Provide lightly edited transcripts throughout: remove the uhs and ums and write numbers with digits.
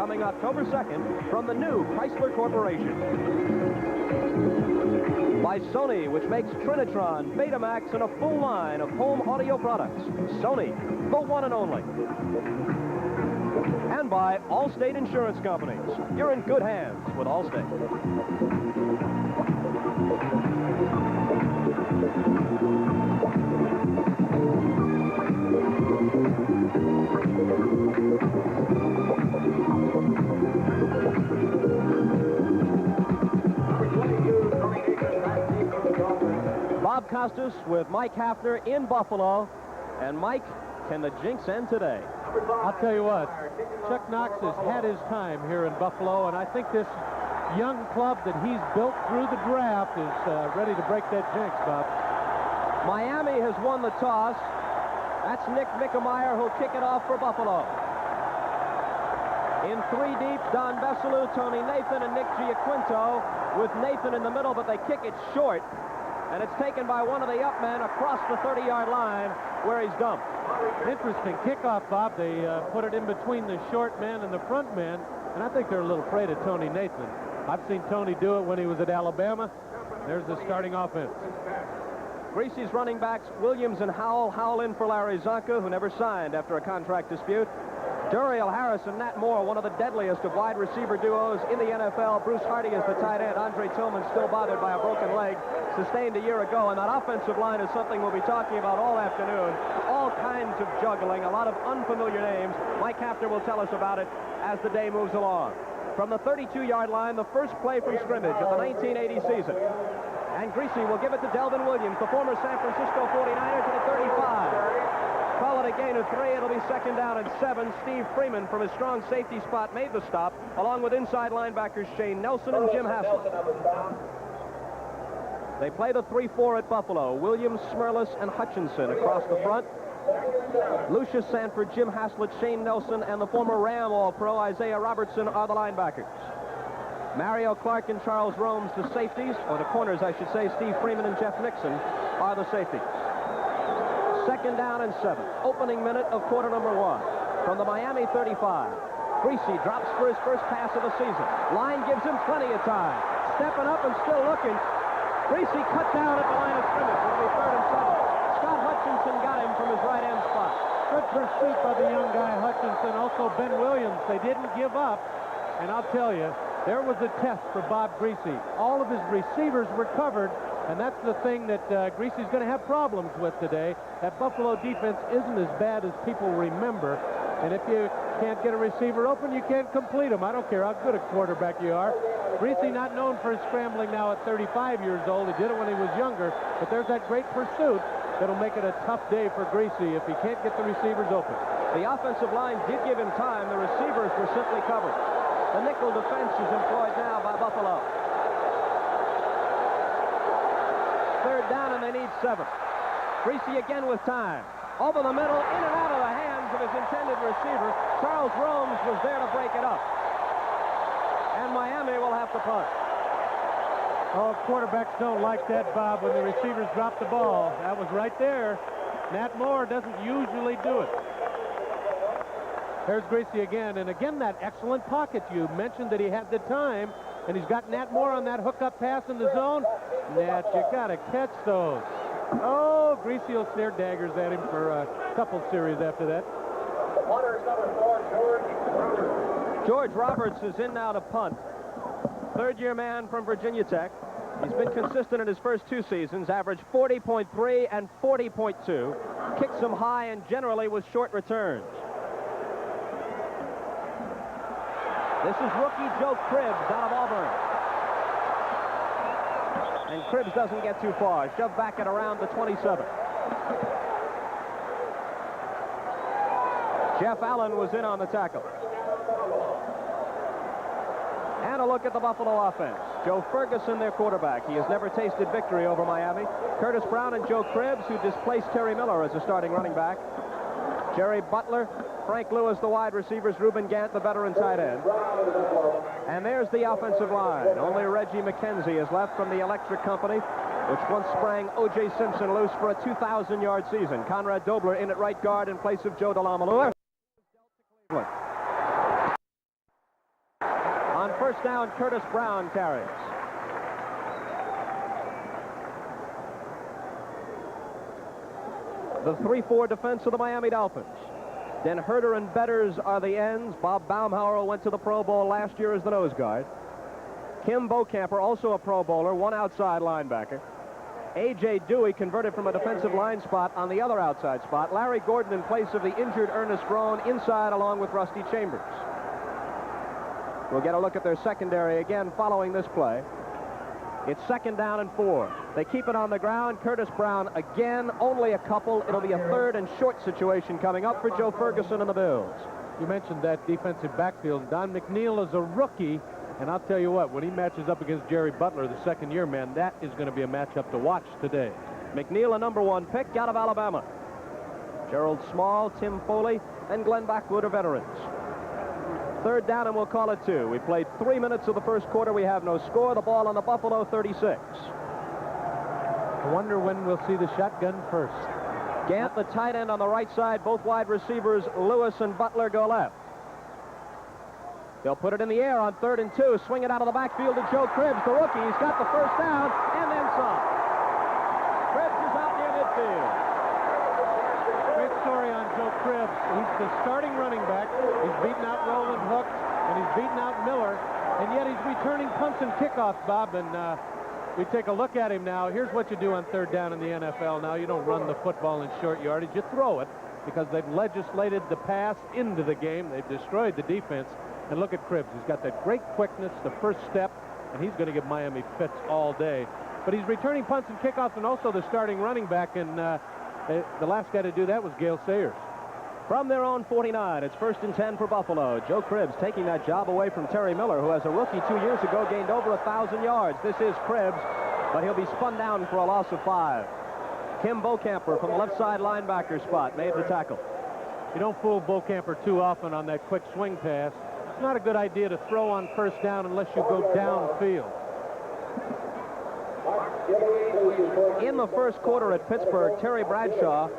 coming October 2nd from the new Chrysler Corporation. By Sony, which makes Trinitron, Betamax, and a full line of home audio products. Sony, the one and only. And by Allstate Insurance Companies. You're in good hands with Allstate. Bob Costas with Mike Hafner in Buffalo. And Mike, can the jinx end today? I'll tell you what, Chuck Knox has had his time here in Buffalo, and I think this young club that he's built through the draft is ready to break that jinx, Bob. Miami has won the toss. That's Nick Mickemeyer who'll kick it off for Buffalo. In three deep, Don Besselou, Tony Nathan, and Nick Giaquinto, with Nathan in the middle, but they kick it short, and it's taken by one of the up men across the 30-yard line where he's dumped. Interesting kickoff, Bob. They put it in between the short man and the front man, and I think they're a little afraid of Tony Nathan. I've seen Tony do it when he was at Alabama. There's the starting offense. Greasy's running backs, Williams and Howell in for Larry Zonka, who never signed after a contract dispute. Duriel Harris and Nat Moore, one of the deadliest of wide receiver duos in the NFL. Bruce Hardy is the tight end. Andre Tillman still bothered by a broken leg, sustained a year ago. And that offensive line is something we'll be talking about all afternoon. All kinds of juggling, a lot of unfamiliar names. Mike Hafner will tell us about it as the day moves along. From the 32-yard line, the first play from scrimmage of the 1980 season. And Greasy will give it to Delvin Williams, the former San Francisco 49er, to the 35. Call it a gain of 3. It'll be second down and 7. Steve Freeman from his strong safety spot made the stop, along with inside linebackers Shane Nelson and Jim Haslett. They play the 3-4 at Buffalo. Williams, Smirlis, and Hutchinson across the front. Lucius Sanford, Jim Haslett, Shane Nelson, and the former Ram All-Pro Isaiah Robertson are the linebackers. Mario Clark and Charles Romes, the safeties, or the corners, I should say. Steve Freeman and Jeff Nixon are the safeties. Second down and 7. Opening minute of quarter number 1. From the Miami 35. Greasy drops for his first pass of the season. Line gives him plenty of time. Stepping up and still looking. Greasy cut down at the line of scrimmage. It'll be 3rd and 7. Scott Hutchinson got him from his right end spot. Good pursuit by the young guy Hutchinson. Also Ben Williams. They didn't give up. And I'll tell you, there was a test for Bob Greasy. All of his receivers were covered. And that's the thing that Greasy's going to have problems with today. That Buffalo defense isn't as bad as people remember. And if you can't get a receiver open, you can't complete them. I don't care how good a quarterback you are. Greasy not known for his scrambling now at 35 years old. He did it when he was younger. But there's that great pursuit that'll make it a tough day for Greasy if he can't get the receivers open. The offensive line did give him time. The receivers were simply covered. The nickel defense is employed now by Buffalo. 3rd down, and they need 7. Greasy again with time. Over the middle, in and out of the hands of his intended receiver. Charles Romes was there to break it up. And Miami will have to punt. Oh, quarterbacks don't like that, Bob, when the receivers drop the ball. That was right there. Nat Moore doesn't usually do it. There's Greasy again, and again that excellent pocket. You mentioned that he had the time, and he's got Nat Moore on that hookup pass in the zone. Nat, you got to catch those. Oh, Greasy will snare daggers at him for a couple series after that. George Roberts is in now to punt. Third-year man from Virginia Tech. He's been consistent in his first 2 seasons, averaged 40.3 and 40.2. Kicks them high and generally with short returns. This is rookie Joe Cribbs out of Auburn. And Cribbs doesn't get too far. Shoved back at around the 27. Jeff Allen was in on the tackle. And a look at the Buffalo offense. Joe Ferguson, their quarterback. He has never tasted victory over Miami. Curtis Brown and Joe Cribbs, who displaced Terry Miller as a starting running back. Jerry Butler, Frank Lewis, the wide receivers, Reuben Gant, the veteran tight end. And there's the offensive line. Only Reggie McKenzie is left from the Electric Company, which once sprang O.J. Simpson loose for a 2,000-yard season. Conrad Dobler in at right guard in place of Joe DeLamalure. On first down, Curtis Brown carries. The 3-4 defense of the Miami Dolphins. Den Herder and Betters are the ends. Bob Baumhauer went to the Pro Bowl last year as the nose guard. Kim Bocamper, also a Pro Bowler, one outside linebacker. A.J. Dewey converted from a defensive line spot on the other outside spot. Larry Gordon in place of the injured Ernest Rohn inside along with Rusty Chambers. We'll get a look at their secondary again following this play. It's second down and 4. They keep it on the ground. Curtis Brown again, only a couple. It'll be a third and short situation coming up for Joe Ferguson and the Bills. You mentioned that defensive backfield. Don McNeil is a rookie, and I'll tell you what, when he matches up against Jerry Butler, the second-year man, that is going to be a matchup to watch today. McNeil, a number 1 pick out of Alabama. Gerald Small, Tim Foley, and Glenn Backwood are veterans. Third down, and we'll call it 2. We played 3 minutes of the first quarter. We have no score. The ball on the Buffalo 36. I wonder when we'll see the shotgun first. Gant, the tight end on the right side. Both wide receivers, Lewis and Butler, go left. They'll put it in the air on 3rd and 2. Swing it out of the backfield to Joe Cribbs, the rookie. He's got the first down and then some. Cribbs is out near midfield. Great story on Joe Cribbs. He's the starting running back. He's beaten out Roland Hooks, and he's beaten out Miller, and yet he's returning punts and kickoffs, Bob, and we take a look at him now. Here's what you do on 3rd down in the NFL now. You don't run the football in short yardage. You throw it because they've legislated the pass into the game. They've destroyed the defense. And look at Cribbs. He's got that great quickness, the first step, and he's going to give Miami fits all day. But he's returning punts and kickoffs and also the starting running back, and the last guy to do that was Gale Sayers. From their own 49, it's 1st and 10 for Buffalo. Joe Cribbs taking that job away from Terry Miller, who as a rookie 2 years ago gained over 1,000 yards. This is Cribbs, but he'll be spun down for a loss of 5. Kim Bocamper from the left side linebacker spot made the tackle. You don't fool Bocamper too often on that quick swing pass. It's not a good idea to throw on first down unless you go downfield. In the first quarter at Pittsburgh, Terry Bradshaw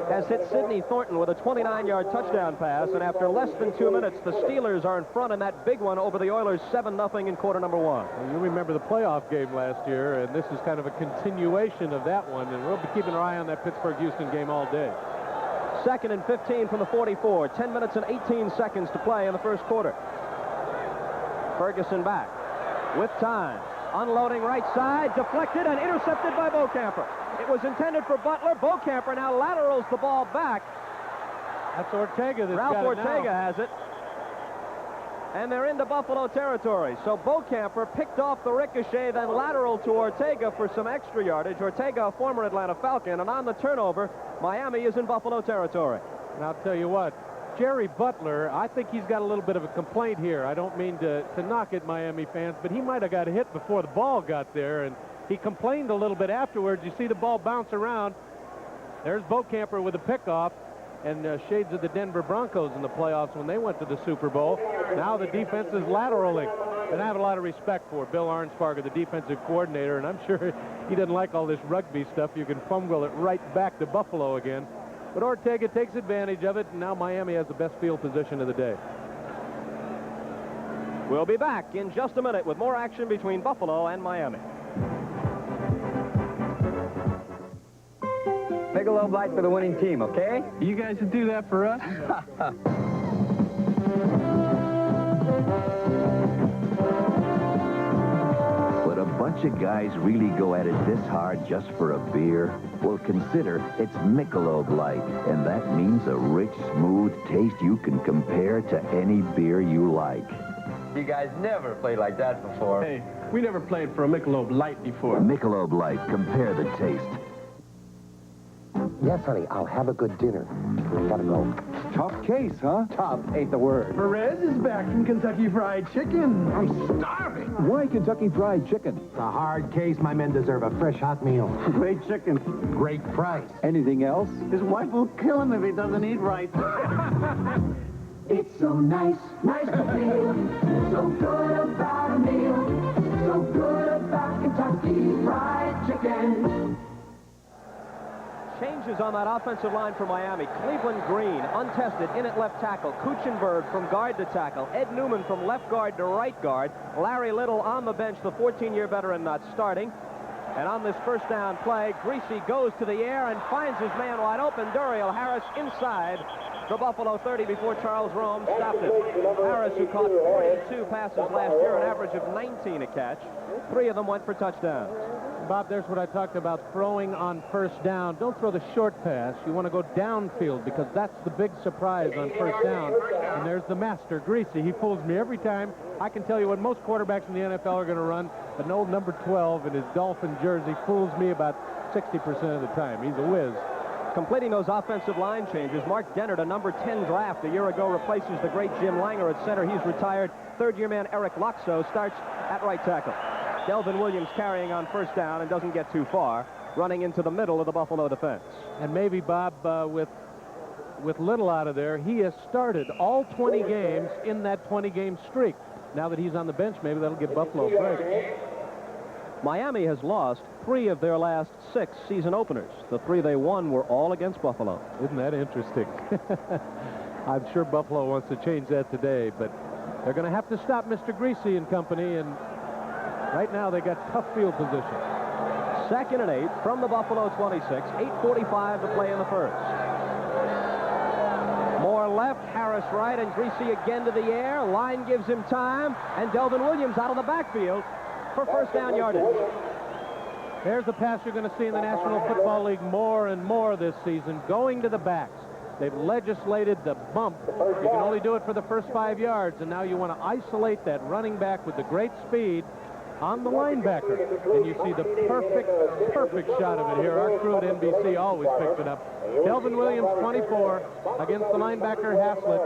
has hit Sidney Thornton with a 29-yard touchdown pass, and after less than 2 minutes, the Steelers are in front in that big one over the Oilers, 7-0 in quarter number 1. Well, you remember the playoff game last year, and this is kind of a continuation of that one, and we'll be keeping our eye on that Pittsburgh-Houston game all day. 2nd and 15 from the 44. 10 minutes and 18 seconds to play in the first quarter. Ferguson back with time. Unloading right side, deflected and intercepted by Bocamper. It was intended for Butler. Bocamper now laterals the ball back. That's Ortega that's Ralph got it Ortega now. has it. And they're into Buffalo territory. So Bocamper picked off the ricochet, then lateral to Ortega for some extra yardage. Ortega, a former Atlanta Falcon, and on the turnover, Miami is in Buffalo territory. And I'll tell you what, Jerry Butler, I think he's got a little bit of a complaint here. I don't mean to knock at Miami fans, but he might have got hit before the ball got there, and he complained a little bit afterwards. You see the ball bounce around. There's Bocamper with a pickoff, and shades of the Denver Broncos in the playoffs when they went to the Super Bowl. Now the defense is lateraling, and I have a lot of respect for Bill Arnsparger, the defensive coordinator, and I'm sure he doesn't like all this rugby stuff. You can fumble it right back to Buffalo again. But Ortega takes advantage of it, and now Miami has the best field position of the day. We'll be back in just a minute with more action between Buffalo and Miami. Michelob Light for the winning team, okay? You guys would do that for us? Would a bunch of guys really go at it this hard just for a beer? Well, consider it's Michelob Light, and that means a rich, smooth taste you can compare to any beer you like. You guys never played like that before. Hey, we never played for a Michelob Light before. Michelob Light, compare the taste. Yes, honey, I'll have a good dinner. Gotta go. Tough case, huh? Tough ain't the word. Perez is back from Kentucky Fried Chicken. I'm starving. Why Kentucky Fried Chicken? It's a hard case. My men deserve a fresh hot meal. Great chicken. Great price. Anything else? His wife will kill him if he doesn't eat right. It's so nice, nice to feel so good about a meal, so good about Kentucky Fried Chicken. Changes on that offensive line for Miami. Cleveland Green, untested, in at left tackle. Kuchenberg from guard to tackle. Ed Newman from left guard to right guard. Larry Little on the bench, the 14-year veteran not starting. And on this first down play, Greasy goes to the air and finds his man wide open. Duriel Harris inside the Buffalo 30 before Charles Rome stopped him. Harris, who caught 42 passes last year, an average of 19 a catch. 3 of them went for touchdowns. Bob, there's what I talked about, throwing on first down. Don't throw the short pass. You want to go downfield because that's the big surprise on first down. And there's the master, Greasy. He fools me every time. I can tell you what most quarterbacks in the NFL are going to run. But an old number 12 in his Dolphin jersey fools me about 60% of the time. He's a whiz. Completing those offensive line changes, Mark Dennard, a number 10 draft a year ago, replaces the great Jim Langer at center. He's retired. Third-year man Eric Loxo starts at right tackle. Delvin Williams carrying on first down and doesn't get too far, running into the middle of the Buffalo defense. And maybe, Bob, with Little out of there, he has started all 20 games in that 20-game streak. Now that he's on the bench, maybe that'll give Buffalo a break. Miami has lost 3 of their last 6 season openers. The 3 they won were all against Buffalo. Isn't that interesting? I'm sure Buffalo wants to change that today, but they're going to have to stop Mr. Greasy and company, and right now they got tough field position. 2nd and 8 from the Buffalo 26, 8:45 to play in the first. Moore left, Harris right, and Greasy again to the air. Line gives him time, and Delvin Williams out of the backfield for first down yardage. There's a pass you're going to see in the National Football League more and more this season, going to the backs. They've legislated the bump. You can only do it for the first 5 yards, and now you want to isolate that running back with the great speed on the linebacker. And you see the perfect shot of it here. Our crew at NBC always picks it up. Delvin Williams, 24, against the linebacker Haslett.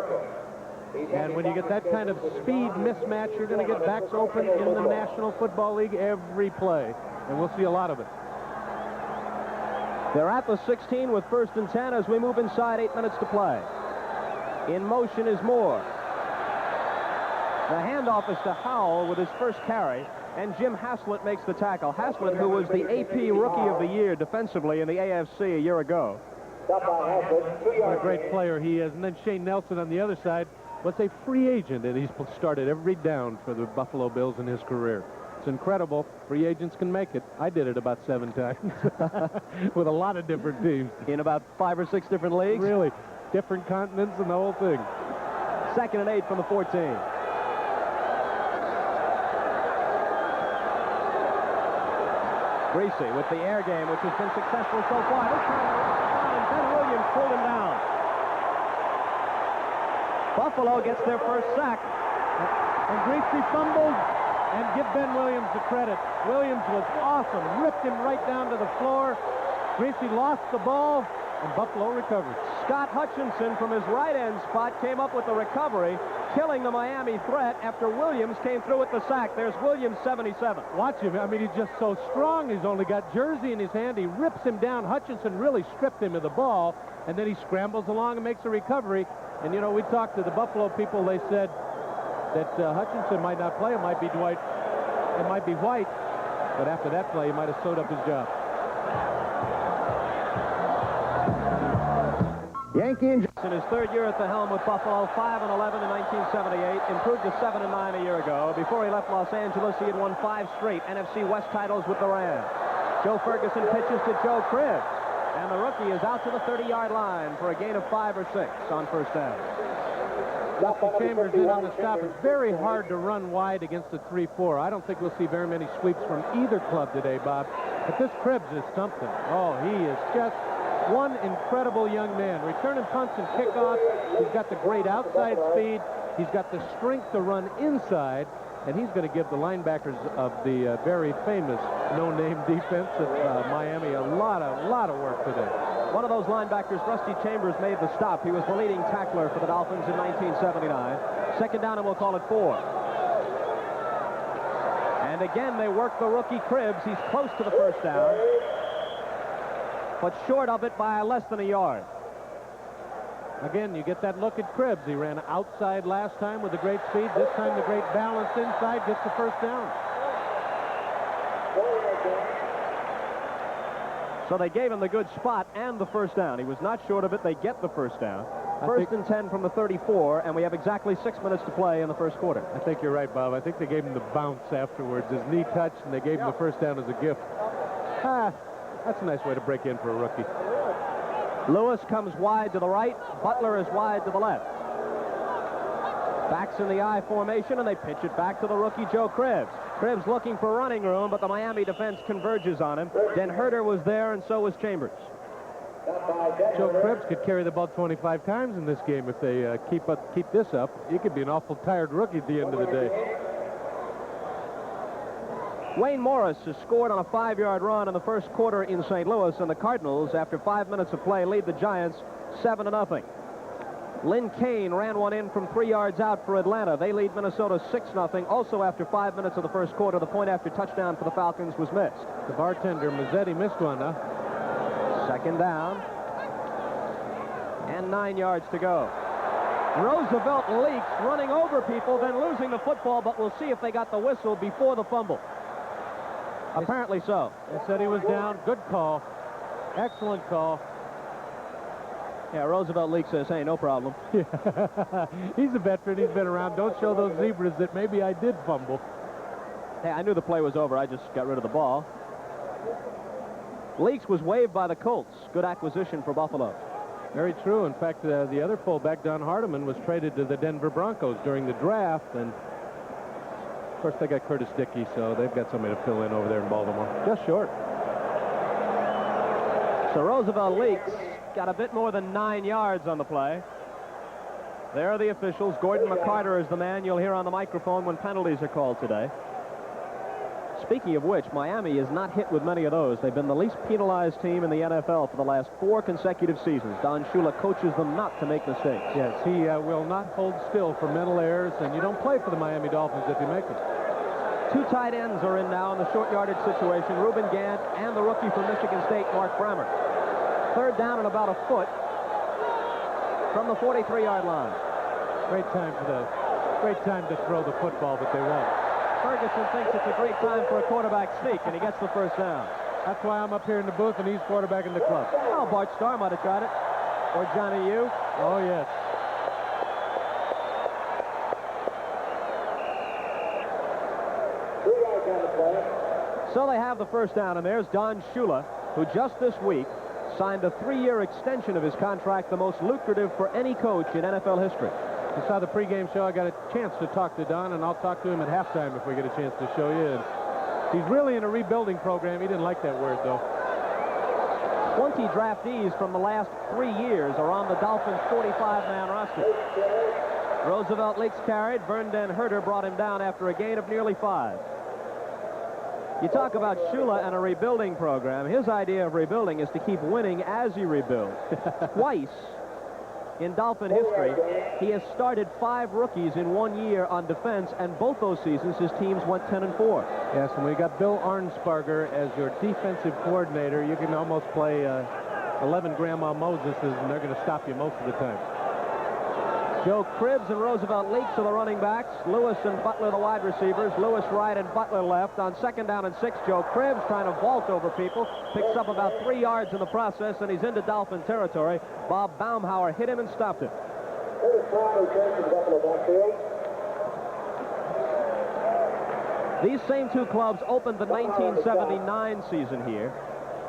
And when you get that kind of speed mismatch, you're going to get backs open in the National Football League every play. And we'll see a lot of it. They're at the 16 with 1st and 10 as we move inside, 8 minutes to play. In motion is Moore. The handoff is to Howell with his first carry, and Jim Haslett makes the tackle. Haslett, who was the AP Rookie of the Year defensively in the AFC a year ago. What a great player he is. And then Shane Nelson on the other side was a free agent, and he's started every down for the Buffalo Bills in his career. It's incredible. Free agents can make it. I did it about 7 times with a lot of different teams. In about 5 or 6 different leagues? Really. Different continents and the whole thing. 2nd and 8 from the 14. Greasy with the air game, which has been successful so far. This time, and Ben Williams pulled him down. Buffalo gets their first sack. And Greasy fumbled. And give Ben Williams the credit. Williams was awesome. Ripped him right down to the floor. Greasy lost the ball, and Buffalo recovered. Scott Hutchinson from his right end spot came up with the recovery, killing the Miami threat after Williams came through with the sack. There's Williams, 77. Watch him. I mean, he's just so strong. He's only got jersey in his hand. He rips him down. Hutchinson really stripped him of the ball, and then he scrambles along and makes a recovery. And, you know, we talked to the Buffalo people. They said that Hutchinson might not play. It might be Dwight. It might be White. But after that play, he might have sewed up his job. Yankee in his 3rd year at the helm with Buffalo, 5-11 in 1978, improved to 7-9 a year ago. Before he left Los Angeles, he had won 5 straight NFC West titles with the Rams. Joe Ferguson pitches to Joe Cribbs, and the rookie is out to the 30-yard line for a gain of 5 or 6 on first down. Jesse Chambers in on the stop. It's very hard to run wide against the 3-4. I don't think we'll see very many sweeps from either club today, Bob. But this Cribbs is something. Oh, he is just one incredible young man. Returning punts and kickoffs. He's got the great outside speed. He's got the strength to run inside. And he's going to give the linebackers of the very famous no-name defense at Miami a lot of work today. One of those linebackers, Rusty Chambers, made the stop. He was the leading tackler for the Dolphins in 1979. 2nd down, and we'll call it 4. And again, they work the rookie Cribbs. He's close to the first down, but short of it by less than a yard. Again, you get that look at Cribbs. He ran outside last time with the great speed. This time, the great balance inside gets the first down. So they gave him the good spot and the first down. He was not short of it. They get the first down. First and 10 from the 34, and we have exactly 6 minutes to play in the first quarter. I think you're right, Bob. I think they gave him the bounce afterwards. His knee touched, and they gave him the first down as a gift. That's a nice way to break in for a rookie. Lewis comes wide to the right. Butler is wide to the left. Backs in the I formation, and they pitch it back to the rookie, Joe Cribbs. Cribbs looking for running room, but the Miami defense converges on him. Den Herter was there, and so was Chambers. Joe Cribbs could carry the ball 25 times in this game if they keep this up. He could be an awful tired rookie at the end of the day. Wayne Morris has scored on a 5-yard run in the first quarter in St. Louis, and the Cardinals, after 5 minutes of play, lead the Giants 7-0. Lynn Kane ran one in from 3 yards out for Atlanta. They lead Minnesota 6-0. Also, after 5 minutes of the first quarter, the point after touchdown for the Falcons was missed. The bartender, Mazzetti, missed one, huh? Second down. And 9 yards to go. Roosevelt leaks, running over people, then losing the football, but we'll see if they got the whistle before the fumble. Apparently so. They said he was down. Good call. Excellent call. Yeah, Roosevelt Leak says, hey, no problem. Yeah. He's a veteran. He's been around. Don't show those zebras that maybe I did fumble. Hey, I knew the play was over. I just got rid of the ball. Leaks was waived by the Colts. Good acquisition for Buffalo. Very true. In fact, the other fullback, Don Hardiman, was traded to the Denver Broncos during the draft, and of course they got Curtis Dickey, so they've got somebody to fill in over there in Baltimore. Just short. So Roosevelt Leaks got a bit more than 9 yards on the play. There are the officials. Gordon McCarter is the man you'll hear on the microphone when penalties are called today. Speaking of which, Miami is not hit with many of those. They've been the least penalized team in the NFL for the last 4 consecutive seasons. Don Shula coaches them not to make mistakes. Yes, he will not hold still for mental errors, and you don't play for the Miami Dolphins if you make it. 2 tight ends are in now in the short yardage situation. Reuben Gant and the rookie from Michigan State, Mark Brammer. Third down and about a foot from the 43-yard line. Great time to throw the football, but they won't. Ferguson thinks it's a great time for a quarterback sneak, and he gets the first down. That's why I'm up here in the booth, and he's quarterback in the club. Oh, Bart Starr might have tried it. Or Johnny U. Oh, yes. So they have the first down, and there's Don Shula, who just this week signed a 3-year extension of his contract, the most lucrative for any coach in NFL history. You saw the pregame show. I got a chance to talk to Don, and I'll talk to him at halftime if we get a chance to show you. And he's really in a rebuilding program. He didn't like that word, though. 20 draftees from the last 3 years are on the Dolphins' 45-man roster. Roosevelt Leaks carried. Vern Den Herter brought him down after a gain of nearly 5. You talk about Shula and a rebuilding program. His idea of rebuilding is to keep winning as you rebuild. Twice in Dolphin history, he has started 5 rookies in 1 year on defense, and both those seasons his teams went 10-4. Yes, and we got Bill Arnsparger as your defensive coordinator. You can almost play 11 Grandma Moseses, and they're going to stop you most of the time. Joe Cribbs and Roosevelt Leaks are the running backs. Lewis and Butler the wide receivers. Lewis right and Butler left. On 2nd down and 6, Joe Cribbs trying to vault over people. Picks up about 3 yards in the process, and he's into Dolphin territory. Bob Baumhauer hit him and stopped him. These same 2 clubs opened the 1979 season here.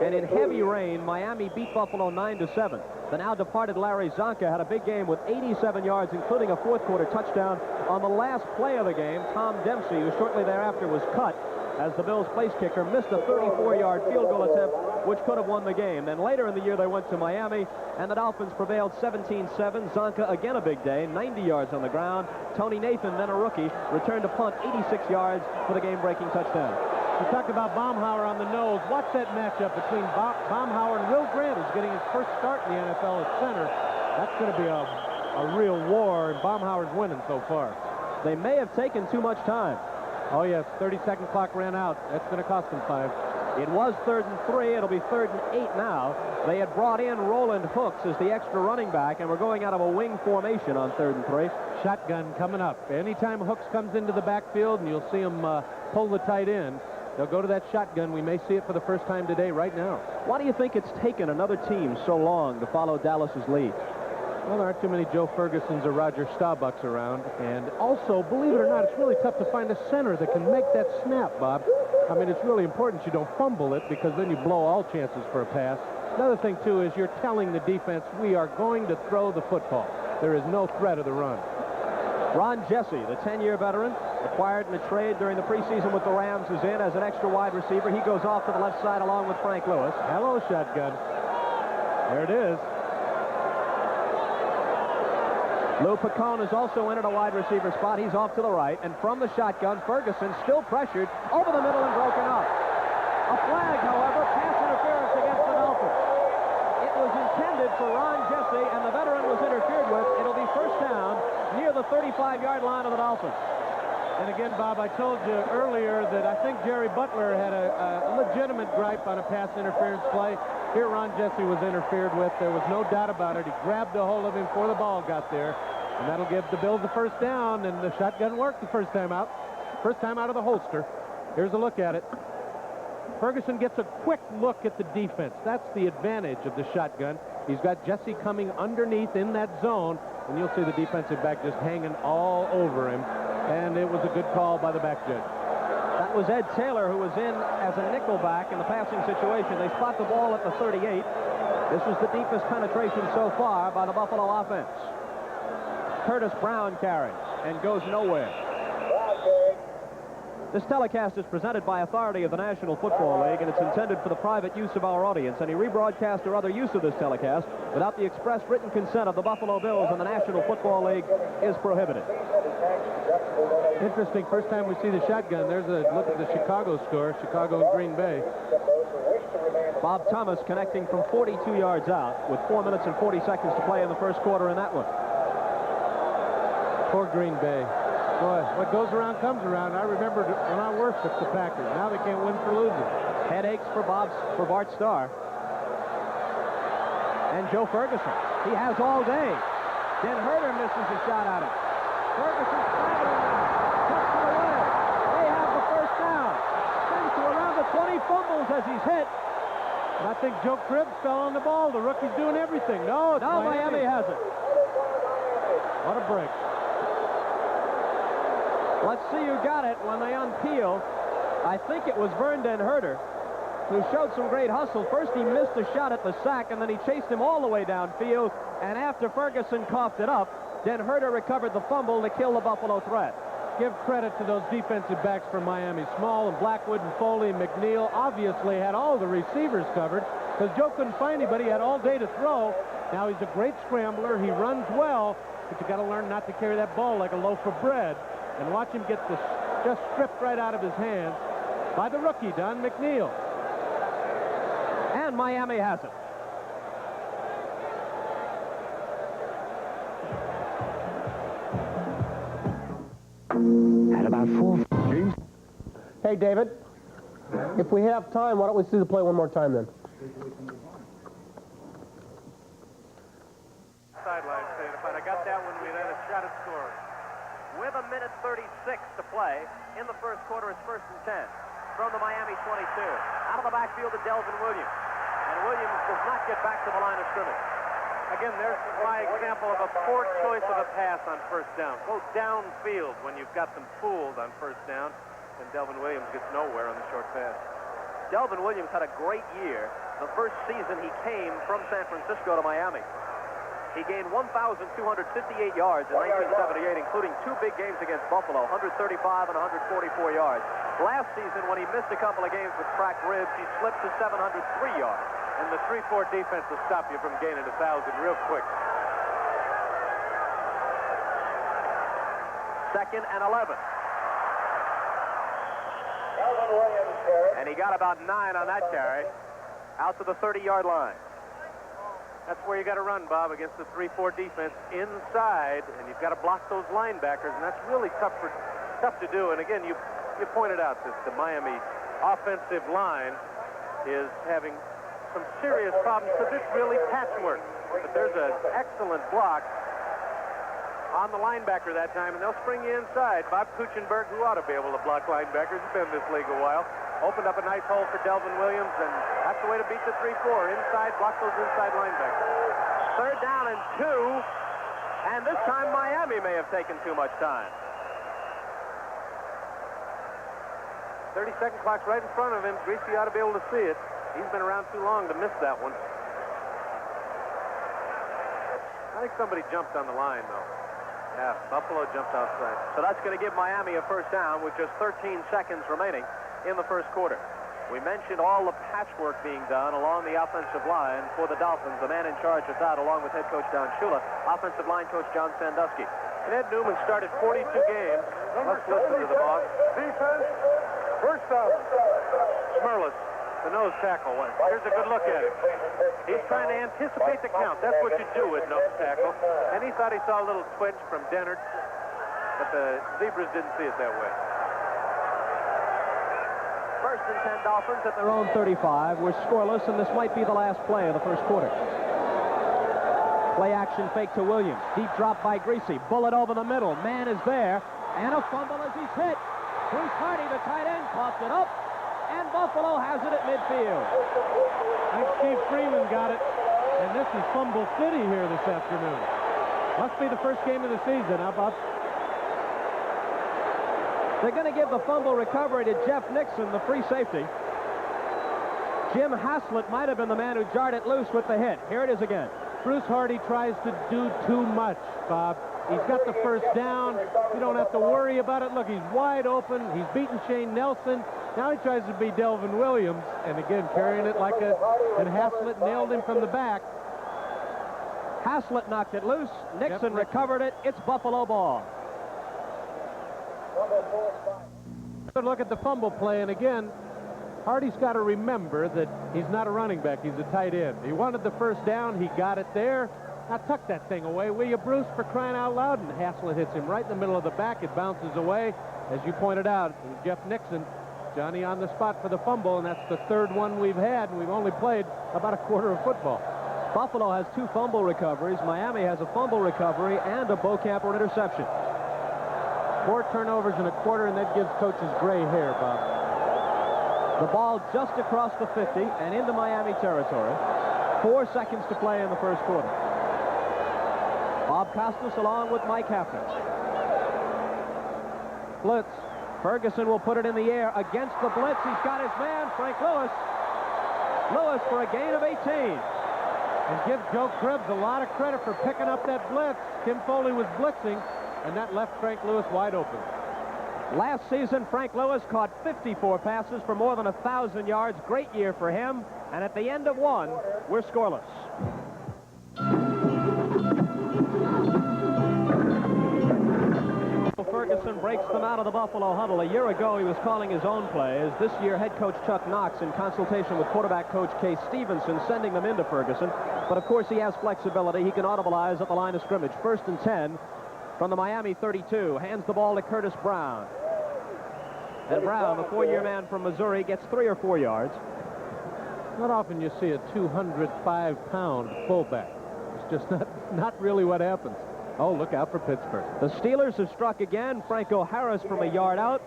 And in heavy rain, Miami beat Buffalo 9-7. The now departed Larry Zonka had a big game with 87 yards, including a 4th quarter touchdown. On the last play of the game, Tom Dempsey, who shortly thereafter was cut as the Bills' place kicker, missed a 34-yard field goal attempt, which could have won the game. Then later in the year, they went to Miami, and the Dolphins prevailed 17-7. Zonka, again a big day, 90 yards on the ground. Tony Nathan, then a rookie, returned to punt 86 yards for the game-breaking touchdown. We talked about Baumhauer on the nose. Watch that matchup between Baumhauer and Will Grant, who's getting his first start in the NFL at center. That's going to be a real war, and Baumhauer's winning so far. They may have taken too much time. Oh, yes, 30-second clock ran out. That's going to cost them 5. It was 3rd and 3. It'll be 3rd and 8 now. They had brought in Roland Hooks as the extra running back, and we're going out of a wing formation on 3rd and 3. Shotgun coming up. Anytime Hooks comes into the backfield, and you'll see him pull the tight end, They'll go to that shotgun. We may see it for the first time today, right now. Why do you think it's taken another team so long to follow Dallas's lead? Well, there aren't too many Joe Fergusons or Roger Staubachs around. And also, believe it or not, it's really tough to find a center that can make that snap, Bob. I mean, it's really important you don't fumble it, because then you blow all chances for a pass. Another thing, too, is you're telling the defense, we are going to throw the football. There is no threat of the run. Ron Jesse, the 10-year veteran, acquired in a trade during the preseason with the Rams, is in as an extra wide receiver. He goes off to the left side along with Frank Lewis. Hello, shotgun. There it is. Lou Picone is also in at a wide receiver spot. He's off to the right. And from the shotgun, Ferguson, still pressured, over the middle and broken up. A flag, however, pass interference against the Dolphins. It was intended for Ron Jesse, and the veteran was interfered with. It'll be first down near the 35-yard line of the Dolphins. And again, Bob, I told you earlier that I think Jerry Butler had a legitimate gripe on a pass interference play. Here, Ron Jesse was interfered with. There was no doubt about it. He grabbed a hold of him before the ball got there. And that'll give the Bills the first down, and the shotgun worked the first time out. First time out of the holster. Here's a look at it. Ferguson gets a quick look at the defense. That's the advantage of the shotgun. He's got Jesse coming underneath in that zone, and you'll see the defensive back just hanging all over him. And it was a good call by the back judge. That was Ed Taylor, who was in as a nickelback in the passing situation. They spot the ball at the 38. This was the deepest penetration so far by the Buffalo offense. Curtis Brown carries and goes nowhere. This telecast is presented by authority of the National Football League, and it's intended for the private use of our audience. Any rebroadcast or other use of this telecast without the express written consent of the Buffalo Bills and the National Football League is prohibited. Interesting. First time we see the shotgun. There's a look at the Chicago score. Chicago and Green Bay. Bob Thomas connecting from 42 yards out with 4 minutes and 40 seconds to play in the first quarter in that one. Poor Green Bay. Boy, what goes around comes around. I remember when I worshipped the Packers. Now they can't win for losing. Headaches for Bart Starr. And Joe Ferguson. He has all day. Dan Herter misses a shot at him. Ferguson clattering him. Tucks it away. They have the first down. Sends to around the 20, fumbles as he's hit. And I think Joe Cribbs fell on the ball. The rookie's doing everything. No, it's Miami has it. What a break. Let's see who got it when they unpeel. I think it was Vern Den Herter, who showed some great hustle. First he missed a shot at the sack, and then he chased him all the way downfield. And after Ferguson coughed it up, Den Herter recovered the fumble to kill the Buffalo threat. Give credit to those defensive backs from Miami. Small and Blackwood and Foley and McNeil obviously had all the receivers covered, because Joe couldn't find anybody. He had all day to throw. Now he's a great scrambler. He runs well, but you got to learn not to carry that ball like a loaf of bread. And watch him get this just stripped right out of his hands by the rookie, Don McNeil. And Miami has it. At about 4. Hey, David, if we have time, why don't we see the play one more time then? Sideline saying, if I'd have got that one, we'd had a shot at scoring. With a minute 36 to play in the first quarter, it's 1st and 10 from the Miami 22. Out of the backfield to Delvin Williams. And Williams does not get back to the line of scrimmage. Again, there's my example of a poor choice of a pass on first down. Go downfield when you've got them fooled on first down, and Delvin Williams gets nowhere on the short pass. Delvin Williams had a great year. The first season he came from San Francisco to Miami. He gained 1,258 yards in 1978, including 2 big games against Buffalo, 135 and 144 yards. Last season, when he missed a couple of games with cracked ribs, he slipped to 703 yards. And the 3-4 defense will stop you from gaining 1,000 real quick. 2nd and 11. And he got about 9 on that carry, out to the 30-yard line. That's where you got to run, Bob, against the 3-4 defense inside, and you've got to block those linebackers, and that's really tough to do. And again, you pointed out that the Miami offensive line is having some serious problems because it's really patchwork. But there's an excellent block on the linebacker that time, and they'll spring you inside. Bob Kuchenberg, who ought to be able to block linebackers, has been in this league a while, opened up a nice hole for Delvin Williams, and that's the way to beat the 3-4. Inside, block those inside linebackers. 3rd down and 2, and this time Miami may have taken too much time. 30-second clock's right in front of him. Greasy ought to be able to see it. He's been around too long to miss that one. I think somebody jumped on the line, though. Yeah, Buffalo jumped outside. So that's going to give Miami a first down with just 13 seconds remaining in the first quarter. We mentioned all the patchwork being done along the offensive line for the Dolphins. The man in charge of that, along with head coach Don Shula, offensive line coach John Sandusky. And Ed Newman started 42 games. Let's listen to the boss. Defense, first down. Smirlis, the nose tackle. Here's a good look at it. He's trying to anticipate the count. That's what you do with nose tackle. And he thought he saw a little twitch from Dennard, but the Zebras didn't see it that way. 1st and 10 Dolphins at their own 35. We're scoreless, and this might be the last play of the first quarter. Play action fake to Williams. Deep drop by Greasy. Bullet over the middle. Man is there. And a fumble as he's hit. Bruce Hardy, the tight end, coughs it up. And Buffalo has it at midfield. I think Steve Freeman got it. And this is Fumble City here this afternoon. Must be the first game of the season, huh, Bob? They're going to give the fumble recovery to Jeff Nixon, the free safety. Jim Haslett might have been the man who jarred it loose with the hit. Here it is again. Bruce Hardy tries to do too much, Bob. He's got the first down. You don't have to worry about it. Look, he's wide open. He's beaten Shane Nelson. Now he tries to be Delvin Williams. And again, carrying it like and Haslett nailed him from the back. Haslett knocked it loose. Nixon recovered it. It's Buffalo ball. Good look at the fumble play, and again, Hardy's got to remember that he's not a running back. He's a tight end. He wanted the first down. He got it there. Now tuck that thing away, will you, Bruce, for crying out loud? And Haslett hits him right in the middle of the back. It bounces away. As you pointed out, it was Jeff Nixon, Johnny on the spot for the fumble, and that's the 3rd one we've had, and we've only played about a quarter of football. Buffalo has 2 fumble recoveries. Miami has a fumble recovery and a Bo-Camper interception. 4 turnovers in a quarter, and that gives coaches gray hair, Bob. The ball just across the 50 and into Miami territory. 4 seconds to play in the first quarter. Bob Costas along with Mike Hafner. Blitz. Ferguson will put it in the air against the blitz. He's got his man, Frank Lewis. Lewis for a gain of 18. And give Joe Cribbs a lot of credit for picking up that blitz. Tim Foley was blitzing, and that left Frank Lewis wide open. Last season, Frank Lewis caught 54 passes for more than 1,000 yards. Great year for him. And at the end of 1, we're scoreless. Ferguson breaks them out of the Buffalo huddle. A year ago, he was calling his own plays. This year, head coach Chuck Knox, in consultation with quarterback coach Kay Stevenson, sending them into Ferguson. But, of course, he has flexibility. He can audibilize at the line of scrimmage. 1st and 10 from the Miami 32. Hands the ball to Curtis Brown. And Brown, the 4-year man from Missouri, gets 3 or 4 yards. Not often you see a 205-pound fullback. It's just not really what happens. Oh, look out for Pittsburgh. The Steelers have struck again. Franco Harris from a yard out.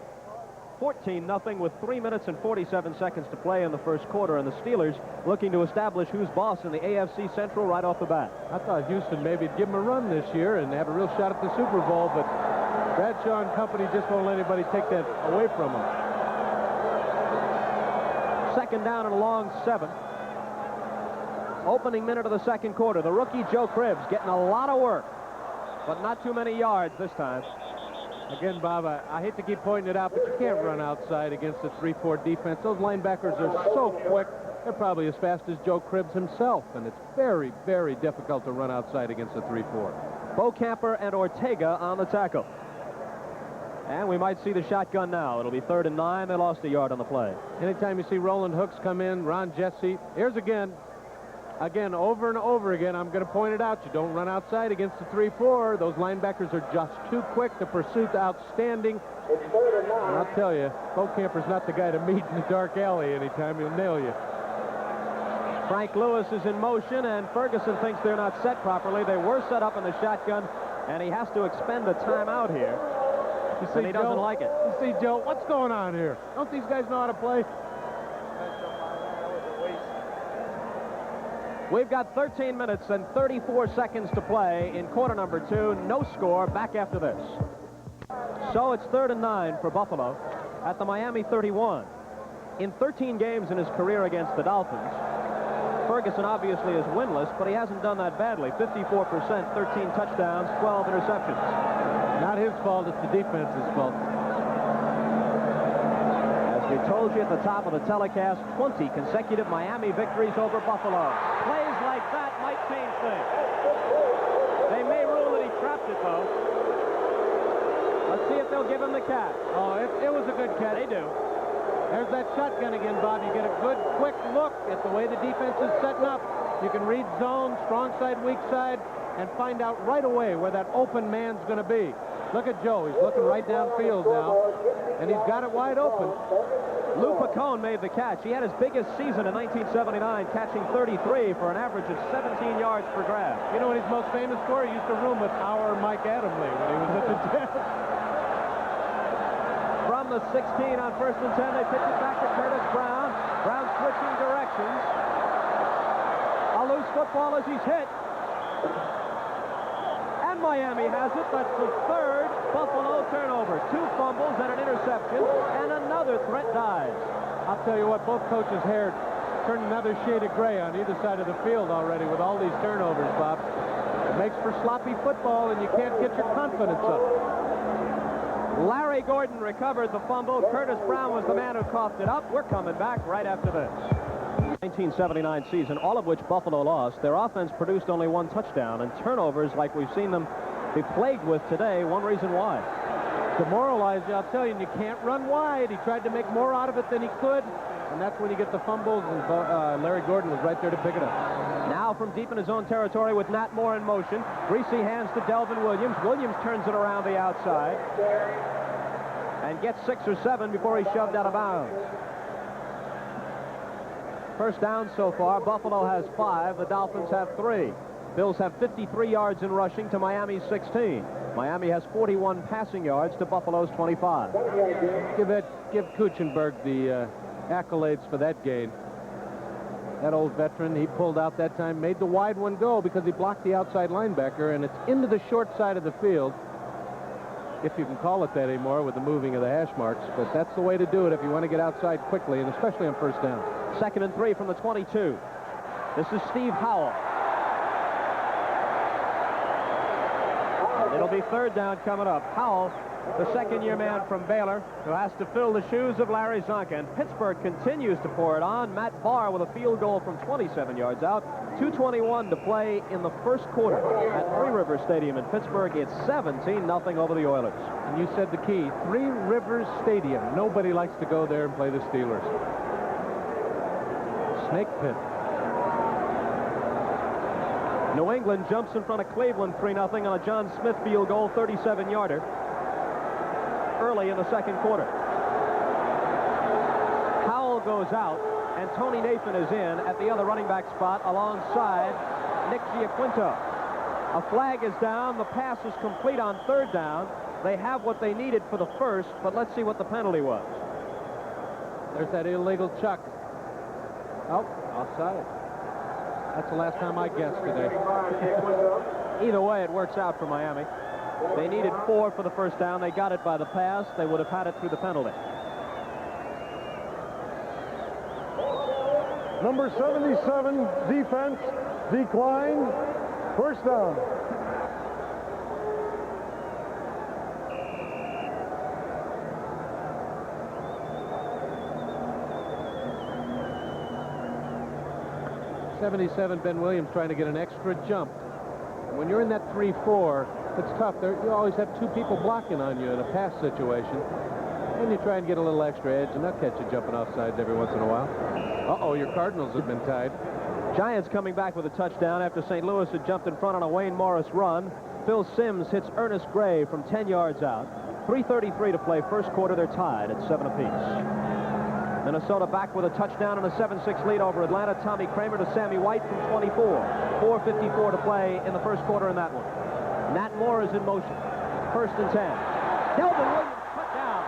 14-0 with 3 minutes and 47 seconds to play in the first quarter. And the Steelers looking to establish who's boss in the AFC Central right off the bat. I thought Houston maybe would give them a run this year and have a real shot at the Super Bowl, but Bradshaw and company just won't let anybody take that away from them. 2nd down and a long 7. Opening minute of the second quarter. The rookie Joe Cribbs getting a lot of work, but not too many yards this time. Again, Bob, I hate to keep pointing it out, but you can't run outside against a 3-4 defense. Those linebackers are so quick. They're probably as fast as Joe Cribbs himself, and it's very, very difficult to run outside against a 3-4. Bo-Camper and Ortega on the tackle. And we might see the shotgun now. It'll be 3rd and 9. They lost a yard on the play. Anytime you see Roland Hooks come in, Ron Jesse, here's again, over and over again, I'm going to point it out. You don't run outside against the 3-4. Those linebackers are just too quick. The pursuit's outstanding. And I'll tell you, Bo-Camper's not the guy to meet in the dark alley anytime. He'll nail you. Frank Lewis is in motion, and Ferguson thinks they're not set properly. They were set up in the shotgun. And he has to expend a timeout here. You see, and he doesn't like it. You see, Joe, what's going on here? Don't these guys know how to play? We've got 13 minutes and 34 seconds to play in quarter number 2. No score. Back after this. So it's 3rd and 9 for Buffalo at the Miami 31. In 13 games in his career against the Dolphins, Ferguson obviously is winless, but he hasn't done that badly. 54%, 13 touchdowns, 12 interceptions. Not his fault. It's the defense's fault. As we told you at the top of the telecast, 20 consecutive Miami victories over Buffalo. Plays like that might change things. They may rule that he trapped it, though. Let's see if they'll give him the catch. Oh, it was a good catch. They do. There's that shotgun again, Bob. You get a good, quick look at the way the defense is setting up. You can read zone, strong side, weak side, and find out right away where that open man's going to be. Look at Joe. He's looking right downfield now, and he's got it wide open. Lou Picone made the catch. He had his biggest season in 1979, catching 33 for an average of 17 yards per grab. You know what he's most famous for? He used to room with our Mike Adamley when he was at the Jets. From the 16 on 1st and 10, they pitch it back to Curtis Brown. Brown switching directions. A loose football as he's hit. And Miami has it. That's the 3rd Buffalo turnover. 2 fumbles and an interception, and another threat dies. I'll tell you what, both coaches' hair turned another shade of gray on either side of the field already with all these turnovers, Bob. It makes for sloppy football, and you can't get your confidence up. Larry Gordon recovered the fumble. Curtis Brown was the man who coughed it up. We're coming back right after this. 1979 season, all of which Buffalo lost. Their offense produced only 1 touchdown, and turnovers like we've seen them be plagued with today. One reason why. Demoralized you, I'll tell you, and you can't run wide. He tried to make more out of it than he could, and that's when you get the fumbles, and Larry Gordon was right there to pick it up. Now from deep in his own territory with Nat Moore in motion. Greasy hands to Delvin Williams. Williams turns it around the outside and gets 6 or 7 before he's shoved out of bounds. First down so far. Buffalo has 5. The Dolphins have 3. Bills have 53 yards in rushing to Miami's 16. Miami has 41 passing yards to Buffalo's 25. Give Kuchenberg the accolades for that gain. That old veteran, he pulled out that time, made the wide one go because he blocked the outside linebacker, and it's into the short side of the field, if you can call it that anymore with the moving of the hash marks. But that's the way to do it if you want to get outside quickly, and especially on first down. 2nd and 3 from the 22. This is Steve Howell. It'll be 3rd down coming up. Howell, the second-year man from Baylor, who has to fill the shoes of Larry Zonka. And Pittsburgh continues to pour it on. Matt Barr with a field goal from 27 yards out. 2:21 to play in the first quarter at Three Rivers Stadium in Pittsburgh. It's 17-0 over the Oilers. And you said the key, Three Rivers Stadium. Nobody likes to go there and play the Steelers. Snake pit. New England jumps in front of Cleveland 3-0 on a John Smith field goal, 37-yarder, early in the second quarter. Howell goes out, and Tony Nathan is in at the other running back spot alongside Nick Giaquinto. A flag is down. The pass is complete on 3rd down. They have what they needed for the first, but let's see what the penalty was. There's that illegal chuck. Oh, offside. That's the last time I guessed today. Either way, it works out for Miami. They needed 4 for the first down. They got it by the pass. They would have had it through the penalty. Number 77, defense, decline, first down. '77 Ben Williams trying to get an extra jump. When you're in that 3-4, it's tough. You always have 2 people blocking on you in a pass situation. And you try and get a little extra edge, and they'll catch you jumping off sides every once in a while. Uh-oh, your Cardinals have been tied. Giants coming back with a touchdown after St. Louis had jumped in front on a Wayne Morris run. Phil Simms hits Ernest Gray from 10 yards out. 3:33 to play first quarter. They're tied at 7 apiece. Minnesota back with a touchdown and a 7-6 lead over Atlanta. Tommy Kramer to Sammy White from 24. 4:54 to play in the first quarter in that one. Nat Moore is in motion. 1st and 10. Delvin Williams cut down.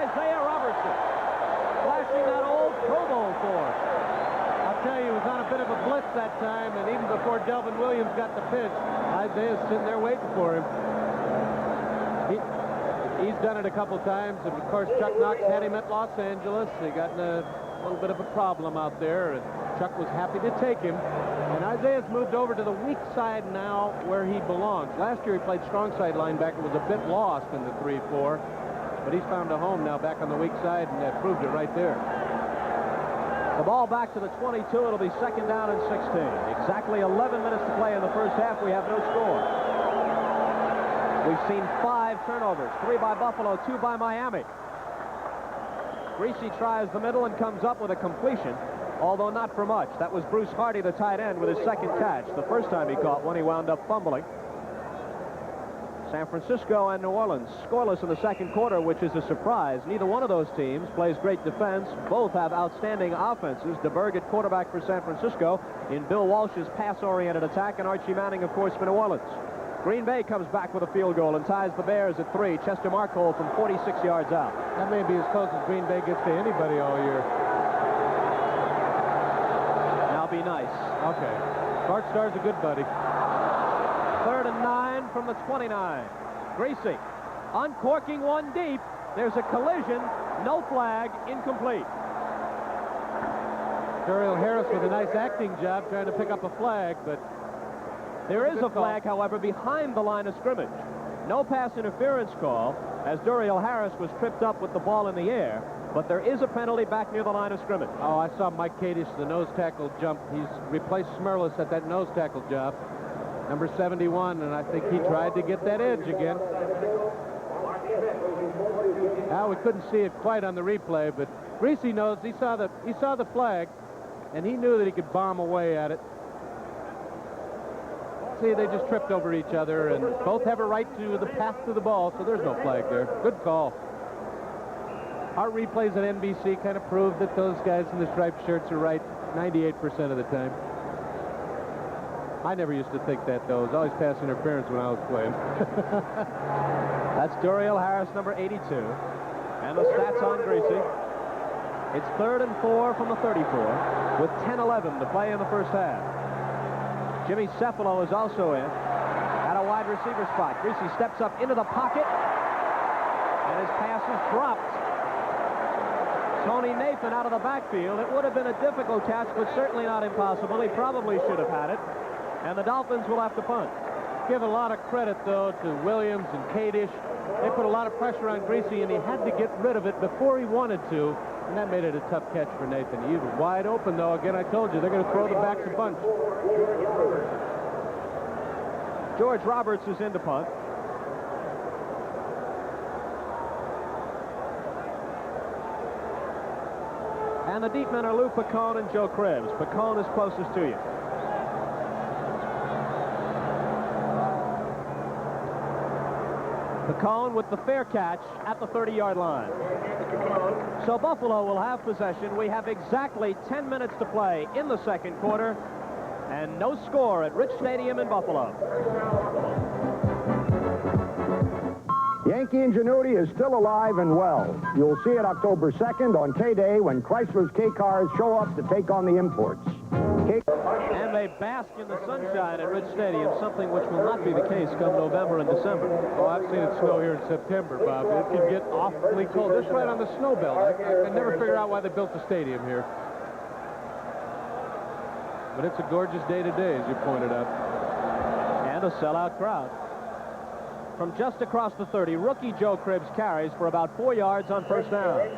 Isaiah Robertson flashing that old Pro Bowl for him. I'll tell you, he was on a bit of a blitz that time, and even before Delvin Williams got the pitch, Isaiah's sitting there waiting for him. He's done it a couple times, and of course Chuck Knox had him at Los Angeles. They got in a little bit of a problem out there, and Chuck was happy to take him. And Isaiah's moved over to the weak side now where he belongs. Last year he played strong side linebacker, was a bit lost in the 3-4, but he's found a home now back on the weak side, and that proved it right there. The ball back to the 22. It'll be 2nd down and 16. Exactly 11 minutes to play in the first half. We have no score. We've seen 5 turnovers, 3 by Buffalo, 2 by Miami. Greasy tries the middle and comes up with a completion, although not for much. That was Bruce Hardy, the tight end, with his 2nd catch. The first time he caught one, he wound up fumbling. San Francisco and New Orleans scoreless in the 2nd quarter, which is a surprise. Neither one of those teams plays great defense. Both have outstanding offenses. DeBerg at quarterback for San Francisco in Bill Walsh's pass-oriented attack, and Archie Manning, of course, for New Orleans. Green Bay comes back with a field goal and ties the Bears at 3. Chester Markole from 46 yards out. That may be as close as Green Bay gets to anybody all year. Now be nice. Okay. Bart Starr's a good buddy. 3rd and 9 from the 29. Greasy uncorking one deep. There's a collision. No flag. Incomplete. Duriel Harris with a nice acting job trying to pick up a flag, but there is a flag, however, behind the line of scrimmage. No pass interference call, as Duriel Harris was tripped up with the ball in the air, but there is a penalty back near the line of scrimmage. Oh, I saw Mike Kadish, the nose tackle, jump. He's replaced Smerlis at that nose tackle job, number 71, and I think he tried to get that edge again. Now, we couldn't see it quite on the replay, but Greasy knows. He saw the flag, and he knew that he could bomb away at it. See, they just tripped over each other, and both have a right to the path to the ball, so there's no flag there. Good call. Our replays at NBC kind of prove that those guys in the striped shirts are right 98% of the time. I never used to think that, though. It was always pass interference when I was playing. That's Duriel Harris, number 82. And the stats on Greasy. It's 3rd and 4 from the 34, with 10-11 to play in the first half. Jimmy Cephalo is also in at a wide receiver spot. Greasy steps up into the pocket, and his pass is dropped. Tony Nathan out of the backfield. It would have been a difficult catch, but certainly not impossible. He probably should have had it, and the Dolphins will have to punt. Give a lot of credit, though, to Williams and Kadish. They put a lot of pressure on Greasy, and he had to get rid of it before he wanted to, and that made it a tough catch for Nathan. He was wide open, though. Again, I told you, they're going to throw the backs a bunch. George Roberts is in to punt. And the deep men are Lou Picone and Joe Krebs. Picone is closest to you. Picone with the fair catch at the 30-yard line. So Buffalo will have possession. We have exactly 10 minutes to play in the 2nd quarter, and no score at Rich Stadium in Buffalo. Yankee ingenuity is still alive and well. You'll see it October 2nd on K-Day when Chrysler's K-Cars show up to take on the imports. And they bask in the sunshine at Rich Stadium, something which will not be the case come November and December. Oh, I've seen it snow here in September, Bob. It can get awfully cold. This right on the snow belt. I can never figure out why they built the stadium here. But it's a gorgeous day today, as you pointed out. And a sellout crowd. From just across the 30, rookie Joe Krebs carries for about 4 yards on first down.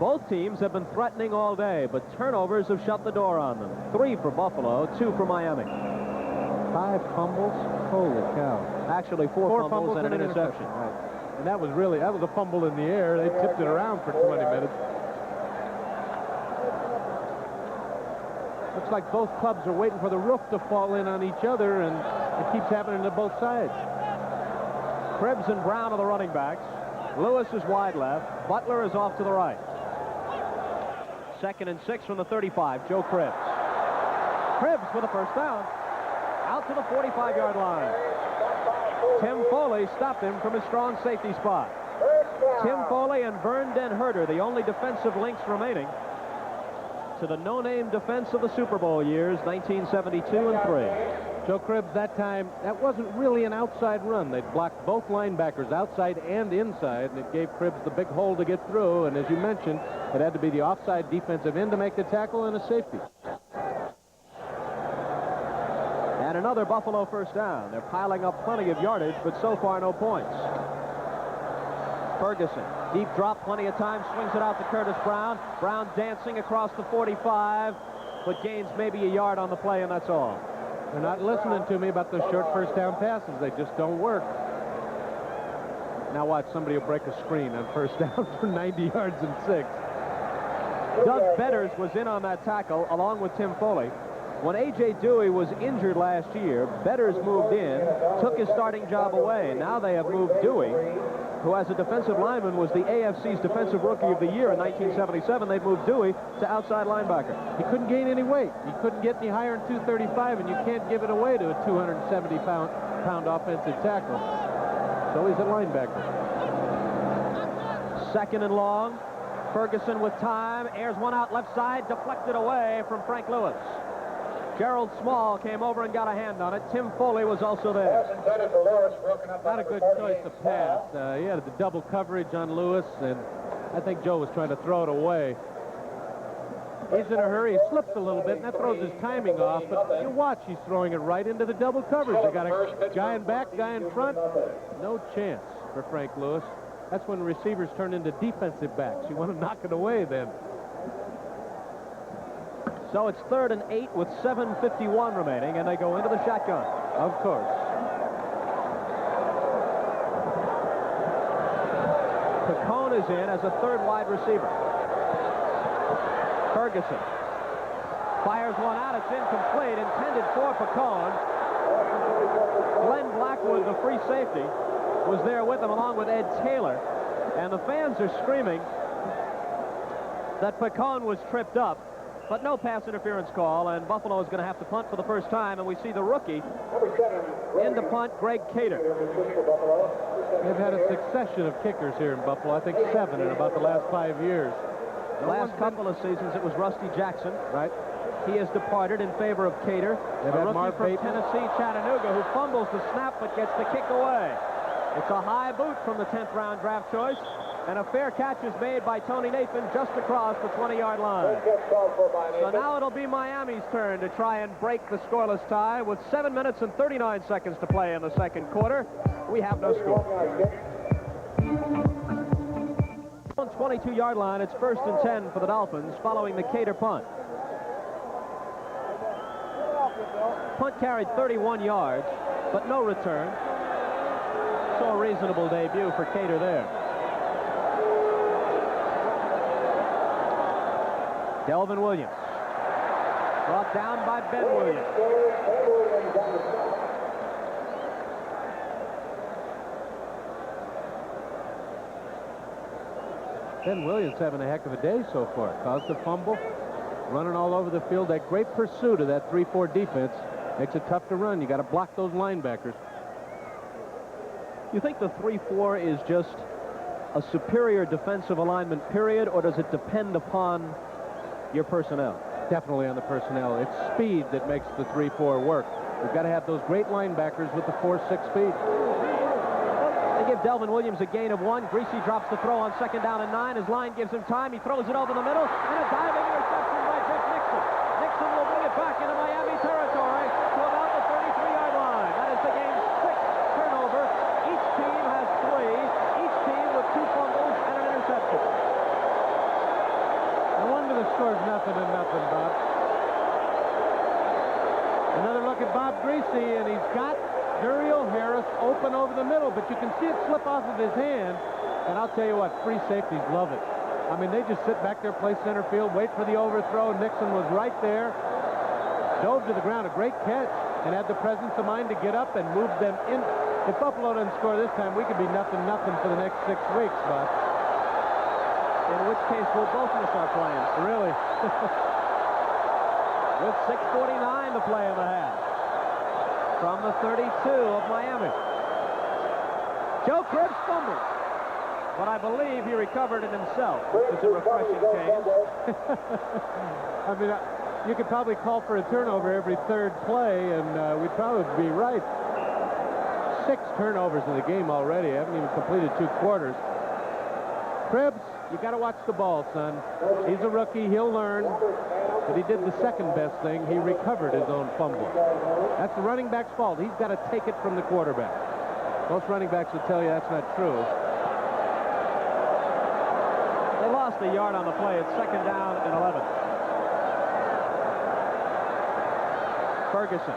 Both teams have been threatening all day, but turnovers have shut the door on them. 3 for Buffalo, 2 for Miami. 5 fumbles? Holy cow. Actually, 4 fumbles and an interception. Right. And that was a fumble in the air. They tipped it around for 20 minutes. Looks like both clubs are waiting for the roof to fall in on each other, and it keeps happening to both sides. Krebs and Brown are the running backs. Lewis is wide left. Butler is off to the right. 2nd and 6 from the 35. Joe Krebs. Krebs with a first down. Out to the 45-yard line. Tim Foley stopped him from his strong safety spot. Tim Foley and Vern Den Herter, the only defensive links remaining to the no-name defense of the Super Bowl years, 1972 and 3. Joe Cribbs, that time, that wasn't really an outside run. They'd blocked both linebackers, outside and inside, and it gave Cribbs the big hole to get through. And as you mentioned, it had to be the offside defensive end to make the tackle and a safety. And another Buffalo first down. They're piling up plenty of yardage, but so far no points. Ferguson, deep drop, plenty of time, swings it out to Curtis Brown. Brown dancing across the 45, but gains maybe a yard on the play, and that's all. They're not listening to me about those short first down passes. They just don't work. Now watch, somebody will break a screen on first down for 90 yards and 6. Doug Betters was in on that tackle along with Tim Foley. When A.J. Dewey was injured last year, Betters moved in, took his starting job away. Now they have moved Dewey, who as a defensive lineman was the AFC's Defensive Rookie of the Year in 1977. They've moved Dewey to outside linebacker. He couldn't gain any weight. He couldn't get any higher than 235, and you can't give it away to a 270-pound offensive tackle. So he's a linebacker. Second and long. Ferguson with time, airs one out left side, deflected away from Frank Lewis. Gerald Small came over and got a hand on it. Tim Foley was also there. Not a good choice to pass. He had the double coverage on Lewis, and I think Joe was trying to throw it away. He's in a hurry. He slips a little bit, and that throws his timing off. But you watch, he's throwing it right into the double coverage. They got a guy in back, guy in front. No chance for Frank Lewis. That's when receivers turn into defensive backs. You want to knock it away then. So it's 3rd and 8 with 7:51 remaining, and they go into the shotgun. Of course. Picone is in as a third wide receiver. Ferguson fires one out. It's incomplete, intended for Picone. Glenn Blackwood, the free safety, was there with him along with Ed Taylor, and the fans are screaming that Picone was tripped up, but no pass interference call, and Buffalo is going to have to punt for the first time, and we see the rookie in to punt, Greg Cater. They've had a succession of kickers here in Buffalo. I think 7 in about the last 5 years. The last couple of seasons, it was Rusty Jackson. Right. He has departed in favor of Cater, a rookie from Tennessee, Chattanooga, who fumbles the snap but gets the kick away. It's a high boot from the 10th round draft choice, and a fair catch is made by Tony Nathan just across the 20-yard line. So now it'll be Miami's turn to try and break the scoreless tie. With 7 minutes and 39 seconds to play in the second quarter, we have no score. On 22-yard line, it's 1st and 10 for the Dolphins following the Cater punt. Punt carried 31 yards, but no return. So a reasonable debut for Cater there. Delvin Williams. Brought down by Ben Williams. Ben Williams having a heck of a day so far. Caused a fumble, running all over the field. That great pursuit of that 3-4 defense makes it tough to run. You got to block those linebackers. You think the 3-4 is just a superior defensive alignment, period, or does it depend upon your personnel? Definitely on the personnel. It's speed that makes the 3-4 work. We've got to have those great linebackers with the 4-6 speed. They give Delvin Williams a gain of 1. Greasy drops the throw on 2nd down and 9. His line gives him time. He throws it over the middle, and a diving interception by Jeff Nixon. Nixon will bring it back into Miami territory to about the 33-yard line. That is the game's 6th turnover. Each team has 3. Each team with 2 fumbles and an interception. No wonder the score's 0-0, Bob. Another look at Bob Greasy, and he's got Duriel Harris open over the middle, but you can see it slip off of his hand. And I'll tell you what, free safeties love it. I mean, they just sit back there, play center field, wait for the overthrow. Nixon was right there, dove to the ground, a great catch, and had the presence of mind to get up and move them in. If Buffalo doesn't score this time, we could be 0-0 for the next 6 weeks, Bob. In which case, we'll both miss our plans. Really? With 6:49 to play in the half. from the 32 of Miami. Joe Cribbs fumbled, but I believe he recovered it himself, which is a refreshing change. I mean, you could probably call for a turnover every third play, and we'd probably be right. 6 turnovers in the game already. I haven't even completed 2 quarters. Cribbs, you got to watch the ball, son. He's a rookie. He'll learn. But he did the second best thing. He recovered his own fumble. That's the running back's fault. He's got to take it from the quarterback. Most running backs will tell you that's not true. They lost a yard on the play. It's 2nd down and 11. Ferguson.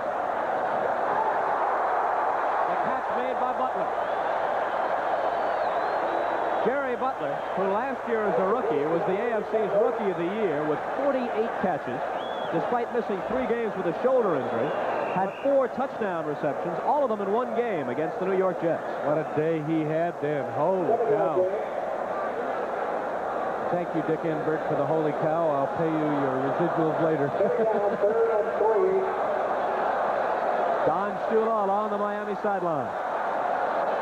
The catch made by Butler. Jerry Butler, who last year as a rookie was the AFC's Rookie of the Year with 48 catches, despite missing 3 games with a shoulder injury, had 4 touchdown receptions, all of them in 1 game against the New York Jets. What a day he had then. Holy cow. Thank you, Dick Enbert, for the holy cow. I'll pay you your residuals later. Don Shula along the Miami sideline.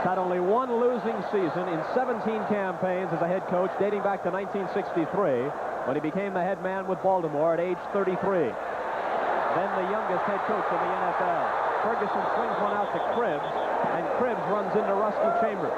Had only 1 losing season in 17 campaigns as a head coach dating back to 1963 when he became the head man with Baltimore at age 33. Then the youngest head coach in the NFL. Ferguson swings one out to Cribbs, and Cribbs runs into Rusty Chambers.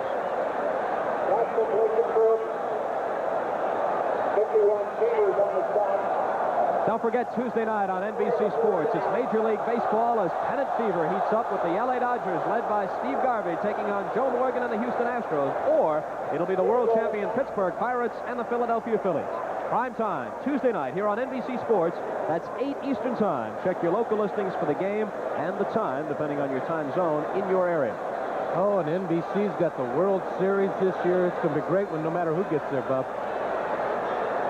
Don't forget Tuesday night on NBC Sports. It's Major League Baseball as pennant fever heats up with the LA Dodgers led by Steve Garvey taking on Joe Morgan and the Houston Astros. Or it'll be the world champion Pittsburgh Pirates and the Philadelphia Phillies. Prime time, Tuesday night here on NBC Sports. That's 8 Eastern time. Check your local listings for the game and the time, depending on your time zone in your area. Oh, and NBC's got the World Series this year. It's going to be a great one no matter who gets there, Buff.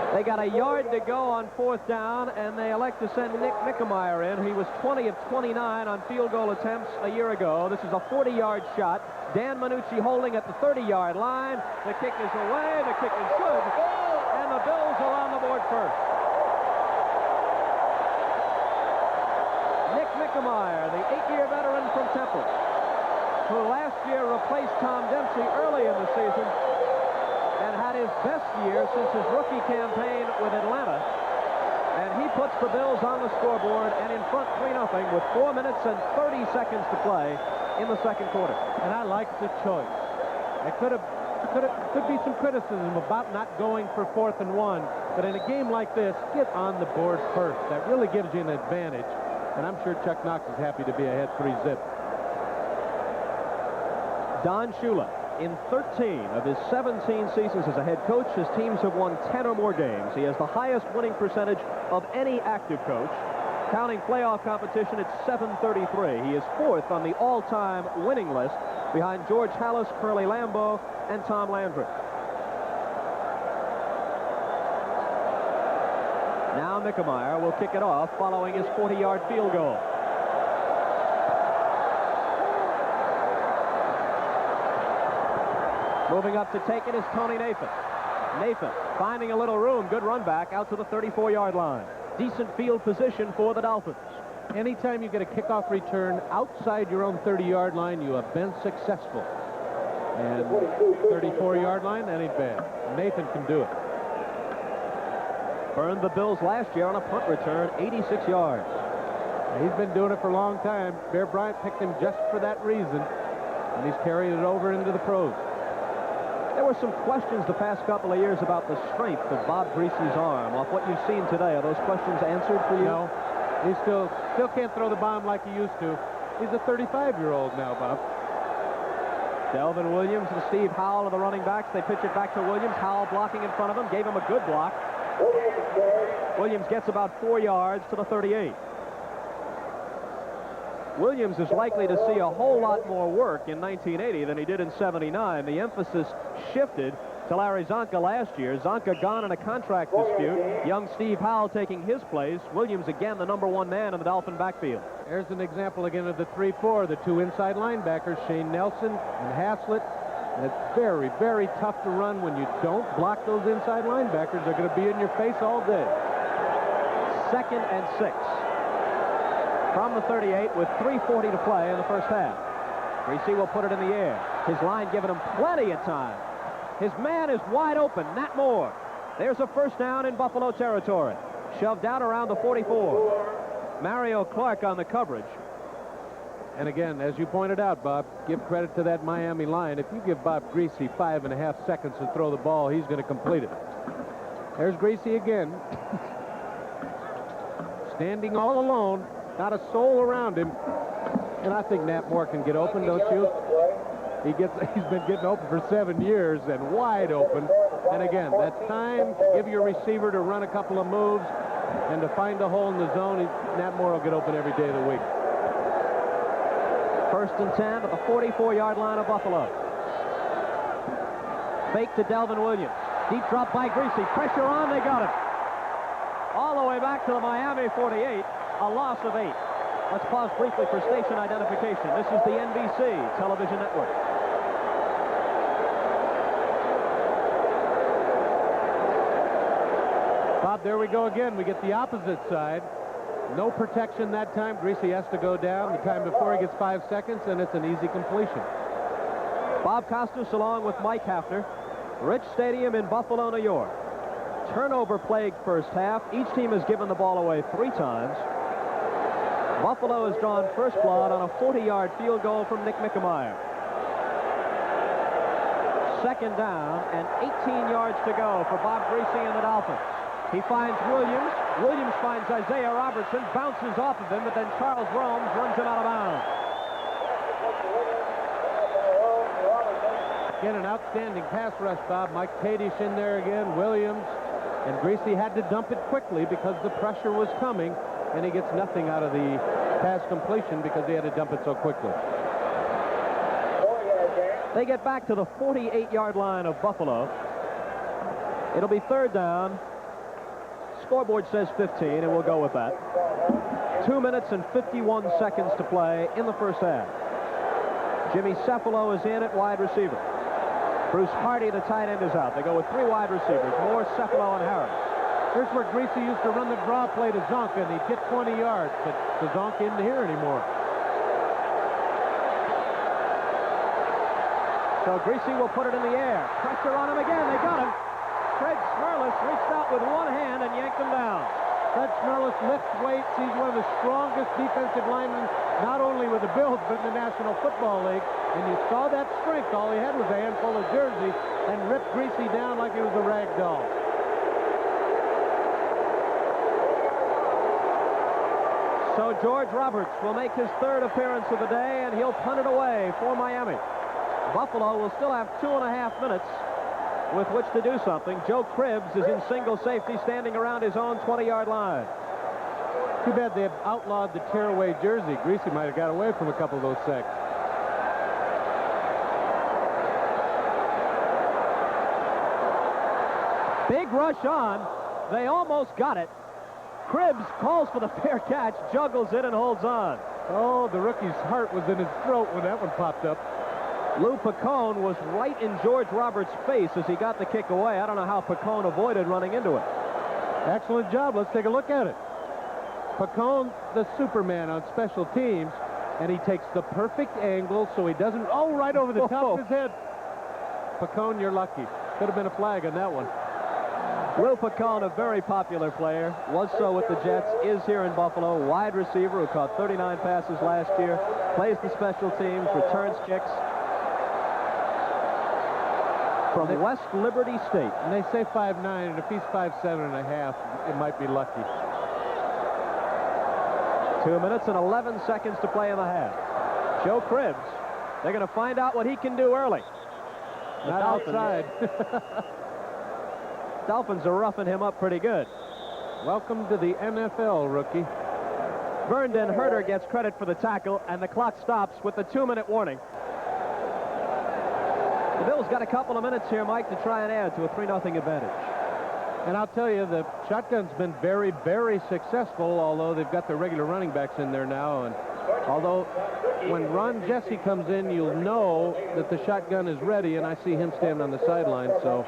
They got a yard to go on 4th down, and they elect to send Nick Mickemeyer in. He was 20 of 29 on field goal attempts a year ago. This is a 40-yard shot. Dan Minucci holding at the 30-yard line. The kick is away. The kick is good. And the Bills are on the board first. Nick Mickemeyer, the 8-year veteran from Temple, who last year replaced Tom Dempsey early in the season and had his best year since his rookie campaign with Atlanta. And he puts the Bills on the scoreboard and in front 3-0 with 4 minutes and 30 seconds to play in the second quarter. And I like the choice. It could be some criticism about not going for 4th and 1, but in a game like this, get on the board first. That really gives you an advantage. And I'm sure Chuck Knox is happy to be ahead 3-zip. Don Shula. In 13 of his 17 seasons as a head coach, his teams have won 10 or more games. He has the highest winning percentage of any active coach. Counting playoff competition, it's .733. He is 4th on the all-time winning list behind George Halas, Curly Lambeau, and Tom Landry. Now Mickemeyer will kick it off following his 40-yard field goal. Moving up to take it is Tony Nathan. Nathan finding a little room. Good run back out to the 34-yard line. Decent field position for the Dolphins. Anytime you get a kickoff return outside your own 30-yard line, you have been successful. And 34-yard line, that ain't bad. Nathan can do it. Burned the Bills last year on a punt return, 86 yards. He's been doing it for a long time. Bear Bryant picked him just for that reason, and he's carried it over into the pros. There were some questions the past couple of years about the strength of Bob Greasy's arm. Off what you've seen today, are those questions answered for you? No. He still can't throw the bomb like he used to. He's a 35-year-old now, Bob. Delvin Williams and Steve Howell are the running backs. They pitch it back to Williams. Howell blocking in front of him. Gave him a good block. Williams gets about 4 yards to the 38. Williams is likely to see a whole lot more work in 1980 than he did in 79. The emphasis shifted to Larry Zonka last year. Zonka gone in a contract dispute. Young Steve Howell taking his place. Williams again the #1 man in the Dolphin backfield. There's an example again of the 3-4, the 2 inside linebackers, Shane Nelson and Haslett. And it's very, very tough to run when you don't block those inside linebackers. They're going to be in your face all day. 2nd and 6. from the 38 with 3:40 to play in the first half. Greasy will put it in the air. His line giving him plenty of time. His man is wide open, Nat Moore. There's a first down in Buffalo territory. Shoved out around the 44. Mario Clark on the coverage. And again, as you pointed out, Bob, give credit to that Miami line. If you give Bob Greasy 5.5 seconds to throw the ball, he's going to complete it. There's Greasy again. Standing all alone, not a soul around him. And I think Nat Moore can get open, don't you? He's been getting open for 7 years and wide open. And again, that time, give your receiver to run a couple of moves and to find a hole in the zone, Nat Moore will get open every day of the week. First and 10 at the 44-yard line of Buffalo. Fake to Delvin Williams. Deep drop by Greasy. Pressure on, they got him. All the way back to the Miami 48, a loss of 8. Let's pause briefly for station identification. This is the NBC television network. Bob, there we go again. We get the opposite side. No protection that time. Greasy has to go down. The time before he gets 5 seconds, and it's an easy completion. Bob Costas along with Mike Hafner. Rich Stadium in Buffalo, New York. Turnover-plagued first half. Each team has given the ball away 3 times. Buffalo has drawn first blood on a 40-yard field goal from Nick Mickemeyer. Second down and 18 yards to go for Bob Greasy and the Dolphins. He finds Williams. Williams finds Isaiah Robertson, bounces off of him, but then Charles Romes runs him out of bounds. Again, an outstanding pass rush, Bob. Mike Kadish in there again, Williams. And Greasy had to dump it quickly because the pressure was coming, and he gets nothing out of the pass completion because he had to dump it so quickly. They get back to the 48-yard line of Buffalo. It'll be third down. Scoreboard says 15, and we'll go with that. 2 minutes and 51 seconds to play in the first half. Jimmy Cephalo is in at wide receiver. Bruce Hardy, the tight end, is out. They go with 3 wide receivers, Moore, Cephalo, and Harris. Here's where Greasy used to run the draw play to Zonka, and he'd get 20 yards, but the Zonka isn't here anymore. So Greasy will put it in the air. Pressure on him again. They got him. Fred Smerlis reached out with one hand and yanked him down. Fred Smerlis lifts weights. He's one of the strongest defensive linemen, not only with the Bills, but in the National Football League. And you saw that strength. All he had was a handful of jerseys and ripped Greasy down like he was a rag doll. So George Roberts will make his 3rd appearance of the day, and he'll punt it away for Miami. Buffalo will still have 2.5 minutes with which to do something. Joe Cribbs is in single safety, standing around his own 20-yard line. Too bad they have outlawed the tearaway jersey. Greasy might have got away from a couple of those sacks. Big rush on. They almost got it. Cribbs calls for the fair catch, juggles it, and holds on. Oh, the rookie's heart was in his throat when that one popped up. Lou Picone was right in George Roberts' face as he got the kick away. I don't know how Picone avoided running into it. Excellent job. Let's take a look at it. Picone, the Superman on special teams, and he takes the perfect angle so he doesn't... Oh, right over the top of his head. Picone, you're lucky. Could have been a flag on that one. Lou Picone, a very popular player, was so with the Jets, is here in Buffalo. Wide receiver who caught 39 passes last year, plays the special teams, returns kicks. From West Liberty State. And they say 5'9", and if he's 5'7.5", it might be lucky. 2 minutes and 11 seconds to play in the half. Joe Cribbs, they're going to find out what he can do early. Not outside. Dolphins are roughing him up pretty good. Welcome to the NFL, rookie. Verndon Herter gets credit for the tackle, and the clock stops with the 2-minute warning. The Bills got a couple of minutes here, Mike, to try and add to a 3-0 advantage. And I'll tell you, the shotgun's been very, very successful, although they've got their regular running backs in there now. And Although, when Ron Jesse comes in, you'll know that the shotgun is ready, and I see him standing on the sideline, so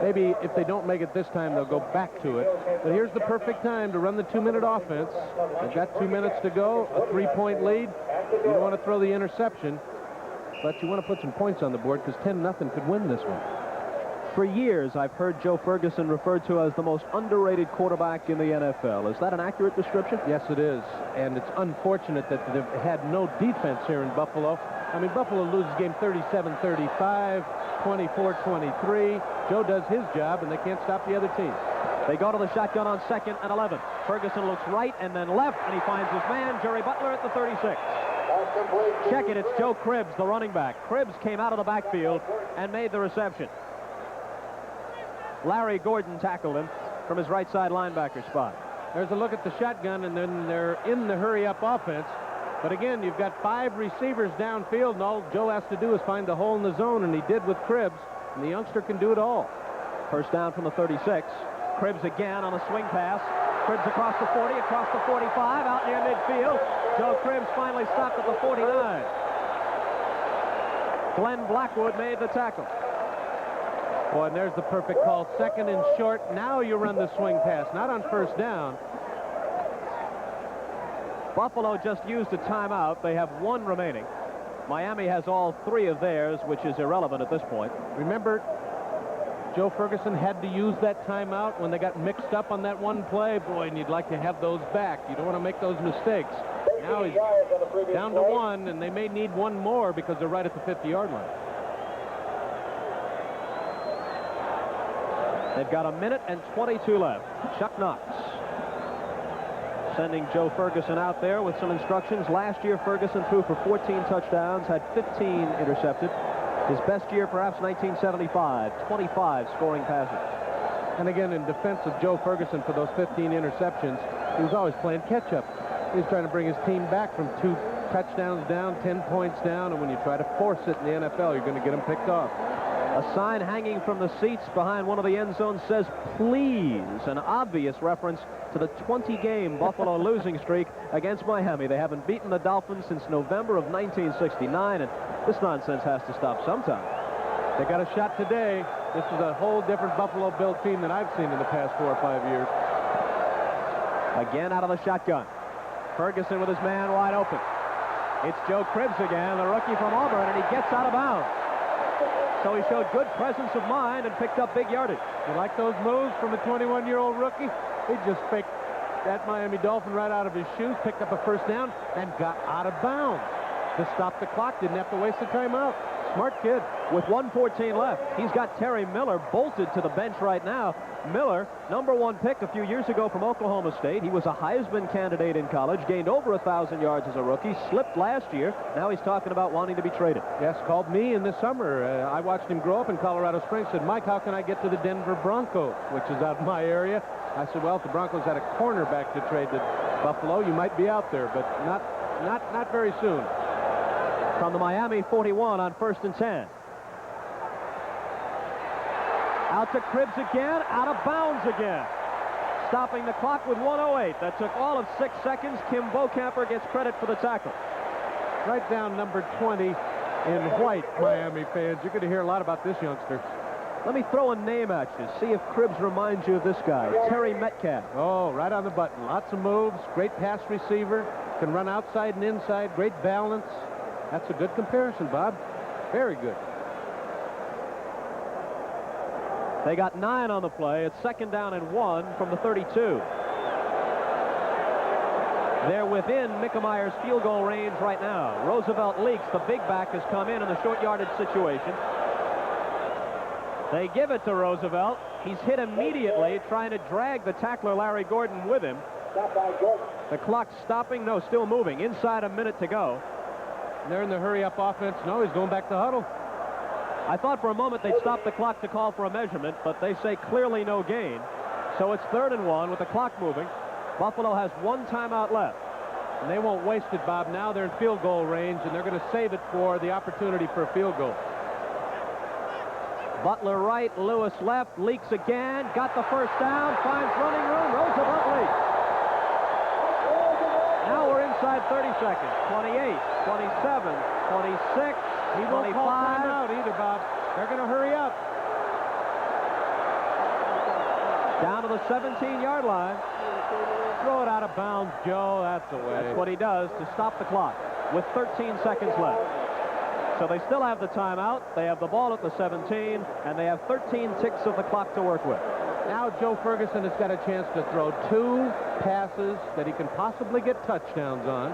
maybe if they don't make it this time, they'll go back to it. But here's the perfect time to run the 2-minute offense. They've got 2 minutes to go, a 3-point lead. You don't want to throw the interception, but you want to put some points on the board because 10-0 could win this one. For years, I've heard Joe Ferguson referred to as the most underrated quarterback in the NFL. Is that an accurate description? Yes, it is. And it's unfortunate that they've had no defense here in Buffalo. I mean, Buffalo loses game 37-35, 24-23. Joe does his job, and they can't stop the other team. They go to the shotgun on 2nd and 11. Ferguson looks right and then left, and he finds his man, Jerry Butler, at the 36. Check it, it's Joe Cribbs, the running back. Cribbs came out of the backfield and made the reception. Larry Gordon tackled him from his right side linebacker spot. There's a look at the shotgun, and then they're in the hurry-up offense. But again, you've got 5 receivers downfield, and all Joe has to do is find the hole in the zone, and he did with Cribbs, and the youngster can do it all. First down from the 36. Cribbs again on a swing pass. Cribbs across the 40, across the 45, out near midfield. Joe Cribbs finally stopped at the 49. Glenn Blackwood made the tackle. Boy, and there's the perfect call. 2nd and short. Now you run the swing pass, not on first down. Buffalo just used a timeout. They have 1 remaining. Miami has all 3 of theirs, which is irrelevant at this point. Remember, Joe Ferguson had to use that timeout when they got mixed up on that one play. Boy, and you'd like to have those back. You don't want to make those mistakes. Now he's down to 1, and they may need 1 more because they're right at the 50-yard line. They've got 1 minute and 22 left. Chuck Knox sending Joe Ferguson out there with some instructions. Last year, Ferguson threw for 14 touchdowns, had 15 intercepted. His best year, perhaps 1975, 25 scoring passes. And again, in defense of Joe Ferguson for those 15 interceptions, he was always playing catch-up. He was trying to bring his team back from 2 touchdowns down, 10 points down, and when you try to force it in the NFL, you're going to get them picked off. A sign hanging from the seats behind one of the end zones says, "Please," an obvious reference to the 20-game Buffalo losing streak against Miami. They haven't beaten the Dolphins since November of 1969, and this nonsense has to stop sometime. They got a shot today. This is a whole different Buffalo Bill team than I've seen in the past 4 or 5 years. Again out of the shotgun. Ferguson with his man wide open. It's Joe Cribbs again, the rookie from Auburn, and he gets out of bounds. So he showed good presence of mind and picked up big yardage. You like those moves from a 21-year-old rookie? He just faked that Miami Dolphin right out of his shoes, picked up a first down, and got out of bounds. To stop the clock, didn't have to waste the timeout. Smart kid. With 1:14 left, he's got Terry Miller bolted to the bench right now. Miller, #1 pick a few years ago from Oklahoma State. He was a Heisman candidate in college, gained over 1,000 yards as a rookie, slipped last year. Now he's talking about wanting to be traded. Yes, called me in the summer. I watched him grow up in Colorado Springs. Said, "Mike, how can I get to the Denver Broncos?" which is out in my area. I said, "Well, if the Broncos had a cornerback to trade to Buffalo, you might be out there, but not very soon." From the Miami 41 on 1st and 10. Out to Cribbs again, out of bounds again. Stopping the clock with 1:08. That took all of 6 seconds. Kim Bocamper gets credit for the tackle. Right down number 20 in white, Miami fans. You're going to hear a lot about this youngster. Let me throw a name at you. See if Cribbs reminds you of this guy, Terry Metcalf. Oh, right on the button. Lots of moves, great pass receiver, can run outside and inside, great balance. That's a good comparison, Bob. Very good. They got 9 on the play. It's 2nd down and 1 from the 32. They're within Mickelmeyer's field goal range right now. Roosevelt leaks. The big back has come in the short yardage situation. They give it to Roosevelt. He's hit immediately, trying to drag the tackler Larry Gordon with him. The clock's stopping. No, still moving. Inside a minute to go. They're in the hurry-up offense. No, he's going back to huddle. I thought for a moment they'd stop the clock to call for a measurement, but they say clearly no gain. So it's 3rd and 1 with the clock moving. Buffalo has 1 timeout left. And they won't waste it, Bob. Now they're in field goal range, and they're going to save it for the opportunity for a field goal. Butler right, Lewis left, leaks again, got the first down, finds running room, Roosevelt leaks. Now we're inside outside 30 seconds. 28, 27, 26, He won't 25. call timeout either, Bob. They're going to hurry up. Down to the 17-yard line. Throw it out of bounds, Joe. That's the way. That's what he does to stop the clock with 13 seconds left. So they still have the timeout. They have the ball at the 17, and they have 13 ticks of the clock to work with. Now Joe Ferguson has got a chance to throw 2 passes that he can possibly get touchdowns on.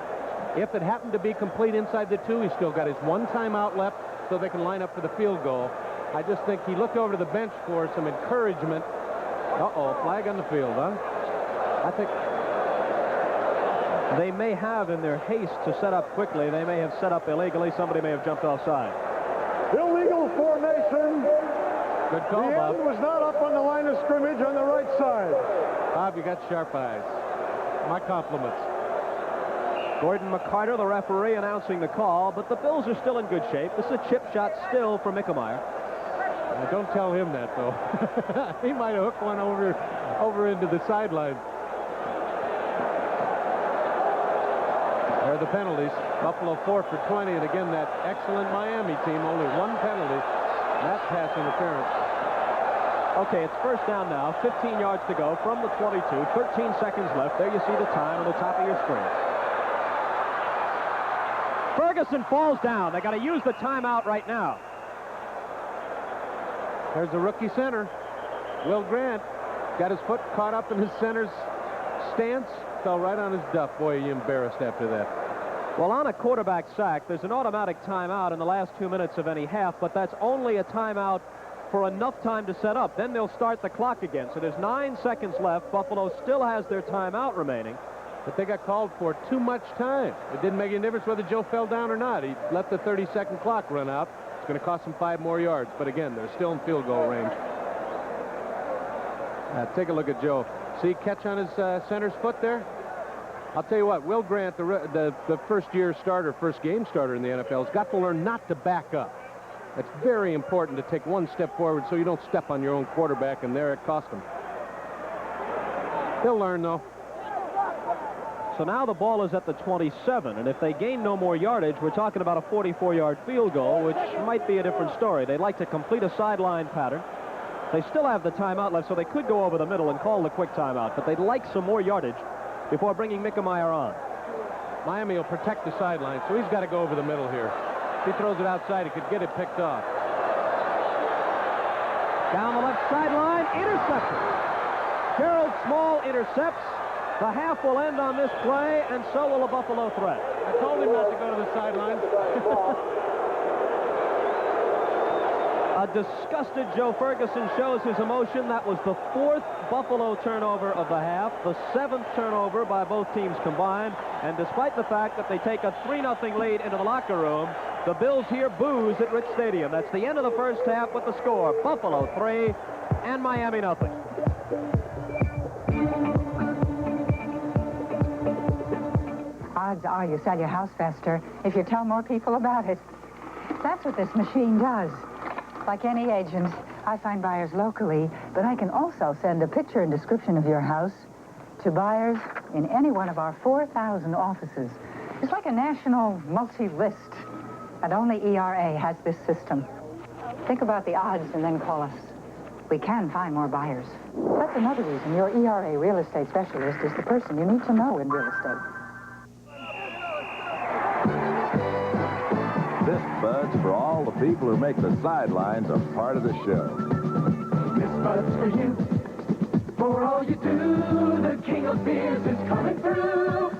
If it happened to be complete inside the 2, he's still got his 1 timeout left so they can line up for the field goal. I just think he looked over to the bench for some encouragement. Uh-oh, flag on the field, huh? I think they may have, in their haste to set up quickly, they may have set up illegally. Somebody may have jumped offside. Illegal formation. Good call, The Bob. end was not up on the line of scrimmage on the right side. Bob, you got sharp eyes. My compliments. Gordon McCarter, the referee, announcing the call, but the Bills are still in good shape. This is a chip shot still for Mickemeyer. Don't tell him that, though. He might have hooked one over into the sideline. There are the penalties. Buffalo 4 for 20, and again, that excellent Miami team, only 1 penalty. That's pass interference. Okay, it's first down now, 15 yards to go from the 22, 13 seconds left. There you see the time on the top of your screen. Ferguson falls down. They got to use the timeout right now. There's the rookie center. Will Grant got his foot caught up in his center's stance. Fell right on his duff. Boy, he embarrassed after that. Well, on a quarterback sack, there's an automatic timeout in the last 2 minutes of any half, but that's only a timeout for enough time to set up. Then they'll start the clock again. So there's 9 seconds left. Buffalo still has their timeout remaining. But they got called for too much time. It didn't make any difference whether Joe fell down or not. He let the 30-second clock run out. It's going to cost him 5 more yards. But again, they're still in field goal range. Take a look at Joe. See catch on his center's foot there? I'll tell you what, Will Grant, the first-year starter, first-game starter in the NFL, has got to learn not to back up. It's very important to take 1 step forward so you don't step on your own quarterback, and there it cost him. He'll learn, though. So now the ball is at the 27, and if they gain no more yardage, we're talking about a 44-yard field goal, which might be a different story. They'd like to complete a sideline pattern. They still have the timeout left, so they could go over the middle and call the quick timeout, but they'd like some more yardage before bringing Mickemeyer on. Miami will protect the sideline, so he's got to go over the middle here. If he throws it outside, he could get it picked off. Down the left sideline, intercepted. Gerald Small intercepts. The half will end on this play, and so will a Buffalo threat. I told him not to go to the sideline. A disgusted Joe Ferguson shows his emotion. That was the 4th Buffalo turnover of the half, the 7th turnover by both teams combined. And despite the fact that they take a 3-0 lead into the locker room, the Bills here booze at Rich Stadium. That's the end of the first half with the score. Buffalo 3 and Miami 0. Odds are you sell your house faster if you tell more people about it. That's what this machine does. Like any agent, I find buyers locally, but I can also send a picture and description of your house to buyers in any one of our 4,000 offices. It's like a national multi-list, and only ERA has this system. Think about the odds and then call us. We can find more buyers. That's another reason your ERA real estate specialist is the person you need to know in real estate. This Bud's for all the people who make the sidelines a part of the show. This Bud's for you. For all you do, the king of beers is coming through.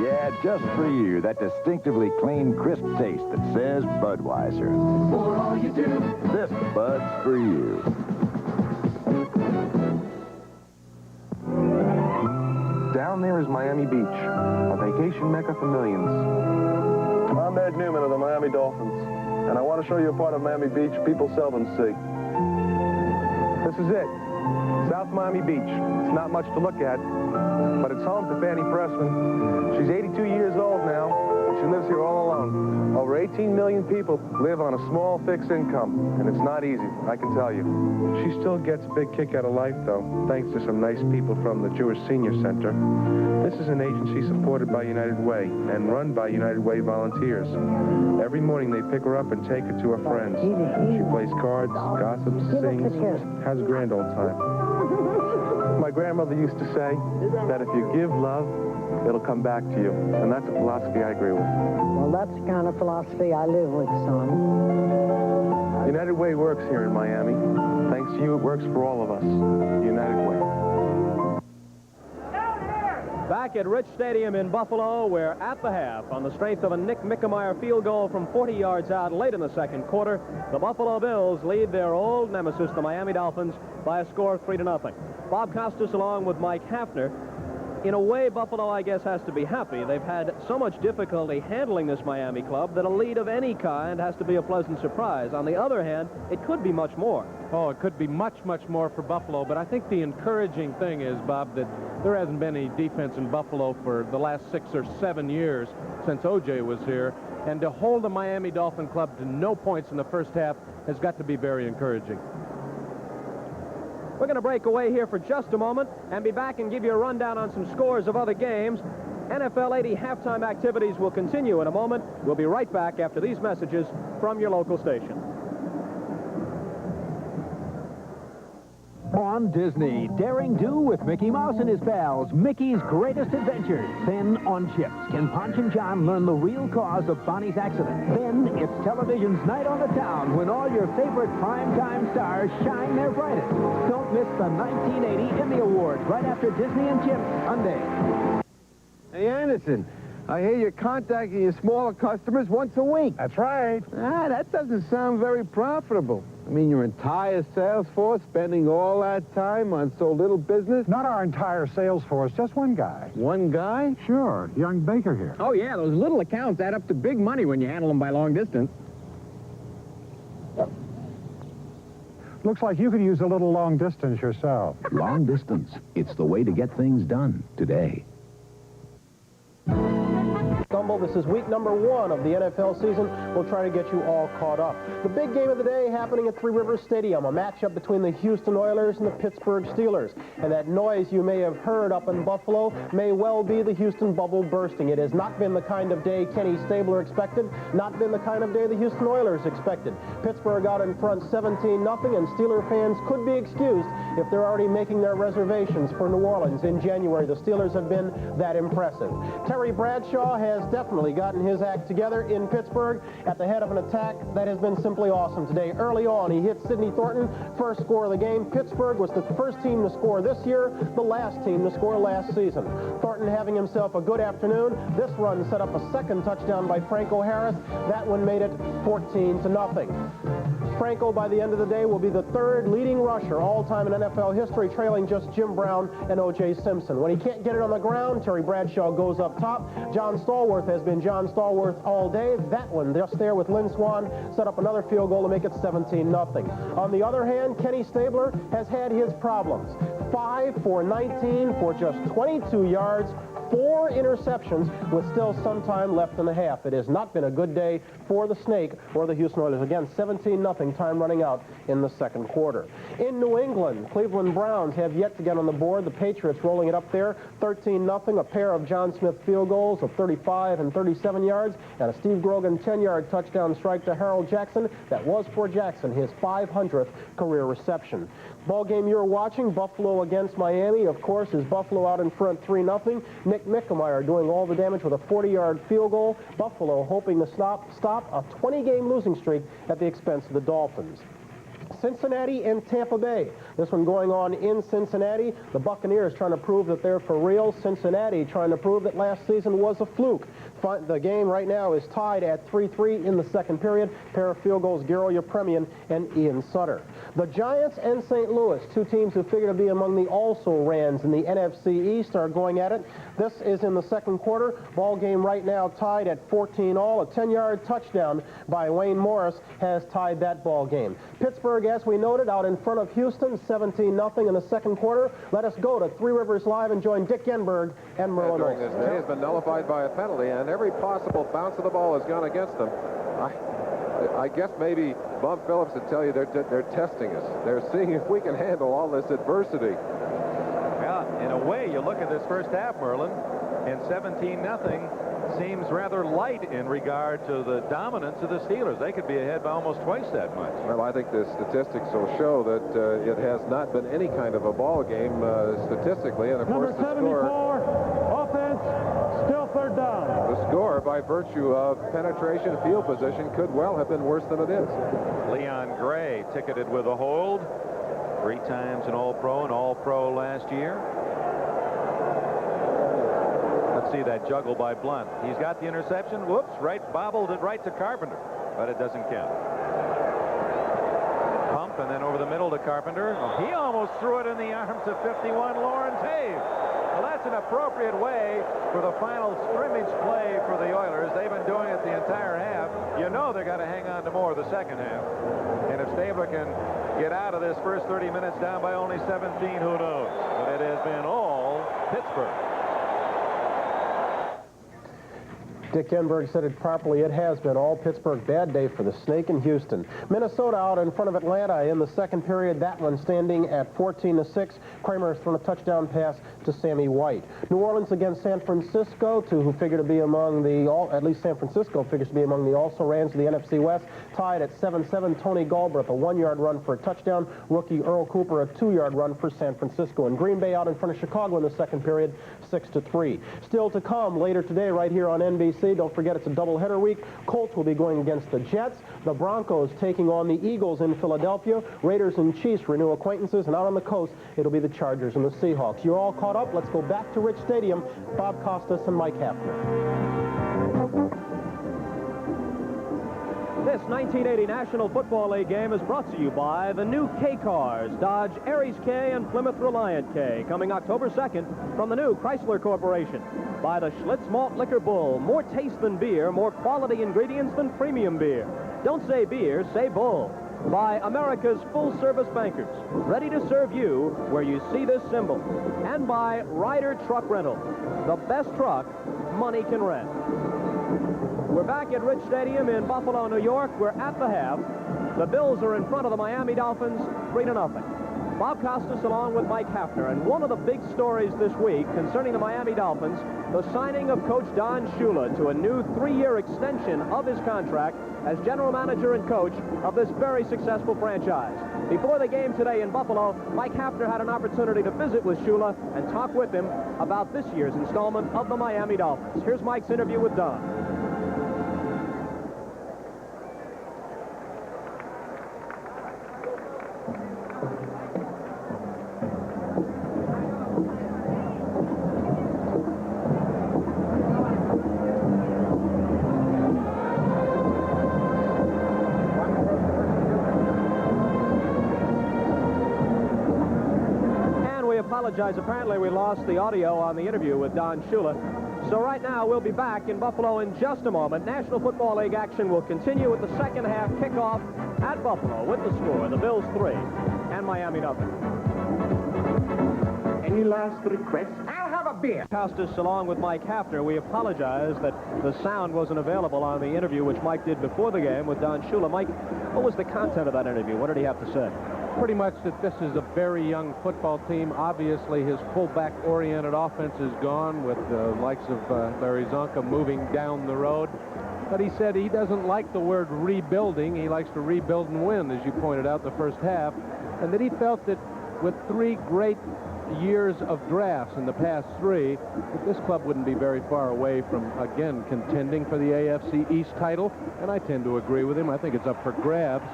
Yeah, just for you, that distinctively clean, crisp taste that says Budweiser. For all you do. This Bud's for you. Down there is Miami Beach, a vacation mecca for millions. I'm Ed Newman of the Miami Dolphins, and I want to show you a part of Miami Beach people seldom see. This is it, South Miami Beach. It's not much to look at, but it's home to Fanny Pressman. She's 82 years old now. She lives here all alone. Over 18 million people live on a small fixed income, and it's not easy, I can tell you. She still gets a big kick out of life, though, thanks to some nice people from the Jewish Senior Center. This is an agency supported by United Way and run by United Way volunteers. Every morning they pick her up and take her to her friends. She plays cards, gossips, sings, has a grand old time. My grandmother used to say that if you give love, it'll come back to you. And that's a philosophy I agree with. Well, that's the kind of philosophy I live with, son. United Way works here in Miami. Thanks to you, it works for all of us. United Way. Back at Rich Stadium in Buffalo, we're at the half on the strength of a Nick Mickemeyer field goal from 40 yards out late in the second quarter. The Buffalo Bills lead their old nemesis, the Miami Dolphins, by a score of 3-0. Bob Costas along with Mike Hafner. In a way, Buffalo, I guess, has to be happy. They've had so much difficulty handling this Miami club that a lead of any kind has to be a pleasant surprise. On the other hand, it could be much more. Oh, it could be much, much more for Buffalo, but I think the encouraging thing is, Bob, that there hasn't been any defense in Buffalo for the last 6 or 7 years since O.J. was here, and to hold the Miami Dolphin club to no points in the first half has got to be very encouraging. We're going to break away here for just a moment and be back and give you a rundown on some scores of other games. NFL 80 halftime activities will continue in a moment. We'll be right back after these messages from your local station. On Disney, Daring Do with Mickey Mouse and his pals, Mickey's Greatest Adventures. Then on Chips, can Ponch and John learn the real cause of Bonnie's accident? Then it's television's Night on the Town when all your favorite primetime stars shine their brightest. Don't miss the 1980 Emmy Awards right after Disney and Chips Sunday. Hey, Anderson, I hear you're contacting your smaller customers once a week. That's right. That doesn't sound very profitable. I mean, your entire sales force spending all that time on so little business? Not our entire sales force, just one guy. One guy? Sure, young Baker here. Oh, yeah, those little accounts add up to big money when you handle them by long distance. Looks like you could use a little long distance yourself. Long distance. It's the way to get things done today. This is week number 1 of the NFL season. We'll try to get you all caught up. The big game of the day happening at Three Rivers Stadium, a matchup between the Houston Oilers and the Pittsburgh Steelers. And that noise you may have heard up in Buffalo may well be the Houston bubble bursting. It has not been the kind of day Kenny Stabler expected, not been the kind of day the Houston Oilers expected. Pittsburgh out in front 17-0, and Steeler fans could be excused if they're already making their reservations for New Orleans in January. The Steelers have been that impressive. Terry Bradshaw has definitely gotten his act together in Pittsburgh at the head of an attack that has been simply awesome today. Early on, he hit Sidney Thornton, first score of the game. Pittsburgh was the first team to score this year, the last team to score last season. Thornton having himself a good afternoon. This run set up a second touchdown by Franco Harris. That one made it 14-0. Franco, by the end of the day, will be the third leading rusher all-time in NFL history, trailing just Jim Brown and O.J. Simpson. When he can't get it on the ground, Terry Bradshaw goes up top. John Stallworth has been John Stallworth all day. That one just there with Lynn Swann set up another field goal to make it 17-0. On the other hand, Kenny Stabler has had his problems. 5 for 19 for just 22 yards, 4 interceptions with still some time left in the half. It has not been a good day for the Snake or the Houston Oilers. Again, 17-0, time running out in the second quarter. In New England, Cleveland Browns have yet to get on the board. The Patriots rolling it up there, 13-0, a pair of John Smith field goals of 35 and 37 yards, and a Steve Grogan 10-yard touchdown strike to Harold Jackson. That was for Jackson, his 500th career reception. Ball game you're watching, Buffalo against Miami, of course, is Buffalo out in front 3-0. Nick Mickemeyer doing all the damage with a 40-yard field goal. Buffalo hoping to stop a 20-game losing streak at the expense of the Dolphins. Cincinnati and Tampa Bay. This one going on in Cincinnati. The Buccaneers trying to prove that they're for real. Cincinnati trying to prove that last season was a fluke. The game right now is tied at 3-3 in the second period. Pair of field goals, Garo Yepremian and Ian Sutter. The Giants and St. Louis, two teams who figure to be among the also-rans in the NFC East, are going at it. This is in the second quarter. Ball game right now tied at 14-all. A 10-yard touchdown by Wayne Morris has tied that ball game. Pittsburgh as we noted, out in front of Houston, 17-0 in the second quarter. Let us go to Three Rivers Live and join Dick Yenberg and Merlin during this day has been nullified by a penalty, and every possible bounce of the ball has gone against them. I guess maybe Bob Phillips would tell you they're testing us. They're seeing if we can handle all this adversity. Yeah, in a way, you look at this first half, Merlin, and 17-0 seems rather light in regard to the dominance of the Steelers. They could be ahead by almost twice that much. Well, I think the statistics will show that it has not been any kind of a ball game statistically, and of course the score. Offense, still third down. The score, by virtue of penetration field position, could well have been worse than it is. Leon Gray ticketed with a hold. 3 times an All-Pro and All-Pro last year. Let's see that juggle by Blunt. He's got the interception. Whoops, bobbled it right to Carpenter, but it doesn't count. Pump, and then over the middle to Carpenter. He almost threw it in the arms of 51, Lawrence Hayes. Well, that's an appropriate way for the final scrimmage play for the Oilers. They've been doing it the entire half. You know they've got to hang on to more the second half. And if Stabler can get out of this first 30 minutes down by only 17, who knows? But it has been all Pittsburgh. Dick Yenberg said it properly. It has been all Pittsburgh. Bad day for the Snake in Houston. Minnesota out in front of Atlanta in the second period. That one standing at 14-6. Kramer has thrown a touchdown pass to Sammy White. New Orleans against San Francisco, who figure to be among the at least San Francisco figures to be among the also-rans of the NFC West. Tied at 7-7. Tony Galbraith, a 1-yard run for a touchdown. Rookie Earl Cooper, a 2-yard run for San Francisco. And Green Bay out in front of Chicago in the second period, 6-3. Still to come later today right here on NBC. Don't forget it's a doubleheader week. Colts will be going against the Jets. The Broncos taking on the Eagles in Philadelphia. Raiders and Chiefs renew acquaintances. And out on the coast, it'll be the Chargers and the Seahawks. You're all caught up. Let's go back to Rich Stadium. Bob Costas and Mike Hafner. This 1980 National Football League game is brought to you by the new K cars, Dodge Aries K and Plymouth Reliant K, coming October 2nd from the new Chrysler Corporation. By the Schlitz Malt Liquor Bull, more taste than beer, more quality ingredients than premium beer. Don't say beer, say Bull. By America's full-service bankers, ready to serve you where you see this symbol. And by Ryder Truck Rental, the best truck money can rent. We're back at Rich Stadium in Buffalo, New York. We're at the half. The Bills are in front of the Miami Dolphins, 3-0. Bob Costas along with Mike Hafner. And one of the big stories this week concerning the Miami Dolphins, the signing of Coach Don Shula to a new 3-year extension of his contract as general manager and coach of this very successful franchise. Before the game today in Buffalo, Mike Hafner had an opportunity to visit with Shula and talk with him about this year's installment of the Miami Dolphins. Here's Mike's interview with Don. Apologize. Apparently we lost the audio on the interview with Don Shula. So right now we'll be back in Buffalo in just a moment. National Football League action will continue with the second half kickoff at Buffalo with the score, the Bills 3 and Miami 0. Any last requests? I'll have a beer. Costas along with Mike Hafner. We apologize that the sound wasn't available on the interview which Mike did before the game with Don Shula. Mike, what was the content of that interview? What did he have to say? Pretty much that this is a very young football team. Obviously, his fullback-oriented offense is gone with the likes of Larry Zonka moving down the road. But he said he doesn't like the word rebuilding. He likes to rebuild and win, as you pointed out, the first half. And that he felt that with 3 great years of drafts in the past 3, that this club wouldn't be very far away from, again, contending for the AFC East title. And I tend to agree with him. I think it's up for grabs.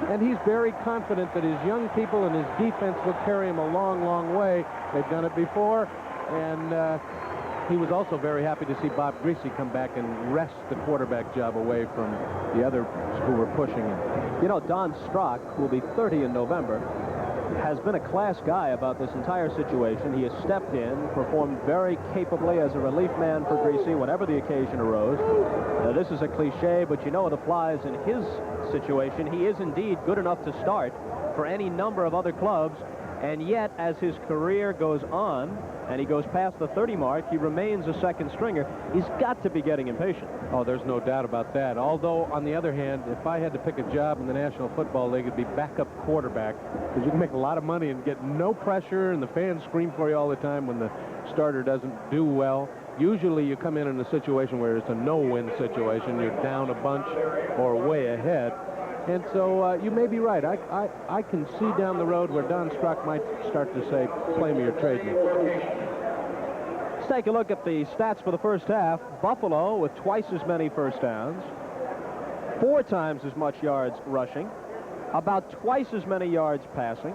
And he's very confident that his young people and his defense will carry him a long, long way. They've done it before. And he was also very happy to see Bob Greasy come back and wrest the quarterback job away from the others who were pushing him. You know, Don Strock will be 30 in November. has been a class guy about this entire situation. He has stepped in, performed very capably as a relief man for Greasy whenever the occasion arose. Now, this is a cliche, but you know it applies in his situation. He is indeed good enough to start for any number of other clubs, and yet as his career goes on and he goes past the 30 mark, he remains a second stringer. He's got to be getting impatient. Oh, there's no doubt about that. Although, on the other hand, if I had to pick a job in the National Football League, it'd be backup quarterback, because you can make a lot of money and get no pressure, and the fans scream for you all the time when the starter doesn't do well. Usually you come in a situation where it's a no-win situation. You're down a bunch or way ahead. And so you may be right. I can see down the road where Don Strock might start to say, play me or trade me. Let's take a look at the stats for the first half. Buffalo with twice as many first downs, 4 times as much yards rushing, about twice as many yards passing,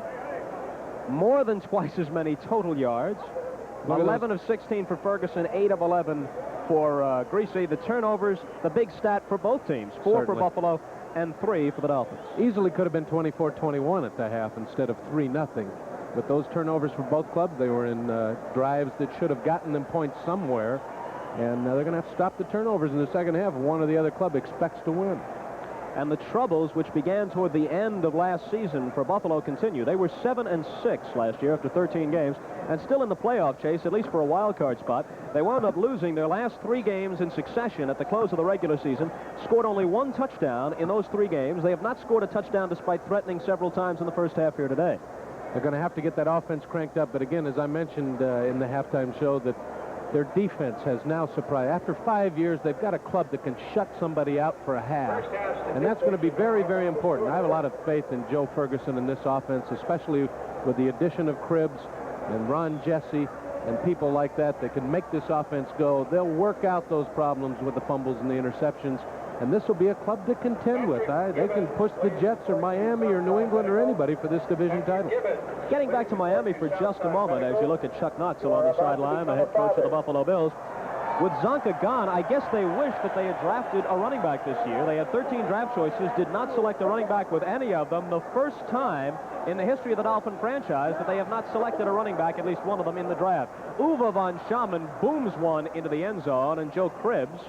more than twice as many total yards, 11 of 16 for Ferguson, 8 of 11 for Greasy. The turnovers, the big stat for both teams, 4 for Buffalo and 3 for the Dolphins. Easily could have been 24-21 at the half instead of 3-0. With those turnovers for both clubs, they were in drives that should have gotten them points somewhere, and they're going to have to stop the turnovers in the second half. One or the other club expects to win. And the troubles, which began toward the end of last season for Buffalo, continue. They were 7-6 last year after 13 games, and still in the playoff chase, at least for a wild card spot. They wound up losing their last 3 games in succession at the close of the regular season, scored only 1 touchdown in those 3 games. They have not scored a touchdown despite threatening several times in the first half here today. They're going to have to get that offense cranked up, but again, as I mentioned in the halftime show, that their defense has now surprised. After 5 years, they've got a club that can shut somebody out for a half, and that's going to be very, very important. I have a lot of faith in Joe Ferguson in this offense, especially with the addition of Cribbs and Ron Jesse and people like that that can make this offense go. They'll work out those problems with the fumbles and the interceptions, and this will be a club to contend with. They can push the Jets or Miami or New England or anybody for this division title. Getting back to Miami for just a moment, as you look at Chuck Knox along the sideline, the head coach of the Buffalo Bills. With Zonka gone, I guess they wish that they had drafted a running back this year. They had 13 draft choices, did not select a running back with any of them. The first time in the history of the Dolphin franchise that they have not selected a running back, at least one of them, in the draft. Uwe von Schamann booms one into the end zone, and Joe Cribbs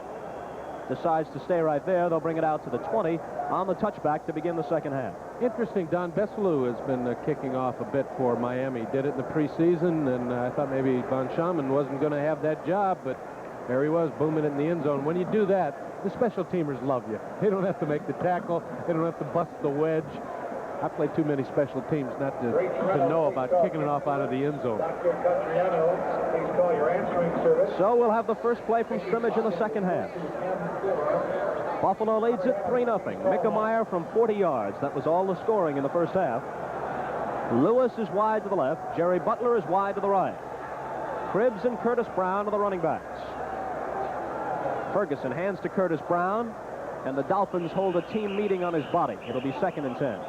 decides to stay right there. They'll bring it out to the 20 on the touchback to begin the second half. Interesting, Don Besselou has been kicking off a bit for Miami. Did it in the preseason, and I thought maybe von Schamann wasn't going to have that job, but there he was, booming it in the end zone. When you do that, the special teamers love you. They don't have to make the tackle. They don't have to bust the wedge. I played too many special teams not to know about kicking it off out of the end zone. So we'll have the first play from scrimmage in the second half. Buffalo leads it 3-0. Mickemeyer from 40 yards. That was all the scoring in the first half. Lewis is wide to the left. Jerry Butler is wide to the right. Cribbs and Curtis Brown are the running backs. Ferguson hands to Curtis Brown, and the Dolphins hold a team meeting on his body. It'll be 2nd and 10.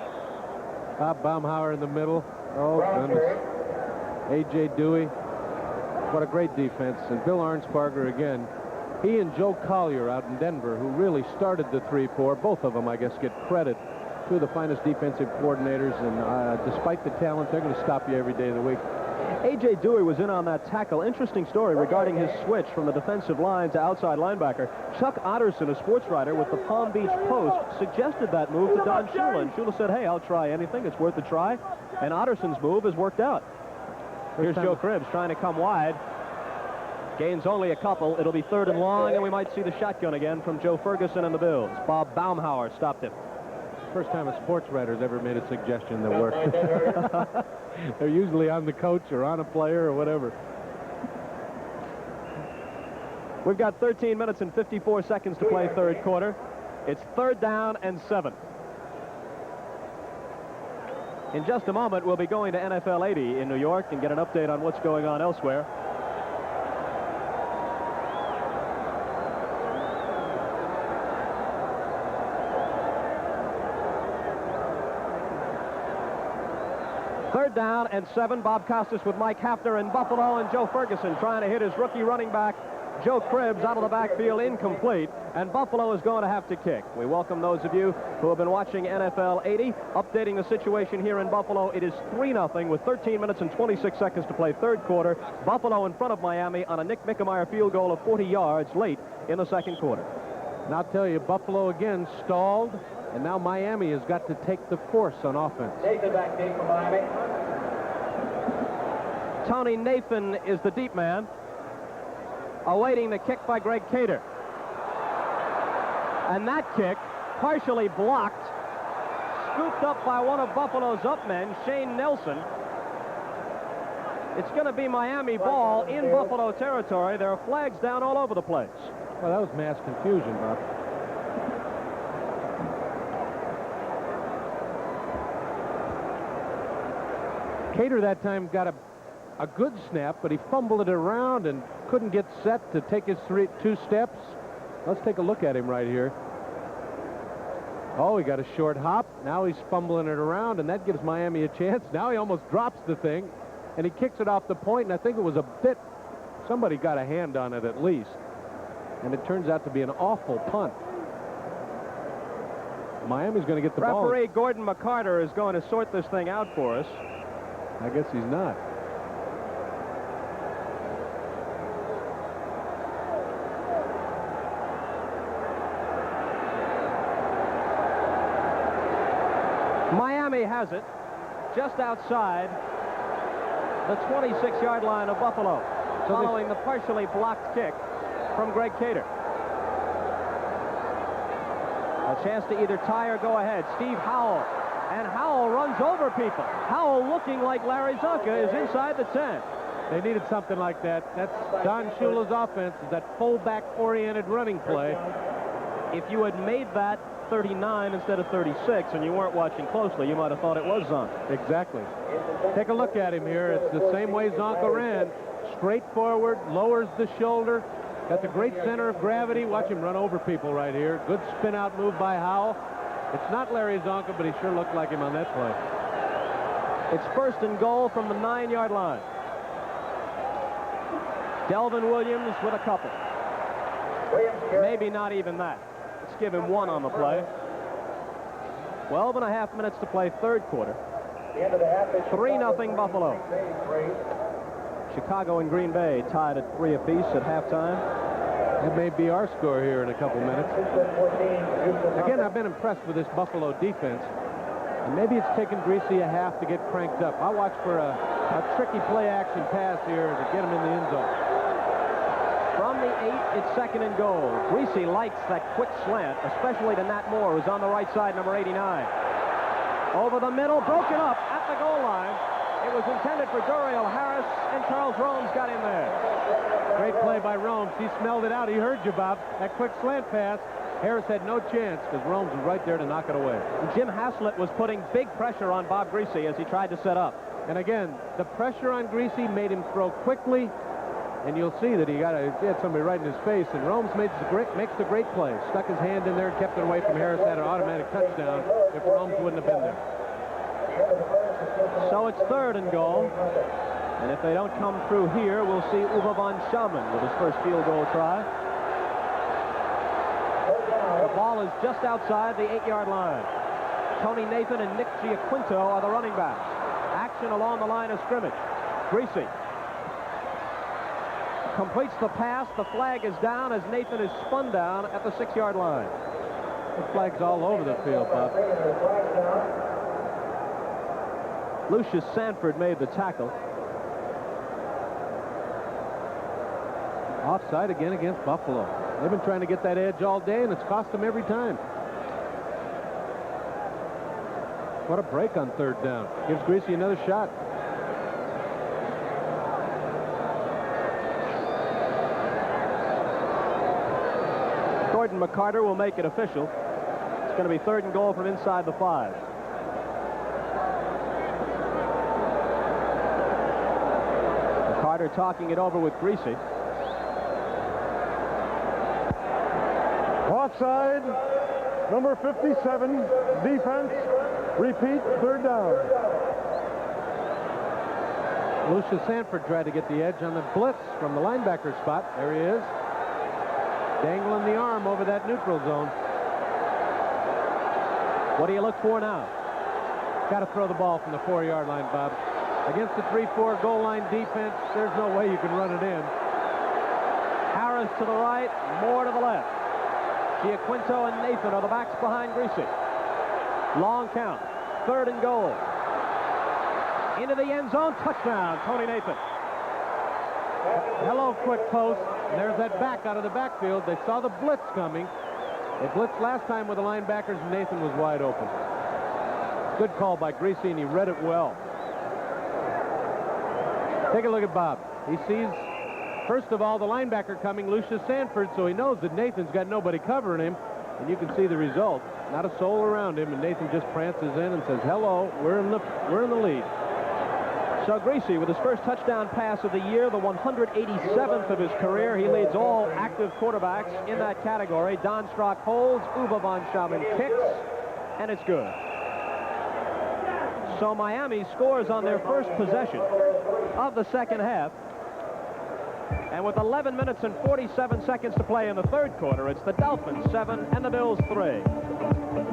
Bob Baumhauer in the middle. Oh, goodness. A.J. Dewey. What a great defense. And Bill Arnsparger again. He and Joe Collier out in Denver, who really started the 3-4. Both of them, I guess, get credit. 2 of the finest defensive coordinators. And despite the talent, they're going to stop you every day of the week. A.J. Dewey was in on that tackle. Interesting story regarding his switch from the defensive line to outside linebacker. Chuck Otterson, a sports writer with the Palm Beach Post, suggested that move to Don Shula. And Shula said, hey, I'll try anything. It's worth a try. And Otterson's move has worked out. Here's Joe Cribbs trying to come wide. Gains only a couple. It'll be 3rd and long, and we might see the shotgun again from Joe Ferguson and the Bills. Bob Baumhauer stopped it. First time a sports writer's ever made a suggestion that worked. They're usually on the coach or on a player or whatever. We've got 13 minutes and 54 seconds to play third quarter. It's 3rd down and 7. In just a moment, we'll be going to NFL 80 in New York and get an update on what's going on elsewhere. Third down and 7. Bob Costas with Mike Hafner in Buffalo, and Joe Ferguson trying to hit his rookie running back, Joe Cribbs out of the backfield, incomplete, and Buffalo is going to have to kick. We welcome those of you who have been watching NFL 80. Updating the situation here in Buffalo, it is 3-0 with 13 minutes and 26 seconds to play third quarter. Buffalo in front of Miami on a Nick Mickemeyer field goal of 40 yards late in the second quarter. And I'll tell you, Buffalo again stalled, and now Miami has got to take the force on offense. Nathan back deep for Miami. Tony Nathan is the deep man, awaiting the kick by Greg Cater. And that kick, partially blocked, scooped up by one of Buffalo's up men, Shane Nelson. It's going to be Miami ball in Buffalo territory. There are flags down all over the place. Well, that was mass confusion, Bob. Cater that time got a good snap, but he fumbled it around and couldn't get set to take his two steps. Let's take a look at him right here. Oh, he got a short hop. Now he's fumbling it around, and that gives Miami a chance. Now he almost drops the thing, and he kicks it off the point, and I think it was a bit, somebody got a hand on it at least. And it turns out to be an awful punt. Miami's going to get the ball. Referee Gordon McCarter is going to sort this thing out for us. I guess he's not. Miami has it just outside the 26-yard line of Buffalo, following the partially blocked kick from Greg Cater. A chance to either tie or go ahead. Steve Howell. And Howell runs over people. Howell, looking like Larry Zonka, is inside the 10. They needed something like that. That's Don Shula's offense, that fullback-oriented running play. If you had made that 39 instead of 36 and you weren't watching closely, you might have thought it was Zonka. Exactly. Take a look at him here. It's the same way Zonka ran. Straight forward, lowers the shoulder, got the great center of gravity. Watch him run over people right here. Good spin-out move by Howell. It's not Larry Zonka, but he sure looked like him on that play. It's first and goal from the 9-yard line. Delvin Williams with a couple. Maybe not even that. Let's give him one on the play. 12 and a half minutes to play third quarter. 3-0 Buffalo. Chicago and Green Bay tied at 3 apiece at halftime. That may be our score here in a couple minutes. Again, I've been impressed with this Buffalo defense. And maybe it's taken Greasy a half to get cranked up. I watch for a tricky play-action pass here to get him in the end zone. From the 8, it's second and goal. Greasy likes that quick slant, especially to Nat Moore, who's on the right side, number 89. Over the middle, broken up at the goal line. It was intended for Duriel Harris, and Charles Romes got in there. Great play by Romes. He smelled it out. He heard you, Bob. That quick slant pass. Harris had no chance because Romes was right there to knock it away. Jim Haslett was putting big pressure on Bob Greasy as he tried to set up. And again, the pressure on Greasy made him throw quickly, and you'll see that he had somebody right in his face, and Romes makes the great play. Stuck his hand in there and kept it away from Harris, had an automatic touchdown if Romes wouldn't have been there. So it's third and goal. And if they don't come through here, we'll see Uwe von Schamann with his first field goal try. The ball is just outside the 8-yard line. Tony Nathan and Nick Giaquinto are the running backs. Action along the line of scrimmage. Greasy completes the pass. The flag is down as Nathan is spun down at the 6-yard line. The flag's all over the field, Bob. Lucius Sanford made the tackle. Offside again against Buffalo. They've been trying to get that edge all day, and it's cost them every time. What a break on third down. Gives Greasy another shot. Gordon McCarter will make it official. It's going to be third and goal from inside the 5. McCarter talking it over with Greasy. Offside, number 57, defense, repeat, third down. Lucius Sanford tried to get the edge on the blitz from the linebacker spot. There he is. Dangling the arm over that neutral zone. What do you look for now? Got to throw the ball from the 4-yard line, Bob. Against the 3-4 goal line defense, there's no way you can run it in. Harris to the right, Moore to the left. Giaquinto and Nathan are the backs behind Greasy. Long count. 3rd and goal. Into the end zone. Touchdown, Tony Nathan. Hello, quick post. And there's that back out of the backfield. They saw the blitz coming. They blitzed last time with the linebackers, and Nathan was wide open. Good call by Greasy, and he read it well. Take a look at Bob. He sees, first of all, the linebacker coming, Lucius Sanford, so he knows that Nathan's got nobody covering him, and you can see the result. Not a soul around him, and Nathan just prances in and says, hello, we're in the lead. So Greasy, with his first touchdown pass of the year, the 187th of his career, he leads all active quarterbacks in that category. Don Strock holds, Uwe von Schamann kicks, and it's good. So Miami scores on their first possession of the second half. And with 11 minutes and 47 seconds to play in the third quarter, it's the Dolphins 7 and the Bills 3.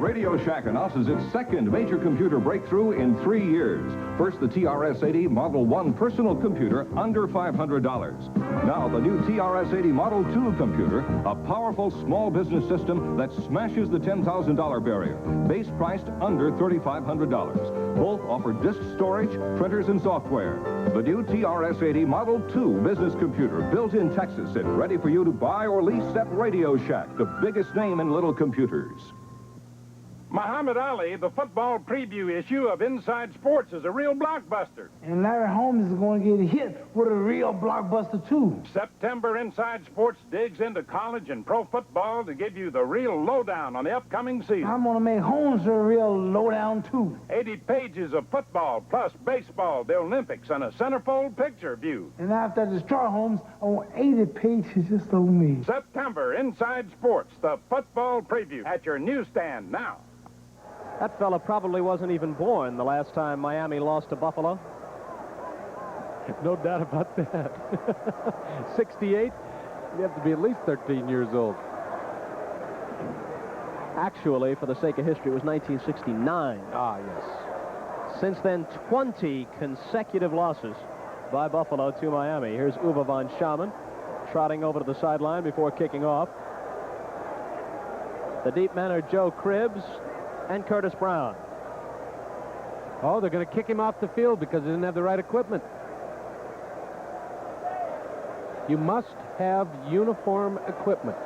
Radio Shack announces its second major computer breakthrough in 3 years. First, the TRS-80 Model 1 personal computer under $500. Now, the new TRS-80 Model 2 computer, a powerful small business system that smashes the $10,000 barrier. Base priced under $3,500. Both offer disk storage, printers, and software. The new TRS-80 Model 2 business computer, built in Texas and ready for you to buy or lease at Radio Shack, the biggest name in little computers. Muhammad Ali, the football preview issue of Inside Sports, is a real blockbuster. And Larry Holmes is going to get hit with a real blockbuster, too. September Inside Sports digs into college and pro football to give you the real lowdown on the upcoming season. I'm going to make Holmes a real lowdown, too. 80 pages of football, plus baseball, the Olympics, and a centerfold picture view. And after I destroy Holmes, I want 80 pages just on me. September Inside Sports, the football preview, at your newsstand now. That fella probably wasn't even born the last time Miami lost to Buffalo. No doubt about that. 68, you have to be at least 13 years old. Actually, for the sake of history, it was 1969. Ah, yes. Since then, 20 consecutive losses by Buffalo to Miami. Here's Uwe von Schamann trotting over to the sideline before kicking off. The deep men are Joe Cribbs and Curtis Brown. Oh, they're going to kick him off the field because he didn't have the right equipment. You must have uniform equipment.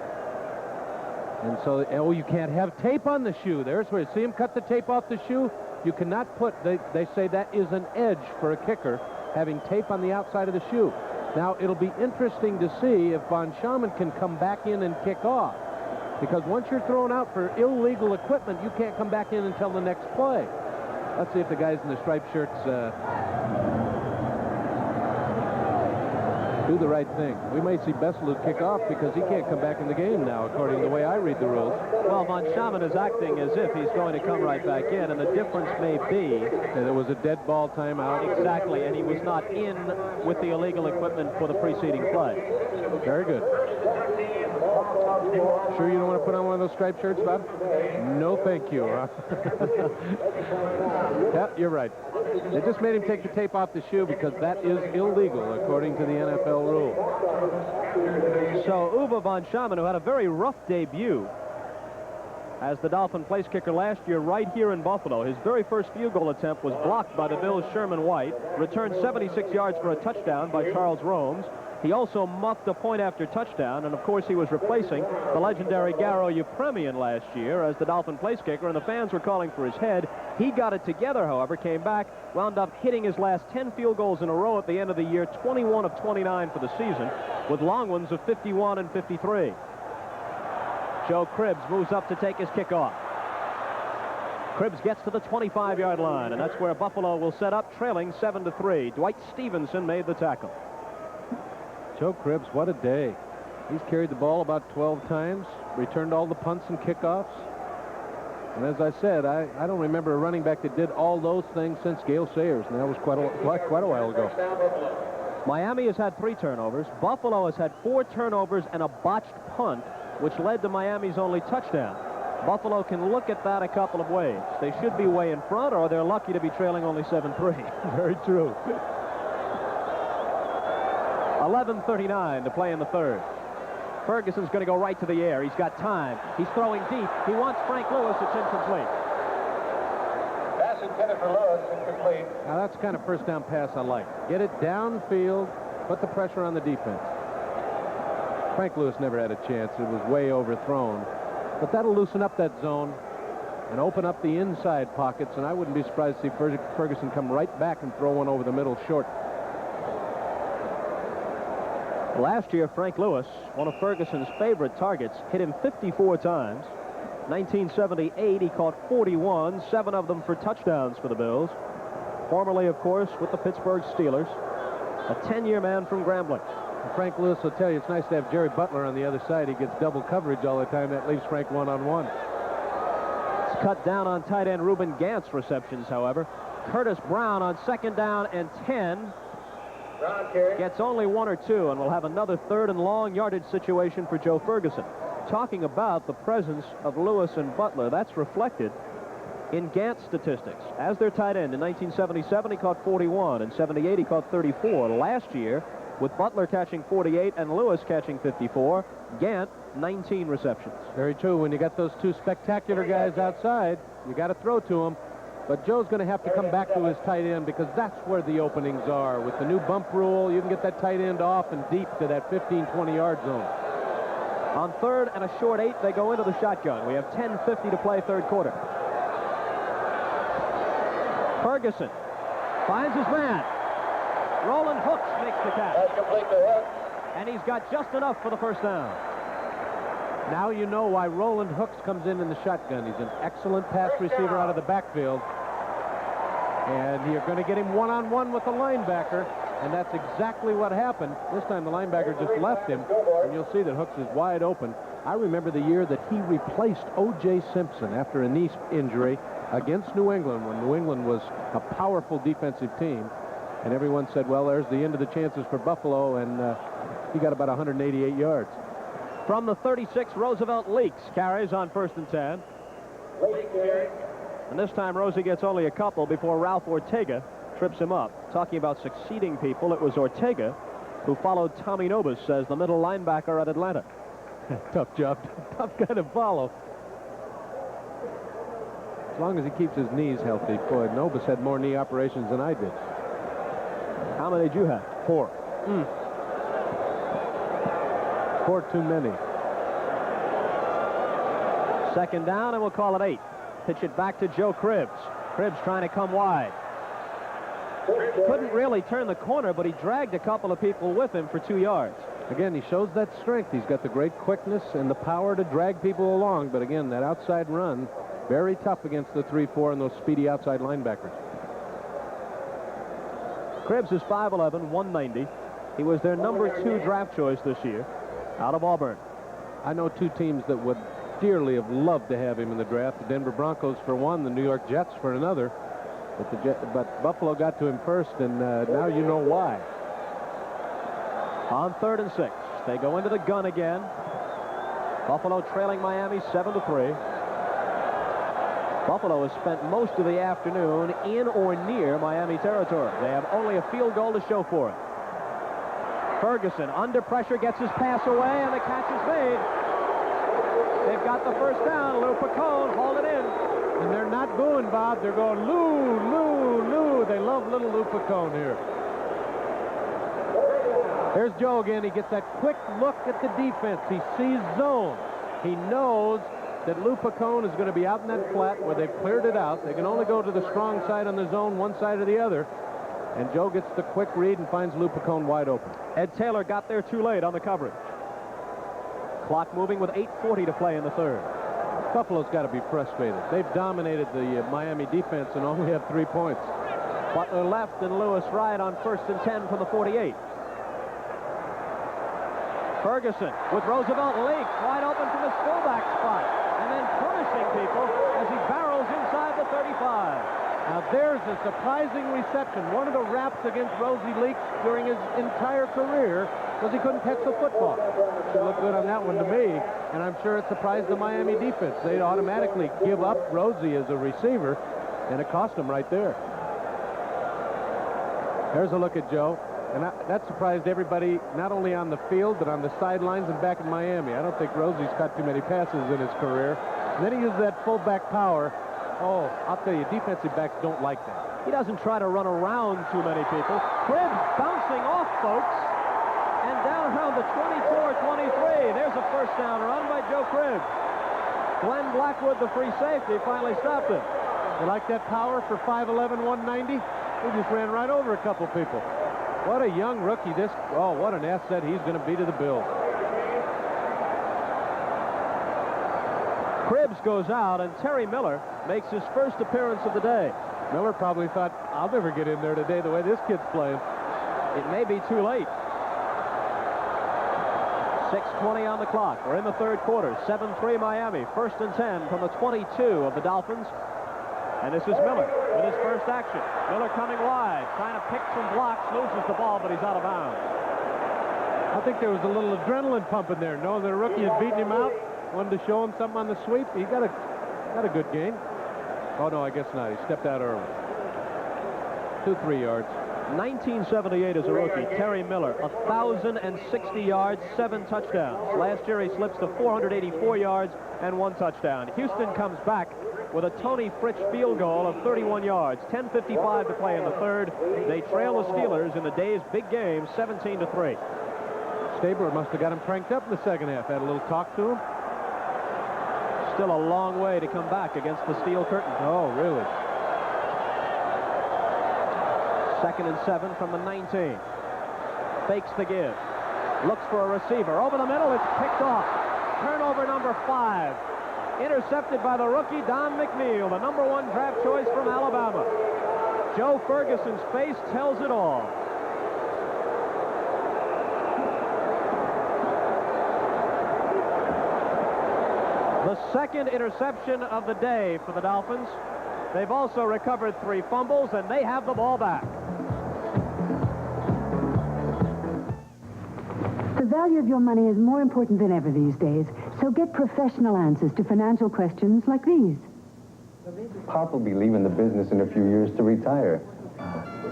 And so, oh, you can't have tape on the shoe. There's where you see him cut the tape off the shoe. You cannot put, they say that is an edge for a kicker, having tape on the outside of the shoe. Now, it'll be interesting to see if von Schamann can come back in and kick off. Because once you're thrown out for illegal equipment, you can't come back in until the next play. Let's see if the guys in the striped shirts do the right thing. We may see Besselou kick off because he can't come back in the game now, according to the way I read the rules. Well, von Schamann is acting as if he's going to come right back in, and the difference may be that there was a dead ball timeout. Exactly, and he was not in with the illegal equipment for the preceding play. Very good. Sure you don't want to put on one of those striped shirts, Bob? No, thank you. Yeah, you're right. They just made him take the tape off the shoe because that is illegal, according to the NFL rule. So Uwe von Schamann, who had a very rough debut as the Dolphin place kicker last year right here in Buffalo, his very first field goal attempt was blocked by the Bills' Sherman White, returned 76 yards for a touchdown by Charles Romes. He also muffed a point after touchdown, and of course he was replacing the legendary Garo Yepremian last year as the Dolphin place kicker, and the fans were calling for his head. He got it together, however, came back, wound up hitting his last 10 field goals in a row at the end of the year, 21 of 29 for the season, with long ones of 51 and 53. Joe Cribbs moves up to take his kickoff. Cribbs gets to the 25-yard line, and that's where Buffalo will set up, trailing 7-3. Dwight Stevenson made the tackle. Joe Cribbs, what a day. He's carried the ball about 12 times, returned all the punts and kickoffs. And as I said, I don't remember a running back that did all those things since Gale Sayers, and that was quite a while ago. Miami has had 3 turnovers. Buffalo has had 4 turnovers and a botched punt. which led to Miami's only touchdown. Buffalo can look at that a couple of ways. They should be way in front, or they're lucky to be trailing only 7-3. Very true. 11:39 to play in the third. Ferguson's going to go right to the air. He's got time. He's throwing deep. He wants Frank Lewis. It's incomplete. Pass intended for Lewis, incomplete. Now that's the kind of first down pass I like. Get it downfield, put the pressure on the defense. Frank Lewis never had a chance. It was way overthrown. But that'll loosen up that zone and open up the inside pockets, and I wouldn't be surprised to see Ferguson come right back and throw one over the middle short. Last year, Frank Lewis, one of Ferguson's favorite targets, hit him 54 times. 1978, he caught 41, 7 of them for touchdowns for the Bills. Formerly, of course, with the Pittsburgh Steelers. A 10-year man from Grambling. Frank Lewis will tell you it's nice to have Jerry Butler on the other side. He gets double coverage all the time. That leaves Frank one-on-one. It's cut down on tight end Reuben Gant's receptions, however. Curtis Brown on 2nd down and 10. Gets only 1 or 2, and we'll have another 3rd and long yardage situation for Joe Ferguson. Talking about the presence of Lewis and Butler, that's reflected in Gant's statistics. As their tight end in 1977, he caught 41. In 78, he caught 34. Last year, with Butler catching 48 and Lewis catching 54, Gant 19 receptions. Very true. When you got those two spectacular guys outside, you got to throw to them. But Joe's going to have to come back to his tight end because that's where the openings are. With the new bump rule, you can get that tight end off and deep to that 15, 20-yard zone. On 3rd and a short 8, they go into the shotgun. We have 10:50 to play 3rd quarter. Ferguson finds his man. Roland Hooks makes the catch. That's complete to Hook. And he's got just enough for the first down. Now you know why Roland Hooks comes in the shotgun. He's an excellent pass receiver out of the backfield. And you're going to get him one-on-one with the linebacker, and that's exactly what happened. This time the linebacker just left him, and you'll see that Hooks is wide open. I remember the year that he replaced O.J. Simpson after a knee injury against New England, when New England was a powerful defensive team. And everyone said, well, there's the end of the chances for Buffalo, and he got about 188 yards. From the 36, Roosevelt Leaks carries on 1st and 10. And this time, Rosie gets only a couple before Ralph Ortega trips him up. Talking about succeeding people, it was Ortega who followed Tommy Nobis as the middle linebacker at Atlanta. Tough job. Tough guy to follow. As long as he keeps his knees healthy. Boy, Nobis had more knee operations than I did. How many did you have? 4. 4 too many. 2nd down, and we'll call it 8. Pitch it back to Joe Cribbs. Cribbs trying to come wide. Couldn't really turn the corner, but he dragged a couple of people with him for 2 yards. Again, he shows that strength. He's got the great quickness and the power to drag people along. But again, that outside run, very tough against the 3-4 and those speedy outside linebackers. Cribbs is 5'11", 190. He was their number 2 draft choice this year out of Auburn. I know 2 teams that would dearly have loved to have him in the draft. The Denver Broncos for one, the New York Jets for another. But Buffalo got to him first, and now you know why. On 3rd and 6, they go into the gun again. Buffalo trailing Miami 7-3. Buffalo has spent most of the afternoon in or near Miami territory. They have only a field goal to show for it. Ferguson, under pressure, gets his pass away, and the catch is made. They've got the first down. Lou Picone hauled it in. And they're not booing, Bob. They're going, Lou, Lou, Lou. They love little Lou Picone here. There's Joe again. He gets that quick look at the defense. He sees zone. He knows that Lou Picone is going to be out in that flat where they've cleared it out. They can only go to the strong side on the zone, one side or the other. And Joe gets the quick read and finds Lou Picone wide open. Ed Taylor got there too late on the coverage. Clock moving with 8:40 to play in the third. Buffalo's got to be frustrated. They've dominated the Miami defense and only have 3 points. Butler left and Lewis right on 1st and 10 from the 48. Ferguson with Roosevelt Leaks wide open from his fullback spot, and then punishing people as he barrels inside the 35. Now there's a surprising reception. One of the raps against Rosie Leaks during his entire career was he couldn't catch the football. Should look good on that one to me, and I'm sure it surprised the Miami defense. They automatically give up Rosie as a receiver, and it cost them right there. There's a look at Joe, and that surprised everybody, not only on the field, but on the sidelines and back in Miami. I don't think Rosie's caught too many passes in his career. And then he uses that fullback power. Oh, I'll tell you, defensive backs don't like that. He doesn't try to run around too many people. Cribbs bouncing off, folks, and down around the 24-23. There's a first down run by Joe Cribbs. Glenn Blackwood, the free safety, finally stopped him. You like that power for 5'11", 190? He just ran right over a couple people. What a young rookie what an asset he's going to be to the Bills. Cribbs goes out, and Terry Miller makes his first appearance of the day. Miller probably thought, I'll never get in there today the way this kid's playing. It may be too late. 6:20 on the clock. We're in the third quarter. 7-3 Miami. 1st and 10 from the 22 of the Dolphins. And this is Miller with his first action. Miller coming wide, trying to pick some blocks, loses the ball, but he's out of bounds. I think there was a little adrenaline pumping there, knowing that a rookie had beaten him out. Wanted to show him something on the sweep. He got a good game. Oh, no, I guess not. He stepped out early. 2-3 yards. 1978 as a rookie, Terry Miller, 1,060 yards, 7 touchdowns. Last year he slips to 484 yards and 1 touchdown. Houston comes back with a Tony Fritsch field goal of 31 yards. 10:55 to play in the third. They trail the Steelers in the day's big game, 17-3. Stabler must have got him cranked up in the second half. Had a little talk to him. Still a long way to come back against the Steel Curtain. Oh, really? 2nd and 7 from the 19. Fakes the give. Looks for a receiver. Over the middle, it's picked off. Turnover number 5. Intercepted by the rookie, Don McNeil, the number 1 draft choice from Alabama. Joe Ferguson's face tells it all. The second interception of the day for the Dolphins. They've also recovered 3 fumbles, and they have the ball back. The value of your money is more important than ever these days, so get professional answers to financial questions like these. Pop will be leaving the business in a few years to retire.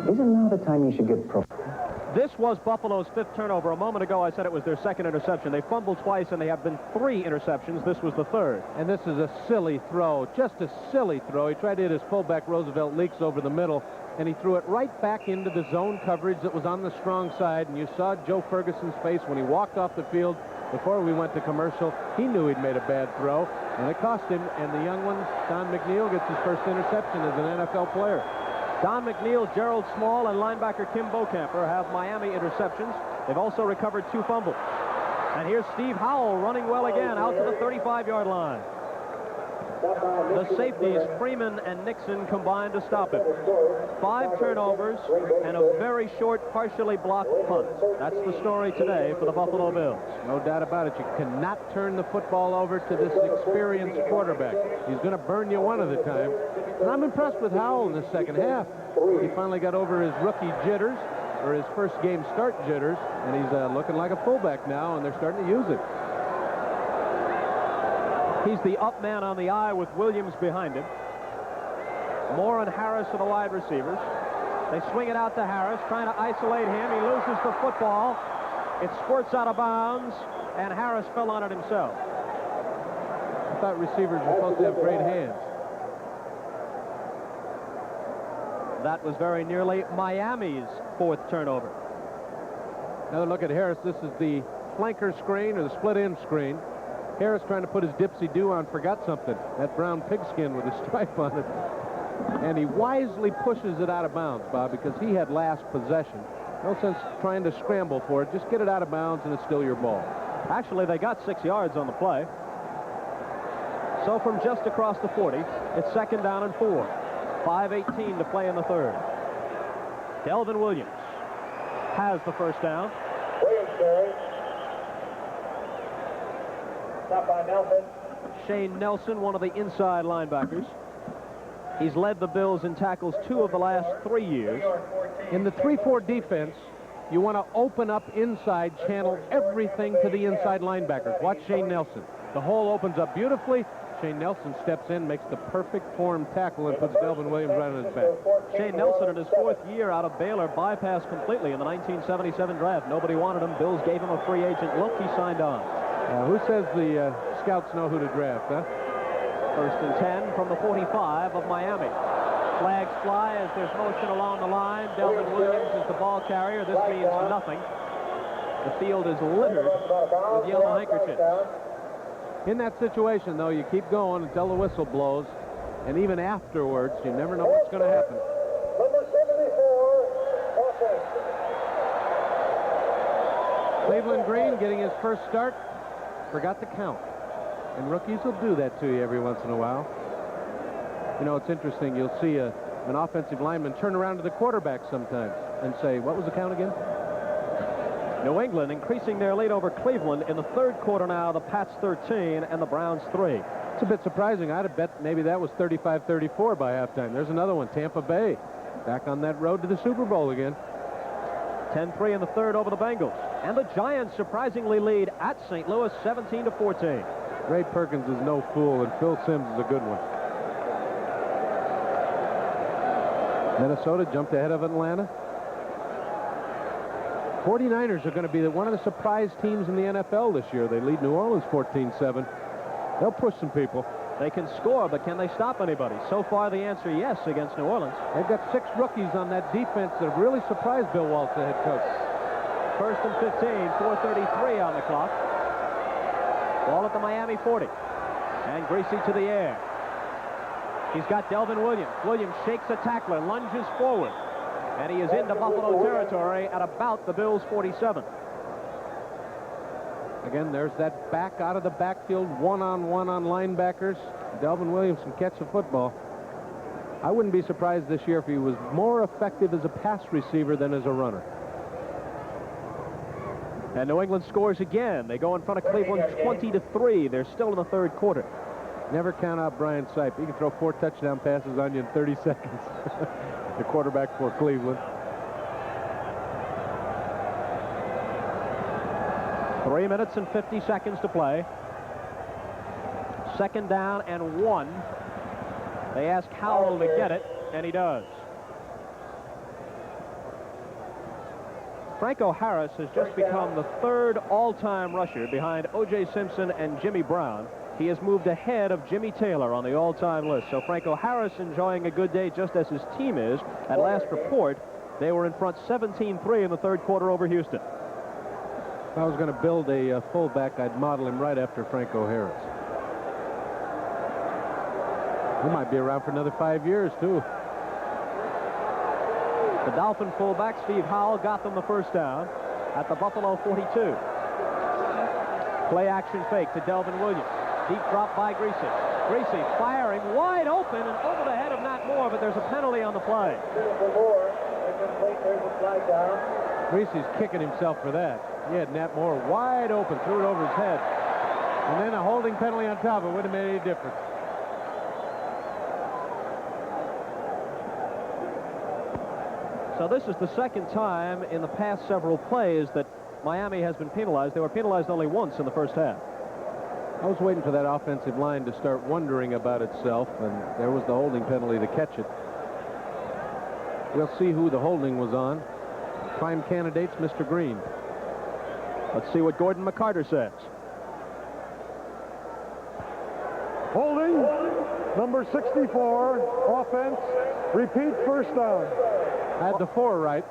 Isn't now the time you should get pro? This was Buffalo's 5th turnover. A moment ago, I said it was their 2nd interception. They fumbled twice, and they have been 3 interceptions. This was the 3rd. And this is a silly throw, just a silly throw. He tried to hit his fullback, Roosevelt Leaks, over the middle, and he threw it right back into the zone coverage that was on the strong side. And you saw Joe Ferguson's face when he walked off the field before we went to commercial. He knew he'd made a bad throw, and it cost him. And the young one, Don McNeil, gets his first interception as an NFL player. Don McNeil, Gerald Small, and linebacker Kim Bocamper have Miami interceptions. They've also recovered 2 fumbles. And here's Steve Howell running well again out to the 35-yard line. The safeties, Freeman and Nixon, combined to stop him. 5 turnovers and a very short, partially blocked punt. That's the story today for the Buffalo Bills. No doubt about it. You cannot turn the football over to this experienced quarterback. He's going to burn you one at a time. And I'm impressed with Howell in the second half. He finally got over his rookie jitters, or his first game start jitters, and he's looking like a fullback now, and they're starting to use it. He's the up man on the eye with Williams behind him. Moore and Harris are the wide receivers. They swing it out to Harris, trying to isolate him. He loses the football. It squirts out of bounds, and Harris fell on it himself. I thought receivers were supposed to have great hands. That was very nearly Miami's 4th turnover. Another look at Harris. This is the flanker screen, or the split-end screen. Harris trying to put his dipsy-do on, forgot something. That brown pigskin with a stripe on it. And he wisely pushes it out of bounds, Bob, because he had last possession. No sense trying to scramble for it. Just get it out of bounds, and it's still your ball. Actually, they got 6 yards on the play. So from just across the 40, it's 2nd down and 4. 5:18 to play in the 3rd. Delvin Williams has the first down. Williams carry. Stop by Nelson. Shane Nelson, one of the inside linebackers. He's led the Bills in tackles 2 of the last 3 years. In the 3-4 defense, you want to open up inside, channel everything to the inside linebackers. Watch Shane Nelson. The hole opens up beautifully. Shane Nelson steps in, makes the perfect form tackle, and puts Delvin Williams right on his back. Shane Nelson, in his 4th year out of Baylor, bypassed completely in the 1977 draft. Nobody wanted him. Bills gave him a free agent look. He signed on. Who says the scouts know who to draft, huh? 1st and 10 from the 45 of Miami. Flags fly as there's motion along the line. Delvin Williams is the ball carrier. This means nothing. The field is littered with yellow handkerchiefs. In that situation, though, you keep going until the whistle blows, and even afterwards, you never know what's going to happen. Cleveland Green getting his first start, forgot to count. And rookies will do that to you every once in a while. You know, it's interesting. You'll see an offensive lineman turn around to the quarterback sometimes and say, what was the count again? New England increasing their lead over Cleveland in the 3rd quarter now. The Pats 13 and the Browns 3. It's a bit surprising. I'd have bet maybe that was 35-34 by halftime. There's another one. Tampa Bay back on that road to the Super Bowl again. 10-3 in the 3rd over the Bengals. And the Giants surprisingly lead at St. Louis 17-14. Ray Perkins is no fool, and Phil Simms is a good one. Minnesota jumped ahead of Atlanta. 49ers are going to be one of the surprise teams in the NFL this year. They lead New Orleans 14-7. They'll push some people. They can score, but can they stop anybody? So far, the answer, yes, against New Orleans. They've got 6 rookies on that defense that have really surprised Bill Walsh, the head coach. 1st and 15, 4:33 on the clock. Ball at the Miami 40. And Greasy to the air. He's got Delvin Williams. Williams shakes a tackler, lunges forward. And he is into Buffalo territory at about the Bills' 47. Again, there's that back out of the backfield, one-on-one on linebackers. Delvin Williams can catch a football. I wouldn't be surprised this year if he was more effective as a pass receiver than as a runner. And New England scores again. They go in front of Cleveland 20-3. They're still in the 3rd quarter. Never count out Brian Sipe. He can throw 4 touchdown passes on you in 30 seconds. The quarterback for Cleveland. 3 minutes and 50 seconds to play. 2nd down and 1. They ask Howell to get it, and he does. Franco Harris has just become the 3rd all-time rusher behind O.J. Simpson and Jimmy Brown. He has moved ahead of Jimmy Taylor on the all-time list. So Franco Harris enjoying a good day just as his team is. At last report, they were in front 17-3 in the 3rd quarter over Houston. If I was going to build a fullback, I'd model him right after Franco Harris. He might be around for another 5 years, too. The Dolphin fullback, Steve Howell, got them the first down at the Buffalo 42. Play action fake to Delvin Williams. Deep drop by Greasy. Greasy firing wide open and over the head of Nat Moore, but there's a penalty on the play. Greasy's kicking himself for that. He had Nat Moore wide open, threw it over his head. And then a holding penalty on top. It wouldn't have made any difference. So this is the 2nd time in the past several plays that Miami has been penalized. They were penalized only once in the first half. I was waiting for that offensive line to start wondering about itself, and there was the holding penalty to catch it. We'll see who the holding was on. Prime candidates, Mr. Green. Let's see what Gordon McCarter says. Holding, number 64, offense, repeat, first down. I had the 4 right.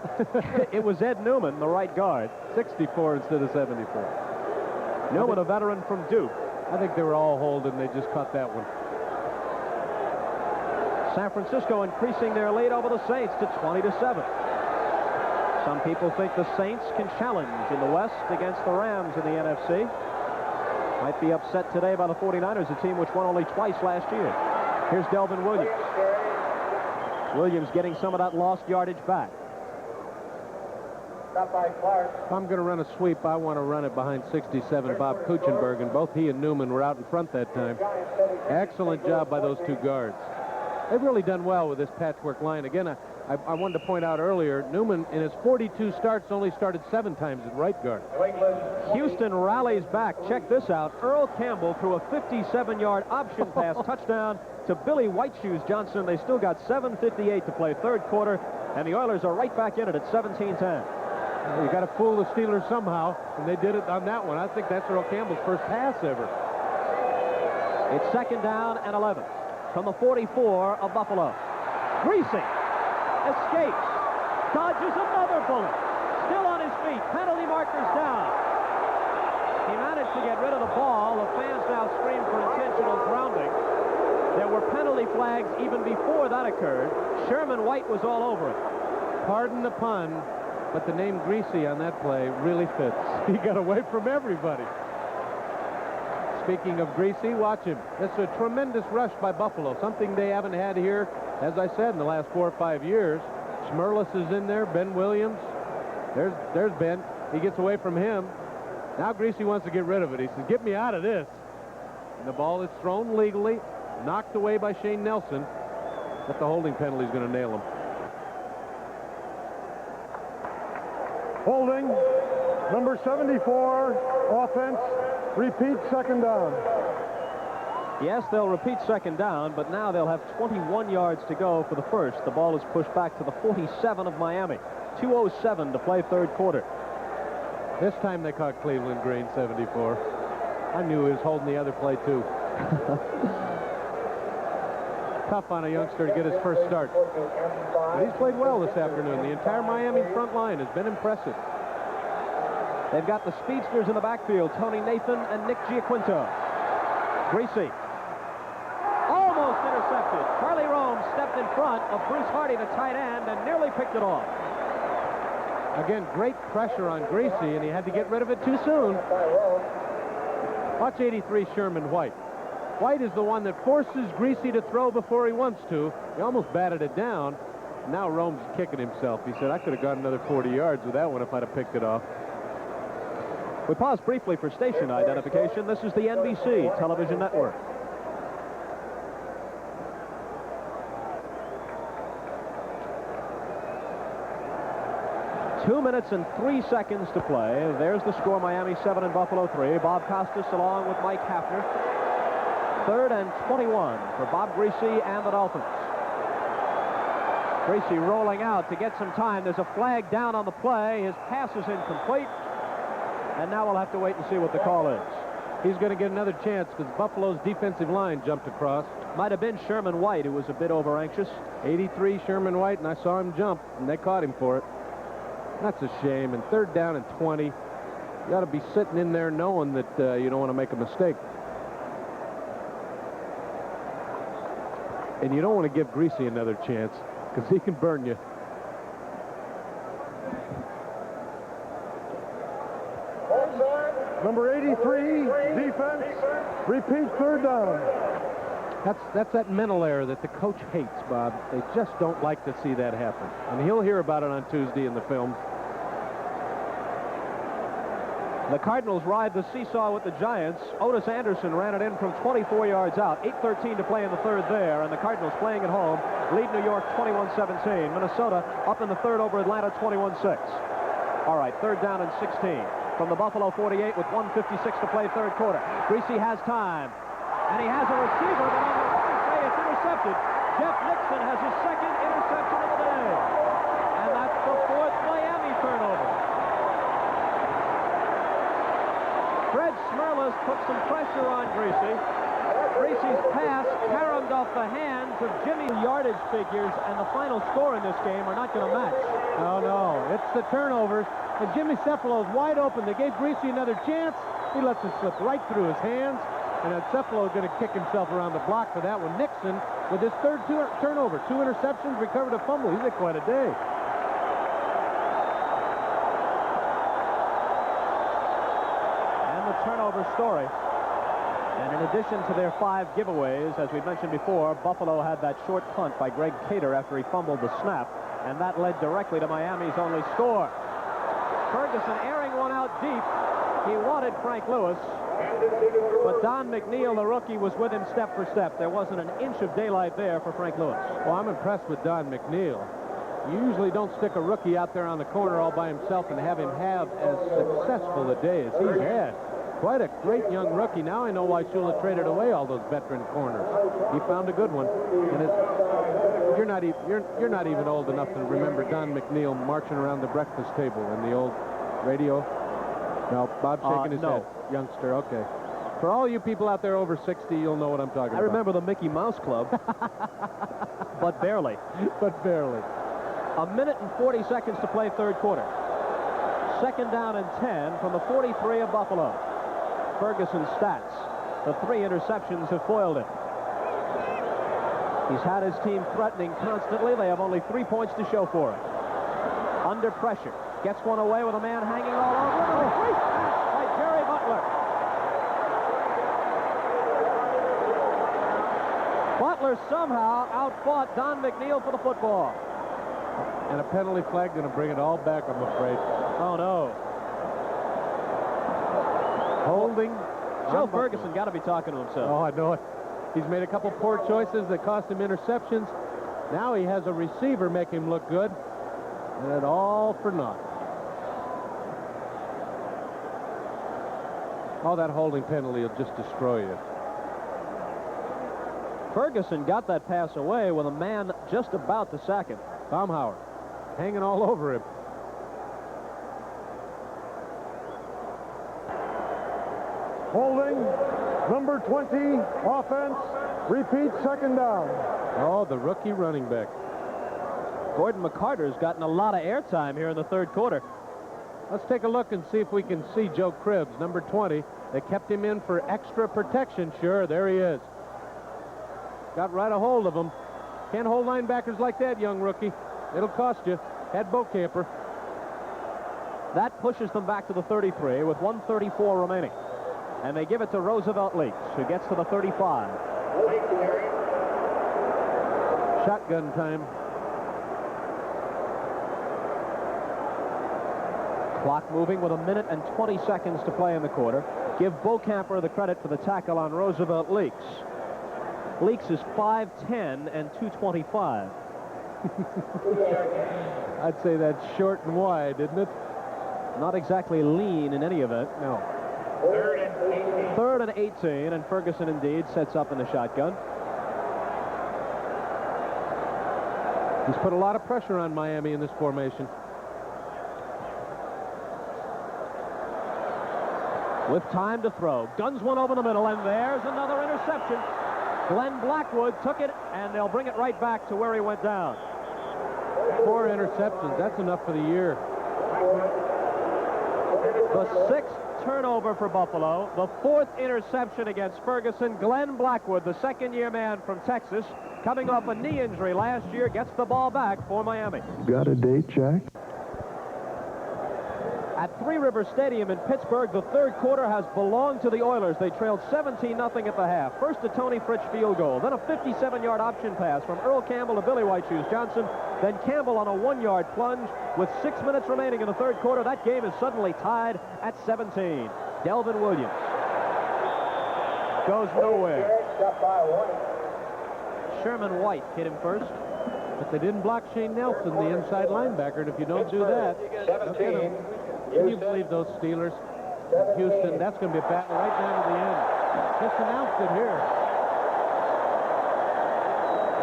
It was Ed Newman, the right guard. 64 instead of 74. Newman, a veteran from Duke. I think they were all holding. They just caught that one. San Francisco increasing their lead over the Saints to 20-7. Some people think the Saints can challenge in the West against the Rams in the NFC. Might be upset today by the 49ers, a team which won only twice last year. Here's Delvin Williams. Williams getting some of that lost yardage back. If I'm going to run a sweep, I want to run it behind 67 Bob Kuchenberg, and both he and Newman were out in front that time. Excellent job by those 2 guards. They've really done well with this patchwork line. Again, I wanted to point out earlier, Newman, in his 42 starts, only started 7 times at right guard. Houston rallies back. Check this out. Earl Campbell threw a 57-yard option pass touchdown to Billy Whiteshoes Johnson. They still got 7:58 to play, third quarter, and the Oilers are right back in it at 17-10. You got to fool the Steelers somehow, and they did it on that one. I think that's Earl Campbell's first pass ever. It's 2nd down and 11 from the 44 of Buffalo. Greasy escapes, dodges another bullet, still on his feet, penalty markers down. He managed to get rid of the ball. The fans now scream for intentional grounding. There were penalty flags even before that occurred. Sherman White was all over it. Pardon the pun, but the name Greasy on that play really fits. He got away from everybody. Speaking of Greasy, watch him. It's a tremendous rush by Buffalo, something they haven't had here, as I said, in the last 4 or 5 years. Schmerlis is in there, Ben Williams. There's Ben. He gets away from him. Now Greasy wants to get rid of it. He says, get me out of this. And the ball is thrown legally, knocked away by Shane Nelson, but the holding penalty is going to nail him. Holding, number 74, offense, repeat 2nd down. Yes, they'll repeat 2nd down, but now they'll have 21 yards to go for the first. The ball is pushed back to the 47 of Miami. 2:07 to play, third quarter. This time they caught Cleveland Green 74. I knew he was holding the other play, too. Tough on a youngster to get his first start. But he's played well this afternoon. The entire Miami front line has been impressive. They've got the speedsters in the backfield, Tony Nathan and Nick Giaquinto. Greasy. Almost intercepted. Charlie Rome stepped in front of Bruce Hardy, the tight end, and nearly picked it off. Again, great pressure on Greasy, and he had to get rid of it too soon. Watch 83 Sherman White. White is the one that forces Greasy to throw before he wants to. He almost batted it down. Now Rome's kicking himself. He said, I could have got another 40 yards with that one if I'd have picked it off. We pause briefly for station identification. This is the NBC television network. Two minutes and 3 seconds to play. There's the score, Miami 7 and Buffalo 3. Bob Costas along with Mike Hafner. 3rd and 21 for Bob Greasy and the Dolphins. Greasy rolling out to get some time. There's a flag down on the play. His pass is incomplete. And now we'll have to wait and see what the call is. He's going to get another chance because Buffalo's defensive line jumped across. Might have been Sherman White, who was a bit over-anxious. 83 Sherman White, and I saw him jump, and they caught him for it. That's a shame. And 3rd down and 20. You got to be sitting in there knowing that you don't want to make a mistake. And you don't want to give Greasy another chance because he can burn you. Number 83, defense, repeat 3rd down. That's that mental error that the coach hates, Bob. They just don't like to see that happen. And he'll hear about it on Tuesday in the film. The Cardinals ride the seesaw with the Giants. Otis Anderson ran it in from 24 yards out. 8:13 to play in the 3rd there, and the Cardinals playing at home lead New York 21-17. Minnesota up in the 3rd over Atlanta 21-6. All right, 3rd down and 16 from the Buffalo 48 with 1:56 to play, 3rd quarter. Greasy has time, and he has a receiver, but on the right way it's intercepted. Jeff Nixon has his 2nd interception of the day, and that's the 4th Miami turnover. Fred Schmerlis put some pressure on Greasy. Greasy's pass caromed off the hands of Jimmy's yardage figures, and the final score in this game are not going to match. Oh, no. It's the turnovers. And Jimmy Cephalo's wide open. They gave Greasy another chance. He lets it slip right through his hands. And then Cephalo is going to kick himself around the block for that one. Nixon, with his 3rd turnover, 2 interceptions, recovered a fumble. He's had quite a day. Turnover story. And in addition to their 5 giveaways, as we mentioned before, Buffalo had that short punt by Greg Cater after he fumbled the snap, and that led directly to Miami's only score. Ferguson airing one out deep, He wanted Frank Lewis, but Don McNeil, the rookie, was with him step for step. There wasn't an inch of daylight there for Frank Lewis. Well, I'm impressed with Don McNeil. You usually don't stick a rookie out there on the corner all by himself and have him have as successful a day as he's had. Quite a great young rookie. Now I know why Shula traded away all those veteran corners. He found a good one. And you're not even old enough to remember Don McNeil marching around the breakfast table in the old radio. No, Bob shaking his head. Youngster, okay. For all you people out there over 60, you'll know what I'm talking about. I remember the Mickey Mouse Club, but barely. But barely. A minute and 40 seconds to play third quarter. Second down and 10 from the 43 of Buffalo. Ferguson's stats. The 3 interceptions have foiled it. He's had his team threatening constantly. They have only 3 points to show for it. Under pressure. Gets one away with a man hanging all over him. A great pass by Jerry Butler. Butler somehow outfought Don McNeil for the football. And a penalty flag going to bring it all back, I'm afraid. Oh, no. Holding. Joe Ferguson got to be talking to himself. Oh, I know it. He's made a couple poor choices that cost him interceptions. Now he has a receiver make him look good. And it all for naught. Oh, that holding penalty will just destroy you. Ferguson got that pass away with a man just about to sack him. Tom Howard hanging all over him. Holding, number 20, offense, repeat, second down. Oh, the rookie running back. Gordon McCarter's gotten a lot of airtime here in the third quarter. Let's take a look and see if we can see Joe Cribbs, number 20. They kept him in for extra protection. Sure, there he is. Got right a hold of him. Can't hold linebackers like that, young rookie. It'll cost you. Had Bocamper. That pushes them back to the 33 with 1:34 remaining. And they give it to Roosevelt Leaks, who gets to the 35. Shotgun time. Clock moving with a minute and 20 seconds to play in the quarter. Give Bocamper the credit for the tackle on Roosevelt Leaks. Leaks is 5'10 and 225. I'd say that's short and wide, isn't it? Not exactly lean in any event. No. Third and 18, and Ferguson indeed sets up in the shotgun. He's put a lot of pressure on Miami in this formation. With time to throw. Guns one over the middle, and there's another interception. Glenn Blackwood took it, and they'll bring it right back to where he went down. 4 interceptions. That's enough for the year. The 6th turnover for Buffalo. The 4th interception against Ferguson. Glenn Blackwood, the second-year man from Texas, coming off a knee injury last year, gets the ball back for Miami. Got a date, Jack? At Three River Stadium in Pittsburgh, the third quarter has belonged to the Oilers. They trailed 17-0 at the half. First a Tony Fritsch field goal, then a 57-yard option pass from Earl Campbell to Billy White Shoes Johnson, then Campbell on a 1-yard plunge. With 6 minutes remaining in the third quarter, that game is suddenly tied at 17. Delvin Williams goes nowhere. Sherman White hit him first. But they didn't block Shane Nelson, the inside linebacker, and if you don't do that, can you believe those Steelers? Houston, that's going to be a battle right down to the end. Just announced it here.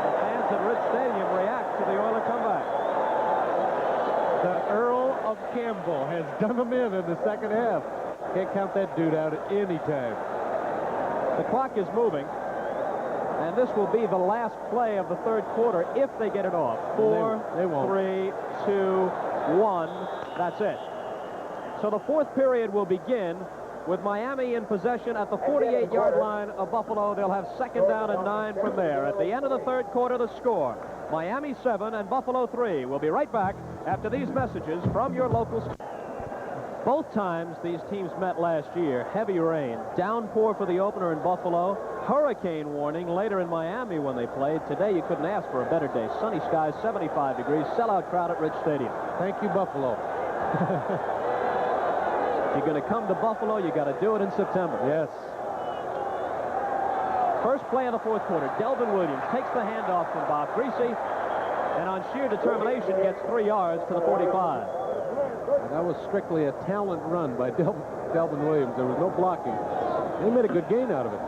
The fans at Rich Stadium react to the Oiler comeback. The Earl of Campbell has done them in the second half. Can't count that dude out at any time. The clock is moving. And this will be the last play of the third quarter if they get it off. 4, they won't. 3, 2, 1. That's it. So the fourth period will begin with Miami in possession at the 48-yard line of Buffalo. They'll have second down and 9 from there. At the end of the third quarter, the score, Miami 7 and Buffalo 3. We'll be right back after these messages from your local station. Both times these teams met last year, heavy rain, downpour for the opener in Buffalo, hurricane warning later in Miami when they played. Today you couldn't ask for a better day. Sunny skies, 75 degrees, sellout crowd at Rich Stadium. Thank you, Buffalo. If you're going to come to Buffalo, you got to do it in September. Yes. First play of the fourth quarter, Delvin Williams takes the handoff from Bob Greasy, and on sheer determination gets 3 yards to the 45. And that was strictly a talent run by Delvin Williams. There was no blocking. They made a good gain out of it.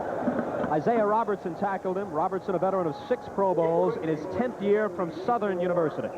Isaiah Robertson tackled him. Robertson, a veteran of 6 Pro Bowls in his 10th year from Southern University.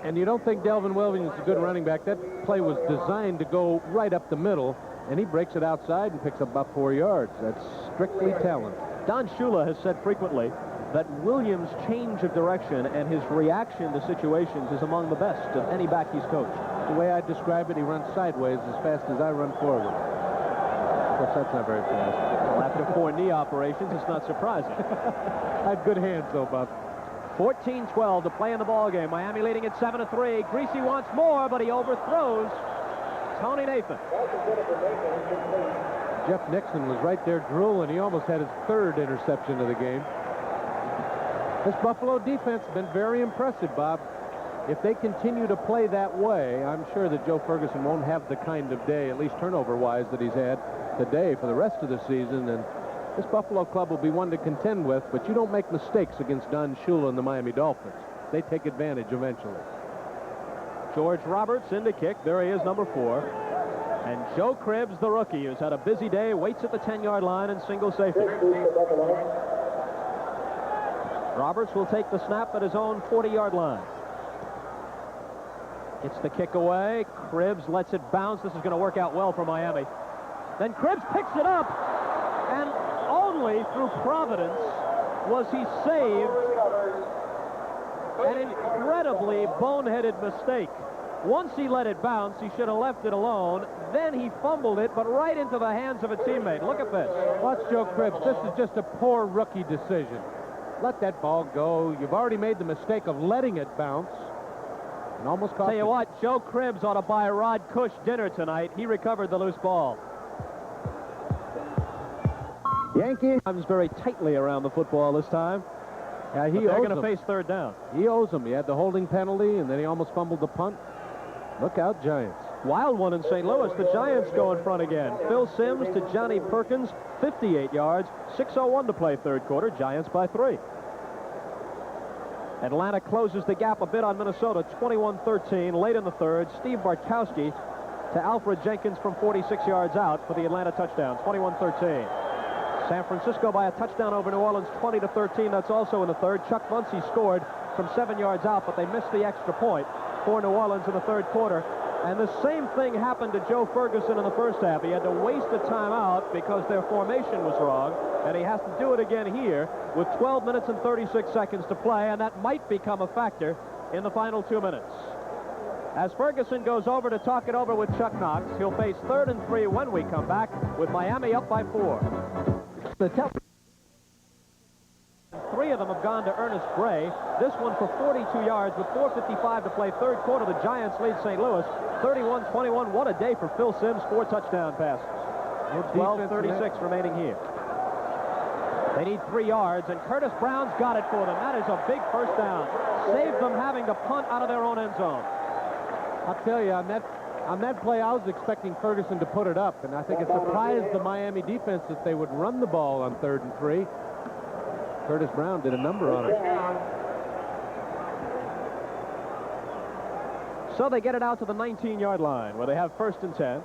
And you don't think Delvin Williams is a good running back. That play was designed to go right up the middle, and he breaks it outside and picks up about 4 yards. That's strictly talent. Don Shula has said frequently that Williams' change of direction and his reaction to situations is among the best of any back he's coached. The way I describe it, he runs sideways as fast as I run forward. Of course, that's not very fast. Well, after 4 knee operations, it's not surprising. I have good hands, though, Bob. 14-12 to play in the ball game. Miami leading at 7-3. Greasy wants more, but he overthrows Tony Nathan. Jeff Nixon was right there drooling. He almost had his 3rd interception of the game. This Buffalo defense has been very impressive, Bob. If they continue to play that way, I'm sure that Joe Ferguson won't have the kind of day, at least turnover-wise, that he's had today for the rest of the season. And this Buffalo club will be one to contend with, but you don't make mistakes against Don Shula and the Miami Dolphins. They take advantage eventually. George Roberts in to kick. There he is, number 4. And Joe Cribbs, the rookie, who's had a busy day, waits at the 10-yard line in single safety. Roberts will take the snap at his own 40-yard line. Gets the kick away. Cribbs lets it bounce. This is going to work out well for Miami. Then Cribbs picks it up, and only through providence was he saved an incredibly boneheaded mistake. Once he let it bounce, he should have left it alone. Then he fumbled it, but right into the hands of a teammate. Look at this. Watch Joe Cribbs. This is just a poor rookie decision. Let that ball go. You've already made the mistake of letting it bounce. And almost caught Tell you what, Joe Cribbs ought to buy Rod Cush dinner tonight. He recovered the loose ball. Yankee comes very tightly around the football this time. Yeah, they're going to face 3rd down. He owes him. He had the holding penalty, and then he almost fumbled the punt. Look out, Giants. Wild one in St. Louis. The Giants go in front again. Phil Simms to Johnny Perkins, 58 yards, 6:01 to play 3rd quarter. Giants by 3. Atlanta closes the gap a bit on Minnesota, 21-13. Late in the 3rd, Steve Bartkowski to Alfred Jenkins from 46 yards out for the Atlanta touchdown, 21-13. San Francisco by a touchdown over New Orleans, 20-13. That's also in the 3rd. Chuck Muncie scored from 7 yards out, but they missed the extra point for New Orleans in the 3rd quarter. And the same thing happened to Joe Ferguson in the 1st half. He had to waste a timeout because their formation was wrong, and he has to do it again here with 12 minutes and 36 seconds to play, and that might become a factor in the final 2 minutes. As Ferguson goes over to talk it over with Chuck Knox, he'll face 3rd and 3 when we come back, with Miami up by 4. The 3 of them have gone to Ernest Gray. This one for 42 yards with 4:55 to play 3rd quarter. The Giants lead St. Louis 31-21. What a day for Phil Simms. 4 touchdown passes. 12:36 remaining here. They need 3 yards, and Curtis Brown's got it for them. That is a big 1st down. Saved them having to punt out of their own end zone. I'll tell you, on that play, I was expecting Ferguson to put it up, and I think it surprised the Miami defense that they would run the ball on 3rd and 3. Curtis Brown did a number on it. So they get it out to the 19-yard line where they have 1st and 10.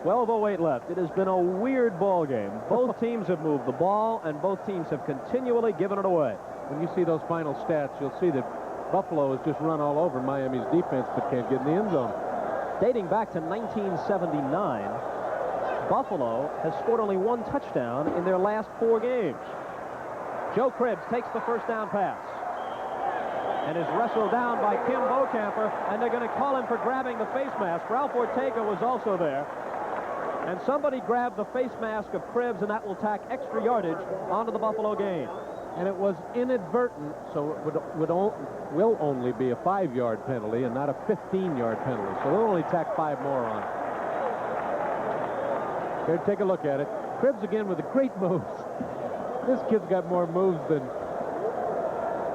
12:08 left. It has been a weird ball game. Both teams have moved the ball, and both teams have continually given it away. When you see those final stats, you'll see that Buffalo has just run all over Miami's defense but can't get in the end zone. Dating back to 1979, Buffalo has scored only 1 touchdown in their last 4 games. Joe Cribbs takes the 1st down pass and is wrestled down by Kim Bocamper, and they're going to call him for grabbing the face mask. Ralph Ortega was also there, and somebody grabbed the face mask of Cribbs, and that will tack extra yardage onto the Buffalo game. And it was inadvertent, so it will only be a 5-yard penalty and not a 15-yard penalty. So they'll only tack 5 more on. Here, take a look at it. Cribbs again with the great moves. This kid's got more moves than,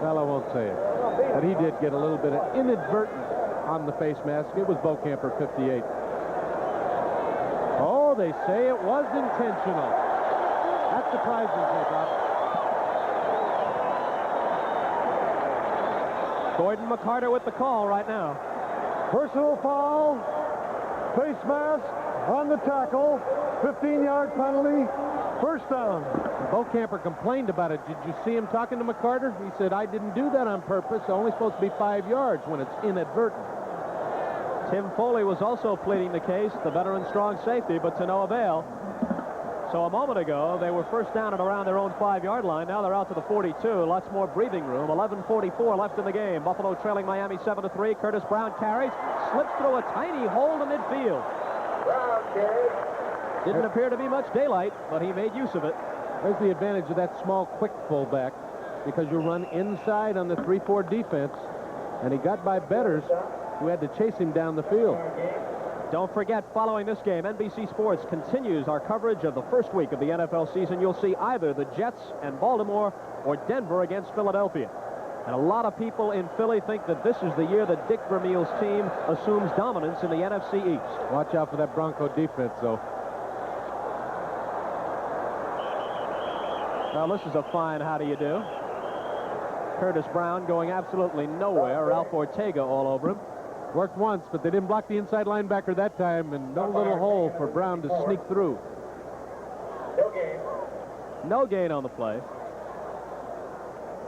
well, I won't say it. But he did get a little bit of inadvertent on the face mask. It was Bocamper, 58. No, they say it was intentional. That surprises me, Bob. Gordon McCarter with the call right now. Personal foul, face mask on the tackle, 15-yard penalty, first down. Beaucamper complained about it. Did you see him talking to McCarter? He said, I didn't do that on purpose. It's only supposed to be 5 yards when it's inadvertent. Tim Foley was also pleading the case, the veteran strong safety, but to no avail. So a moment ago, they were first down and around their own 5-yard line. Now they're out to the 42. Lots more breathing room. 11:44 left in the game. Buffalo trailing Miami 7-3. Curtis Brown carries, slips through a tiny hole in midfield. Didn't appear to be much daylight, but he made use of it. There's the advantage of that small, quick fullback, because you run inside on the 3-4 defense, and he got by betters who had to chase him down the field. Don't forget, following this game, NBC Sports continues our coverage of the first week of the NFL season. You'll see either the Jets and Baltimore or Denver against Philadelphia. And a lot of people in Philly think that this is the year that Dick Vermeil's team assumes dominance in the NFC East. Watch out for that Bronco defense, though. Well, this is a fine how do you do. Curtis Brown going absolutely nowhere. Ralph Ortega all over him. Worked once, but they didn't block the inside linebacker that time, and no little hole for Brown to sneak through. No gain on the play.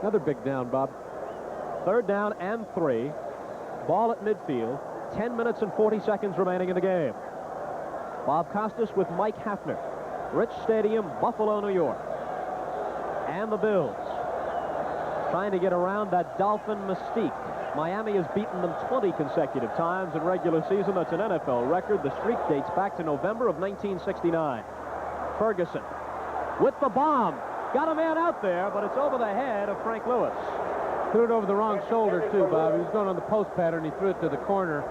Another big down, Bob. Third down and 3. Ball at midfield. 10 minutes and 40 seconds remaining in the game. Bob Costas with Mike Hafner. Rich Stadium, Buffalo, New York. And the Bills trying to get around that Dolphin mystique. Miami has beaten them 20 consecutive times in regular season. That's an NFL record. The streak dates back to November of 1969. Ferguson with the bomb. Got a man out there, but it's over the head of Frank Lewis. Threw it over the wrong shoulder, too, Bob. He was going on the post pattern. He threw it to the corner.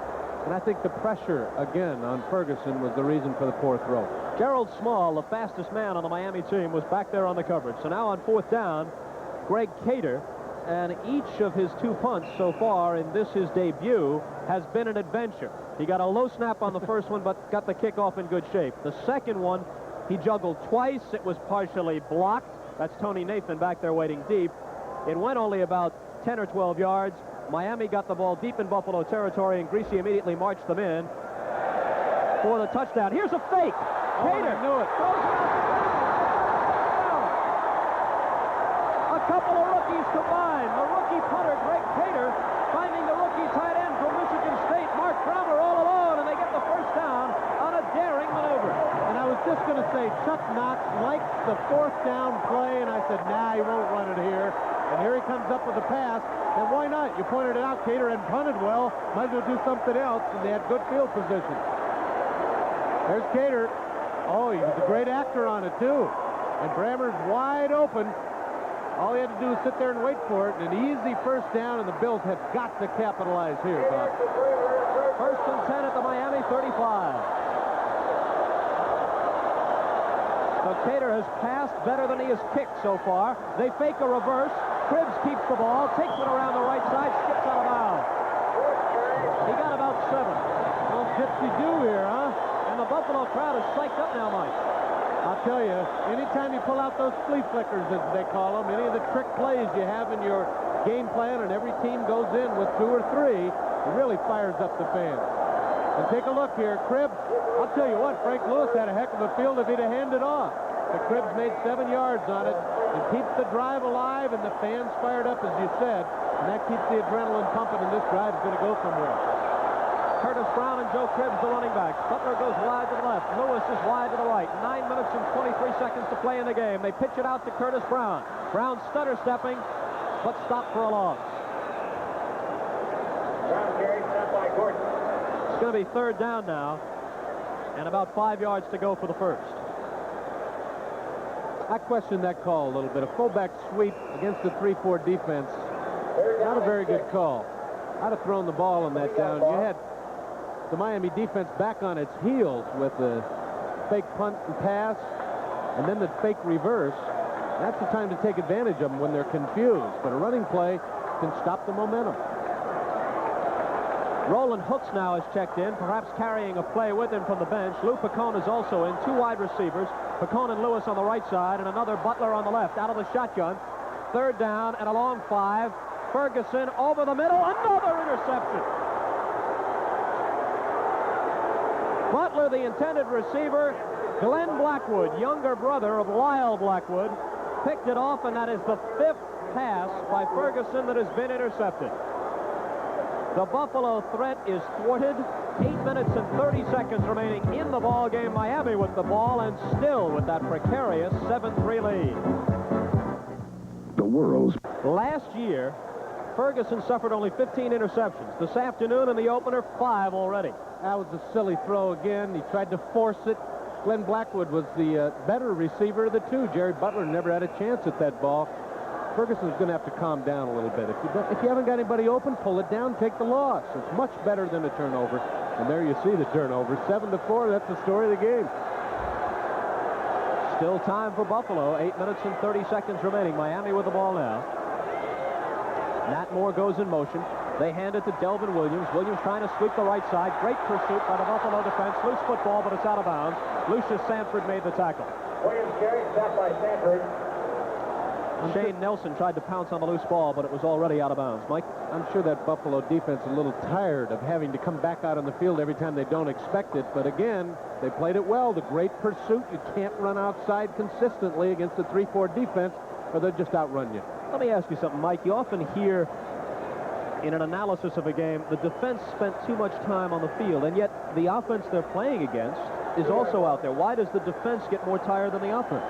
And I think the pressure, again, on Ferguson was the reason for the poor throw. Gerald Small, the fastest man on the Miami team, was back there on the coverage. So now on fourth down, Greg Cater, and each of his 2 punts so far in this, his debut, has been an adventure. He got a low snap on the first one, but got the kickoff in good shape. The second one, he juggled twice. It was partially blocked. That's Tony Nathan back there waiting deep. It went only about 10 or 12 yards. Miami got the ball deep in Buffalo territory, and Greasy immediately marched them in for the touchdown. Here's a fake. Cater knew it. A couple of rookies combined. The rookie punter, Greg Cater, finding the rookie tight end from Michigan State, Mark Crowder, all alone, and they get the first down on a daring maneuver. And I was just going to say, Chuck Knox likes the fourth down play, and I said, nah, he won't run it here. And here he comes up with a pass, and why not? You pointed it out, Cater had punted well, might as well do something else, and they had good field position. There's Cater. Oh, he was a great actor on it, too. And Brammer's wide open. All he had to do was sit there and wait for it. An easy first down, and the Bills have got to capitalize here, Bob. First and 10 at the Miami 35. So Cater has passed better than he has kicked so far. They fake a reverse. Cribbs keeps the ball, takes it around the right side, skips out of bounds. He got about 7. Little gypsy-do here, huh? And the Buffalo crowd is psyched up now, Mike. I'll tell you, anytime you pull out those flea flickers, as they call them, any of the trick plays you have in your game plan, and every team goes in with 2 or 3, it really fires up the fans. And take a look here, Cribbs. I'll tell you what, Frank Lewis had a heck of a field if he'd have handed off. But Cribbs made 7 yards on it. It keeps the drive alive, and the fans fired up, as you said, and that keeps the adrenaline pumping, and this drive is going to go somewhere. Curtis Brown and Joe Cribbs, the running backs. Butler goes wide to the left. Lewis is wide to the right. 9 minutes and 23 seconds to play in the game. They pitch it out to Curtis Brown. Brown stutter stepping, but stopped for a loss. It's going to be third down now, and about 5 yards to go for the first. I question that call a little bit. A fullback sweep against the 3-4 defense. Not a very good call. I'd have thrown the ball on that down. You had the Miami defense back on its heels with the fake punt and pass, and then the fake reverse. That's the time to take advantage of them when they're confused. But a running play can stop the momentum. Roland Hooks now is checked in, perhaps carrying a play with him from the bench. Lou Picone is also in. 2 wide receivers. Picone and Lewis on the right side, and another Butler on the left. Out of the shotgun. 3rd down and a long 5. Ferguson over the middle. Another interception. Butler, the intended receiver. Glenn Blackwood, younger brother of Lyle Blackwood, picked it off, and that is the 5th pass by Ferguson that has been intercepted. The Buffalo threat is thwarted. 8 minutes and 30 seconds remaining in the ball game. Miami with the ball and still with that precarious 7-3 lead. The world's... Last year, Ferguson suffered only 15 interceptions. This afternoon in the opener, 5 already. That was a silly throw again. He tried to force it. Glenn Blackwood was the better receiver of the two. Jerry Butler never had a chance at that ball. Ferguson's going to have to calm down a little bit. If you haven't got anybody open, pull it down, take the loss. It's much better than a turnover. And there you see the turnover. 7-4, that's the story of the game. Still time for Buffalo. 8 minutes and 30 seconds remaining. Miami with the ball now. Nat Moore goes in motion. They hand it to Delvin Williams. Williams trying to sweep the right side. Great pursuit by the Buffalo defense. Loose football, but it's out of bounds. Lucius Sanford made the tackle. Williams carried, stopped by Sanford. Shane Nelson tried to pounce on the loose ball, but it was already out of bounds. Mike? I'm sure that Buffalo defense is a little tired of having to come back out on the field every time they don't expect it. But again, they played it well. The great pursuit. You can't run outside consistently against a 3-4 defense, or they'll just outrun you. Let me ask you something, Mike. You often hear in an analysis of a game, the defense spent too much time on the field, and yet the offense they're playing against is also out there. Why does the defense get more tired than the offense?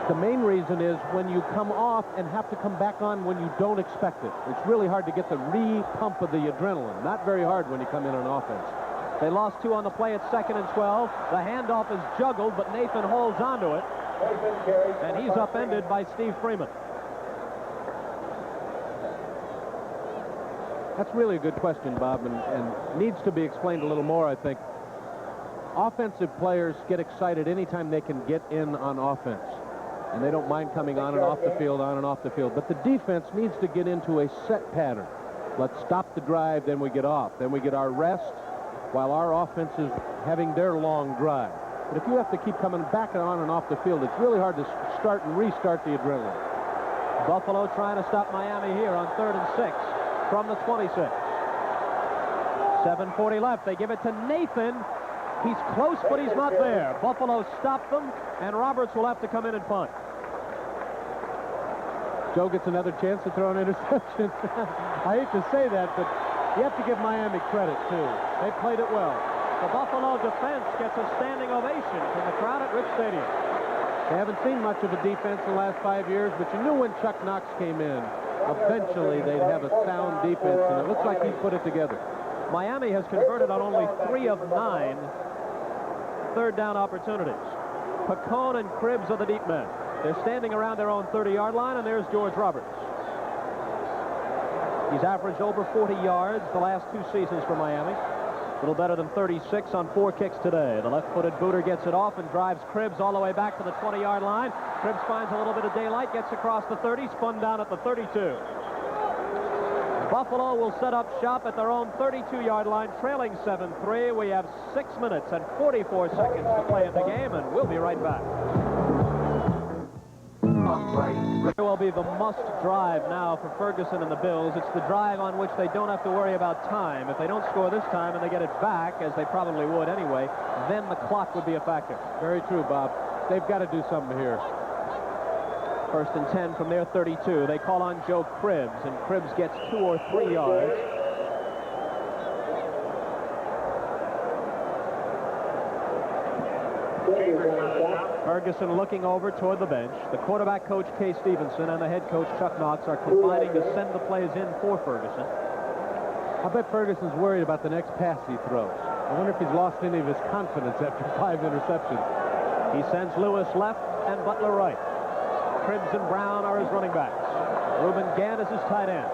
The main reason is when you come off and have to come back on when you don't expect it. It's really hard to get the re-pump of the adrenaline. Not very hard when you come in on offense. They lost 2 on the play at 2nd and 12. The handoff is juggled, but Nathan holds onto it. And he's upended by Steve Freeman. That's really a good question, Bob, and needs to be explained a little more, I think. Offensive players get excited anytime they can get in on offense. And they don't mind coming on and off the field, on and off the field. But the defense needs to get into a set pattern. Let's stop the drive, then we get off. Then we get our rest while our offense is having their long drive. But if you have to keep coming back and on and off the field, it's really hard to start and restart the adrenaline. Buffalo trying to stop Miami here on 3rd and 6 from the 26. 7:40 left. They give it to Nathan. He's close, but he's not there. Buffalo stopped them, and Roberts will have to come in and punt. Joe gets another chance to throw an interception. I hate to say that, but you have to give Miami credit, too. They played it well. The Buffalo defense gets a standing ovation from the crowd at Rich Stadium. They haven't seen much of a defense in the last 5 years, but you knew when Chuck Knox came in, eventually they'd have a sound defense, and it looks like he's put it together. Miami has converted on only 3 of 9 third down opportunities. Picone and Cribbs are the deep men. They're standing around their own 30-yard line, and there's George Roberts. He's averaged over 40 yards the last 2 seasons for Miami. A little better than 36 on 4 kicks today. The left-footed booter gets it off and drives Cribbs all the way back to the 20-yard line. Cribbs finds a little bit of daylight, gets across the 30, spun down at the 32. Buffalo will set up shop at their own 32-yard line, trailing 7-3. We have 6 minutes and 44 seconds to play in the game, and we'll be right back. It will be the must drive now for Ferguson and the Bills. It's the drive on which they don't have to worry about time. If they don't score this time and they get it back, as they probably would anyway, then the clock would be a factor. Very true, Bob. They've got to do something here. 1st and 10 from their 32. They call on Joe Cribbs, and Cribbs gets 2 or 3 yards. Ferguson looking over toward the bench. The quarterback coach, Kay Stevenson, and the head coach, Chuck Knox, are combining to send the plays in for Ferguson. I bet Ferguson's worried about the next pass he throws. I wonder if he's lost any of his confidence after 5 interceptions. He sends Lewis left and Butler right. Cribbs and Brown are his running backs. Reuben Gant is his tight end.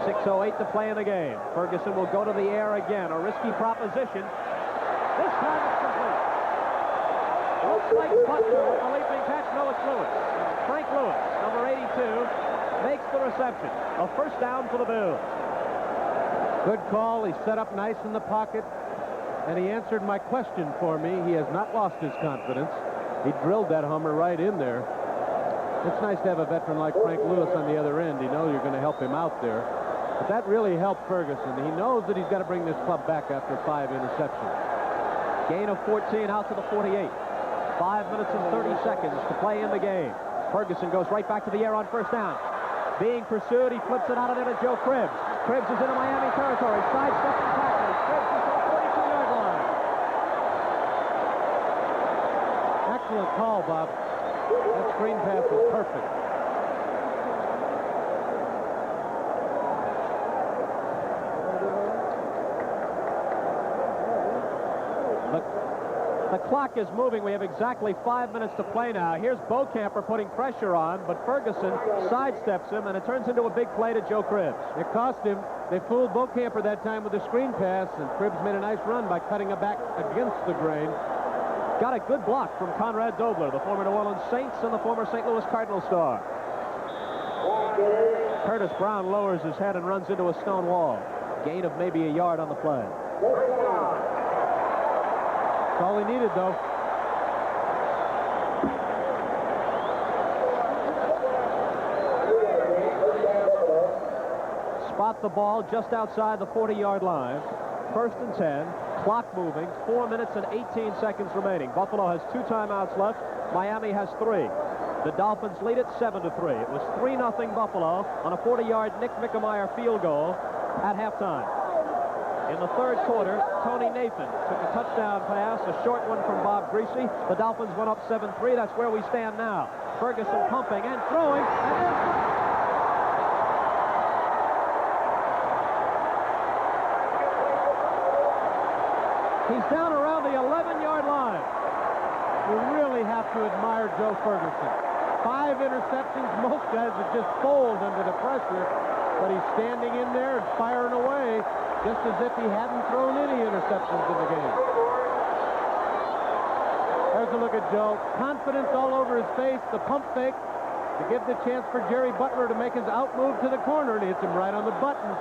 6:08 to play in the game. Ferguson will go to the air again. A risky proposition. This time it's complete. Looks like Butler with the leaping catch. No, it's Lewis. Frank Lewis, number 82, makes the reception. A 1st down for the Bills. Good call. He set up nice in the pocket, and he answered my question for me. He has not lost his confidence. He drilled that Hummer right in there. It's nice to have a veteran like Frank Lewis on the other end. You know you're going to help him out there. But that really helped Ferguson. He knows that he's got to bring this club back after 5 interceptions. Gain of 14 out to the 48. 5 minutes and 30 seconds to play in the game. Ferguson goes right back to the air on first down. Being pursued, he flips it out of there to Joe Cribbs. Cribbs is into Miami territory. Sidestepping tackles. Cribbs is to the 42-yard line. Excellent call, Bob. That screen pass was perfect. The clock is moving. We have exactly 5 minutes to play now. Here's Beaucamper putting pressure on, but Ferguson sidesteps him, and it turns into a big play to Joe Cribbs. It cost him. They fooled Beaucamper that time with the screen pass, and Cribbs made a nice run by cutting it back against the grain. Got a good block from Conrad Dobler, the former New Orleans Saints and the former St. Louis Cardinal star. Curtis Brown lowers his head and runs into a stone wall. Gain of maybe a yard on the play. That's all he needed, though. Spot the ball just outside the 40-yard line. 1st and 10. Clock moving. 4 minutes and 18 seconds remaining. Buffalo has 2 timeouts left. Miami has 3. The Dolphins lead it 7-3. It was 3-0 Buffalo on a 40-yard Nick Mickemeyer field goal at halftime. In the 3rd quarter, Tony Nathan took a touchdown pass, a short one from Bob Greasy. The Dolphins went up 7-3. That's where we stand now. Ferguson pumping and throwing, and there's... He's down around the 11-yard line. You really have to admire Joe Ferguson. 5 interceptions. Most guys would just fold under the pressure, but he's standing in there and firing away just as if he hadn't thrown any interceptions in the game. There's a look at Joe. Confidence all over his face. The pump fake to give the chance for Jerry Butler to make his out move to the corner, and he hits him right on the button.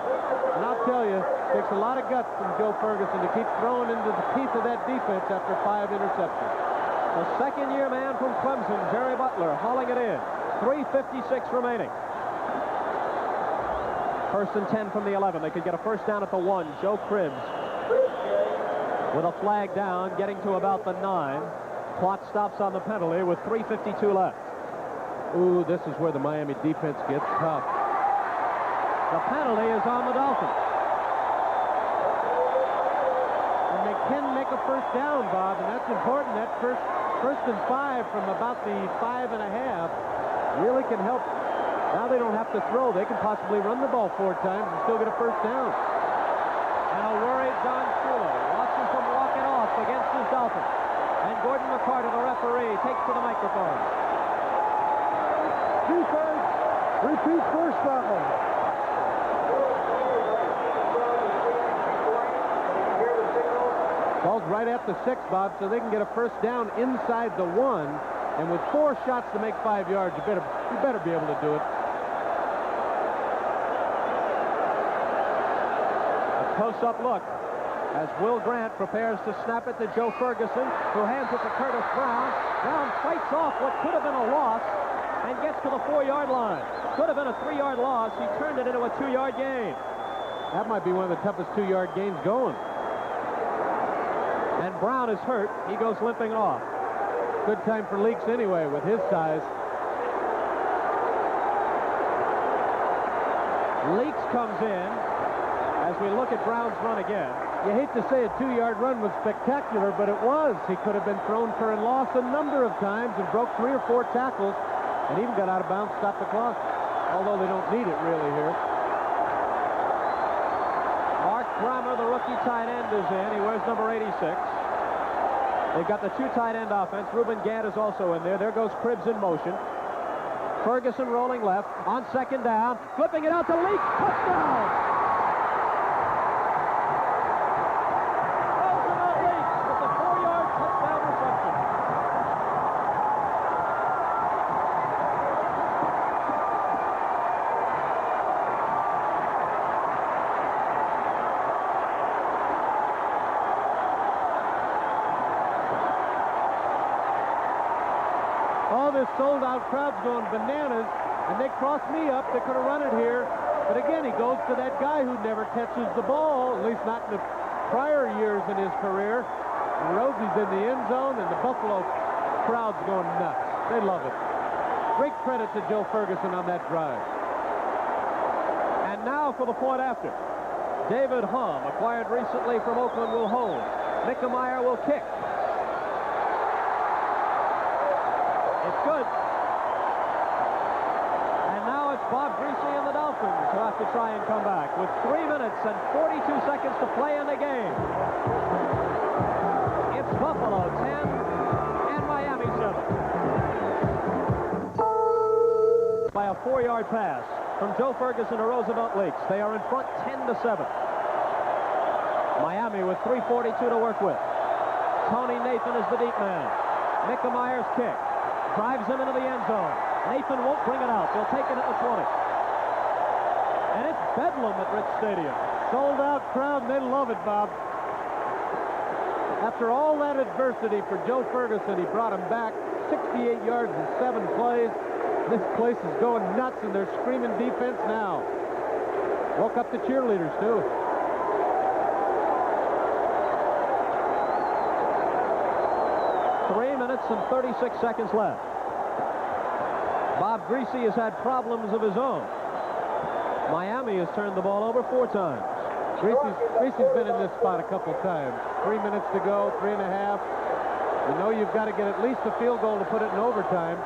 And I'll tell you, it takes a lot of guts from Joe Ferguson to keep throwing into the teeth of that defense after 5 interceptions. A second-year man from Clemson, Jerry Butler, hauling it in. 3:56 remaining. 1st and 10 from the 11. They could get a first down at the 1. Joe Cribbs with a flag down, getting to about the 9. Clock stops on the penalty with 3:52 left. Ooh, this is where the Miami defense gets tough. The penalty is on the Dolphins. And they can make a first down, Bob, and that's important. That first and 5 from about the 5.5 really can help. Now they don't have to throw. They can possibly run the ball 4 times and still get a first down. And a worried Don Shula watches him walk it off against his Dolphins. And Gordon McCarter, the referee, takes to the microphone. Defense, repeat first down. Ball's right at the 6, Bob, so they can get a first down inside the 1. And with 4 shots to make 5 yards, you better be able to do it. A close-up look as Will Grant prepares to snap it to Joe Ferguson, who hands it to Curtis Brown. Brown fights off what could have been a loss and gets to the 4-yard line. Could have been a 3-yard loss. He turned it into a 2-yard gain. That might be one of the toughest 2-yard gains going. And Brown is hurt. He goes limping off. Good time for Leaks anyway with his size. Leaks comes in as we look at Brown's run again. You hate to say a 2-yard run was spectacular, but it was. He could have been thrown for a loss a number of times and broke 3 or 4 tackles and even got out of bounds, stopped the clock, although they don't need it really here. Mark Brammer, the rookie tight end, is in. He wears number 86. They've got the 2 tight end offense. Reuben Gant is also in there. There goes Cribbs in motion. Ferguson rolling left on 2nd down, flipping it out to Leaks. Touchdown! this sold-out crowd's going bananas, and they crossed me up. They could have run it here. But again, he goes to that guy who never catches the ball, at least not in the prior years in his career. And Rosie's in the end zone, and the Buffalo crowd's going nuts. They love it. Great credit to Joe Ferguson on that drive. And now for the point after. David Hum, acquired recently from Oakland, will hold. Mickemeyer will kick. It's good. And now it's Bob Greasy and the Dolphins who have to try and come back with 3 minutes and 42 seconds to play in the game. It's Buffalo 10 and Miami 7. By a 4-yard pass from Joe Ferguson to Roosevelt Leaks. They are in front 10-7. Miami with 3:42 to work with. Tony Nathan is the deep man. Mickemeyer's kick. Drives him into the end zone. Nathan won't bring it out. They'll take it at the 20. And it's bedlam at Rich Stadium. Sold-out crowd, and they love it, Bob. After all that adversity for Joe Ferguson, he brought him back 68 yards in 7 plays. This place is going nuts, and they're screaming defense now. Woke up the cheerleaders, too. Three minutes and 36 seconds left. Bob Greasy has had problems of his own. Miami has turned the ball over 4 times. Greasy's been in this spot a couple times. 3 minutes to go, 3.5. You know you've got to get at least a field goal to put it in overtime.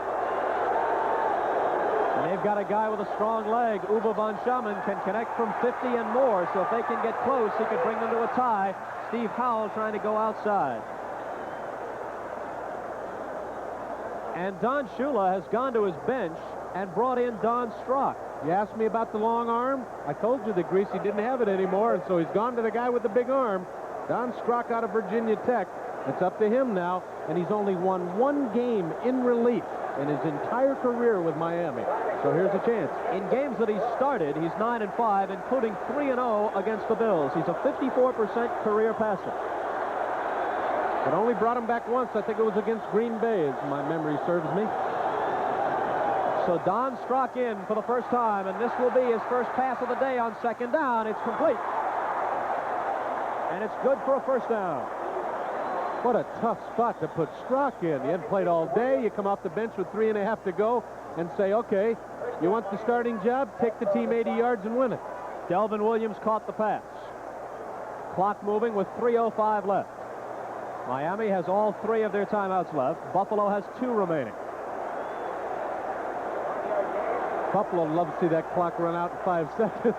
And they've got a guy with a strong leg. Uwe von Schamann can connect from 50 and more, so if they can get close, he could bring them to a tie. Steve Howell trying to go outside. And Don Shula has gone to his bench and brought in Don Strock. You asked me about the long arm? I told you that Greasy didn't have it anymore, and so he's gone to the guy with the big arm. Don Strock out of Virginia Tech. It's up to him now, and he's only won 1 game in relief in his entire career with Miami. So here's a chance. In games that he started, he's 9-5, including 3-0 against the Bills. He's a 54% career passer. It only brought him back once. I think it was against Green Bay, as my memory serves me. So Don Strock in for the first time, and this will be his first pass of the day on 2nd down. It's complete. And it's good for a first down. What a tough spot to put Strock in. He hadn't played all day. You come off the bench with 3.5 to go and say, okay, you want the starting job? Take the team 80 yards and win it. Delvin Williams caught the pass. Clock moving with 3:05 left. Miami has all 3 of their timeouts left. Buffalo has 2 remaining. Buffalo would love to see that clock run out in 5 seconds.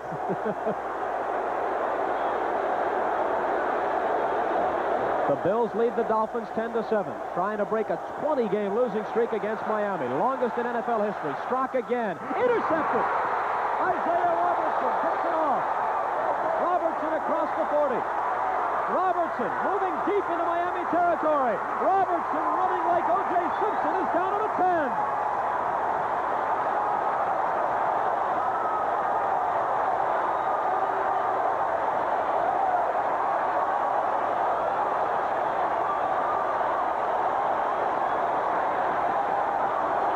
The Bills lead the Dolphins 10-7, trying to break a 20-game losing streak against Miami. Longest in NFL history. Strock again. Intercepted. Isaiah Robertson picks it off. Robertson across the 40. Robertson moving deep into Miami territory. Robertson running like O.J. Simpson is down to the 10.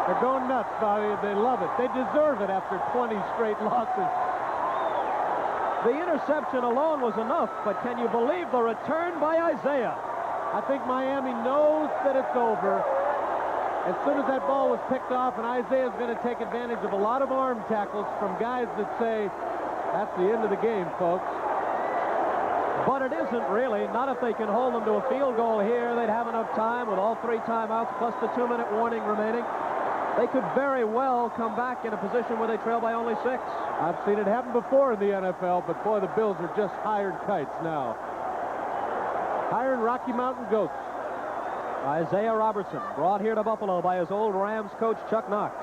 They're going nuts, Bobby. They love it. They deserve it after 20 straight losses. The interception alone was enough, but can you believe the return by Isaiah? I think Miami knows that it's over. As soon as that ball was picked off, and Isaiah's going to take advantage of a lot of arm tackles from guys that say, that's the end of the game, folks. But it isn't really. Not if they can hold them to a field goal here. They'd have enough time with all 3 timeouts plus the 2-minute warning remaining. They could very well come back in a position where they trail by only 6. I've seen it happen before in the NFL, but boy, the Bills are just hired kites now. Hired Rocky Mountain goats. Isaiah Robertson, brought here to Buffalo by his old Rams coach, Chuck Knox.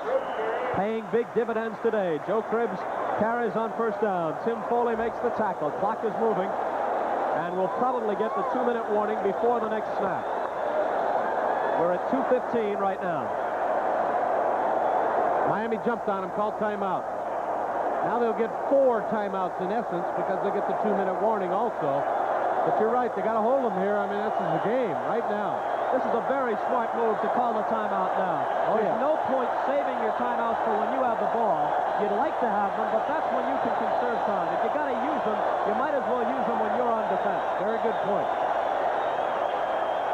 Paying big dividends today. Joe Cribbs carries on first down. Tim Foley makes the tackle. Clock is moving, and we'll probably get the 2-minute warning before the next snap. We're at 2:15 right now. Miami jumped on him, called timeout. Now they'll get 4 timeouts in essence because they get the 2-minute warning also. But you're right, they got to hold them here. I mean, this is the game right now. This is a very smart move to call the timeout now. There's no point saving your timeouts for when you have the ball. You'd like to have them, but that's when you can conserve time. If you got to use them, you might as well use them when you're on defense. Very good point.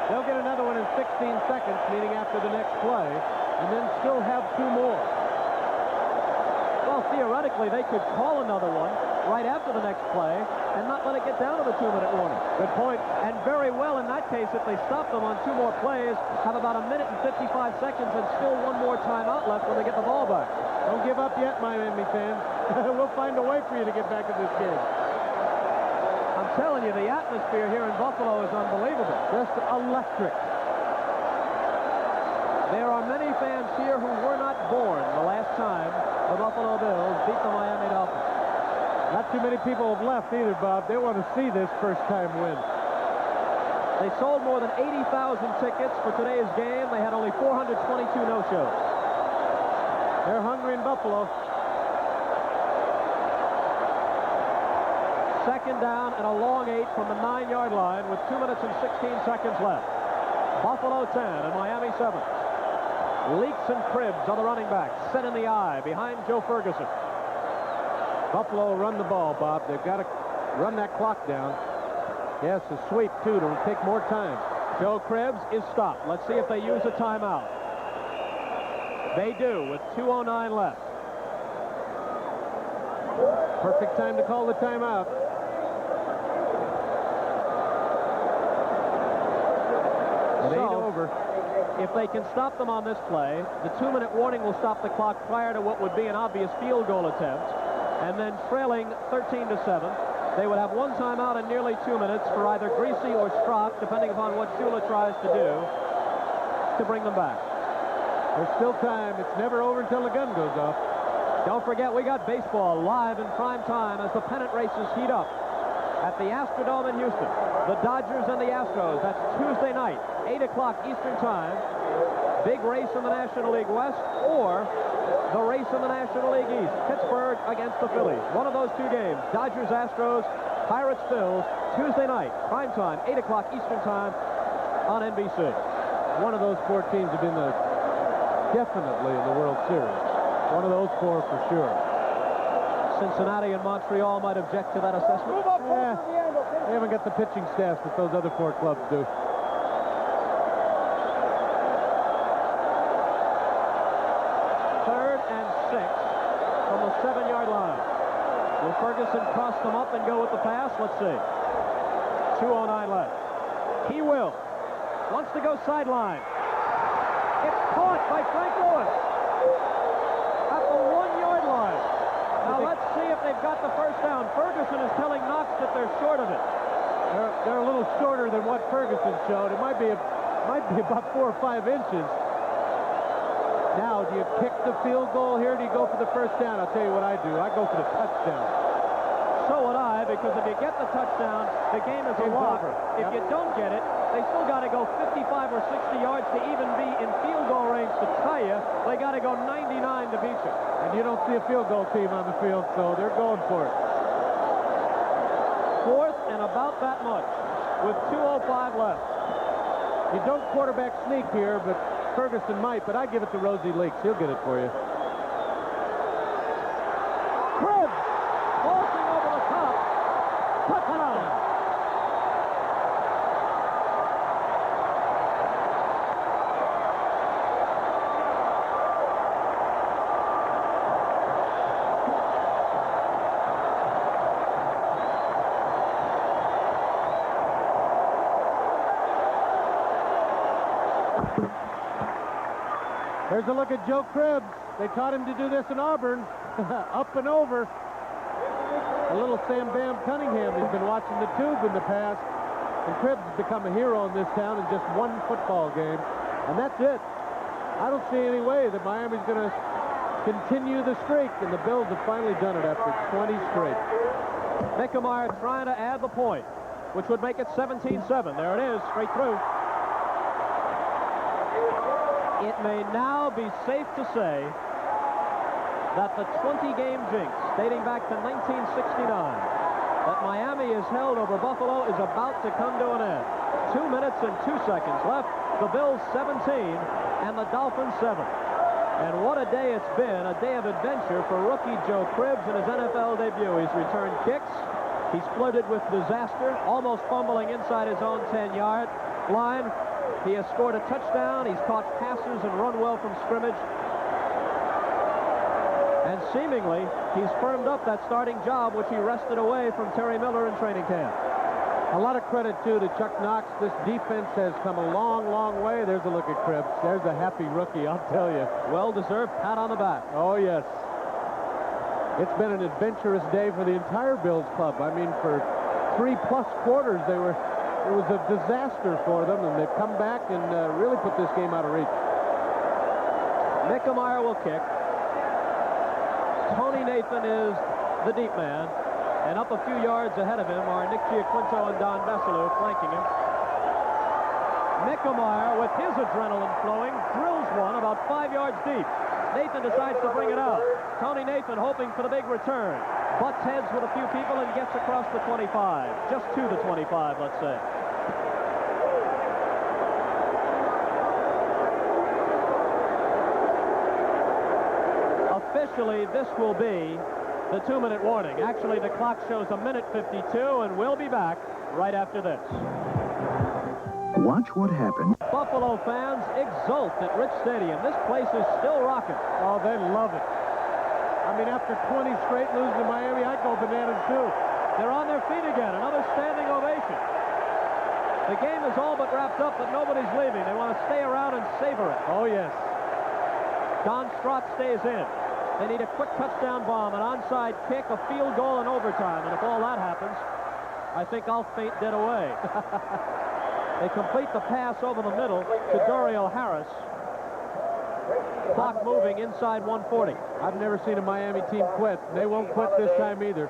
They'll get another one in 16 seconds, meaning after the next play, and then still have 2 more. Well, theoretically, they could call another one right after the next play and not let it get down to the 2-minute warning. Good point. And very well in that case, if they stop them on 2 more plays, have about 1 minute and 55 seconds and still 1 more timeout left when they get the ball back. Don't give up yet, Miami fans. We'll find a way for you to get back in this game. I'm telling you, the atmosphere here in Buffalo is unbelievable. Just electric. There are many fans here who were not born the last time the Buffalo Bills beat the Miami Dolphins. Not too many people have left either, Bob. They want to see this first-time win. They sold more than 80,000 tickets for today's game. They had only 422 no-shows. They're hungry in Buffalo. Second down and a long 8 from the 9-yard line with 2 minutes and 16 seconds left. Buffalo 10 and Miami 7. Leaks and Cribbs are the running backs, set in the eye behind Joe Ferguson. Buffalo run the ball, Bob. They've got to run that clock down. Yes, a sweep, too. It'll take more time. Joe Cribbs is stopped. Let's see if they use a timeout. They do with 2:09 left. Perfect time to call the timeout. It ain't over. If they can stop them on this play, the 2-minute warning will stop the clock prior to what would be an obvious field goal attempt. And then trailing 13-7, they would have 1 timeout in nearly 2 minutes for either Greasy or Strock, depending upon what Shula tries to do, to bring them back. There's still time. It's never over until the gun goes off. Don't forget, we got baseball live in prime time as the pennant races heat up at the Astrodome in Houston. The Dodgers and the Astros. That's Tuesday night, 8 o'clock Eastern time. Big race in the National League West or the race in the National League East. Pittsburgh against the Phillies. One of those 2 games. Dodgers, Astros, Pirates, Phils. Tuesday night, prime time, 8 o'clock Eastern time on NBC. One of those 4 teams have been definitely in the World Series. One of those 4 for sure. Cincinnati and Montreal might object to that assessment. They haven't got the pitching staffs that those other 4 clubs do. Third and 6 from the 7-yard line. Will Ferguson cross them up and go with the pass? Let's see. 2:09 left. He will. Wants to go sideline. It's caught by Frank Lewis at the 1-yard line. Now let's see if they've got the first down. Ferguson is telling Knox that they're short of it. They're a little shorter than what Ferguson showed. It might be about 4 or 5 inches. Now, do you kick the field goal here? Or do you go for the first down? I'll tell you what I do. I go for the touchdown. So would I, because if you get the touchdown, the game is a lock. If you don't get it, they still got to go 55 or 60 yards to even be in field goal range to tie you. They got to go 99 to beat you. And you don't see a field goal team on the field, so they're going for it. 4th and about that much with 2:05 left. You don't quarterback sneak here, but Ferguson might, but I give it to Rosie Leaks. He'll get it for you. Cribbs vaulting over the top. Touchdown. There's a look at Joe Cribbs. They taught him to do this in Auburn. Up and over. A little Sam Bam Cunningham. He's been watching the tube in the past. And Cribbs has become a hero in this town in just 1 football game. And that's it. I don't see any way that Miami's going to continue the streak. And the Bills have finally done it after 20 straight. Mickemeyer trying to add the point, which would make it 17-7. There it is, straight through. It may now be safe to say that the 20-game jinx dating back to 1969 that Miami has held over Buffalo is about to come to an end. 2 minutes and 2 seconds left The Bills 17 and the Dolphins 7. And what a day it's been, a day of adventure for rookie Joe Cribbs in his NFL debut. He's returned kicks. He's flirted with disaster, almost fumbling inside his own 10-yard line. He has scored a touchdown. He's caught passes and run well from scrimmage. And seemingly, he's firmed up that starting job, which he wrested away from Terry Miller in training camp. A lot of credit, too, to Chuck Knox. This defense has come a long, long way. There's a look at Cribbs. There's a happy rookie, I'll tell you. Well-deserved pat on the back. Oh, yes. It's been an adventurous day for the entire Bills club. I mean, for 3+ quarters, it was a disaster for them, and they've come back and really put this game out of reach. Mickemeyer will kick. Tony Nathan is the deep man. And up a few yards ahead of him are Nick Giaquinto and Don Veselu flanking him. Mickemeyer, with his adrenaline flowing, drills one about 5 yards deep. Nathan decides to bring it out. Tony Nathan hoping for the big return. Butts heads with a few people and gets across the 25. Just to the 25, let's say. Officially, this will be the 2-minute warning. Actually, the clock shows 1:52, and we'll be back right after this. Watch what happens. Buffalo fans exult at Rich Stadium. This place is still rocking. Oh, they love it. I mean, after 20 straight losing to Miami, I'd go bananas, too. They're on their feet again. Another standing ovation. The game is all but wrapped up, but nobody's leaving. They want to stay around and savor it. Oh, yes. Don Strott stays in. They need a quick touchdown bomb, an onside kick, a field goal, and overtime. And if all that happens, I think I'll faint dead away. They complete the pass over the middle to Dorial Harris. Clock moving inside 140. I've never seen a Miami team quit. They won't quit this time either.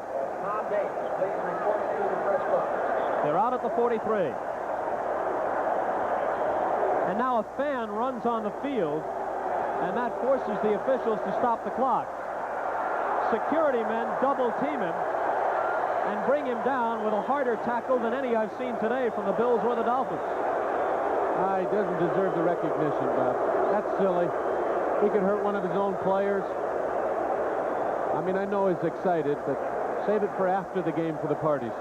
They're out at the 43. And now a fan runs on the field, and that forces the officials to stop the clock. Security men double team him and bring him down with a harder tackle than any I've seen today from the Bills or the Dolphins. He doesn't deserve the recognition, Bob. That's silly. He could hurt one of his own players. I mean, I know he's excited, but save it for after the game for the parties.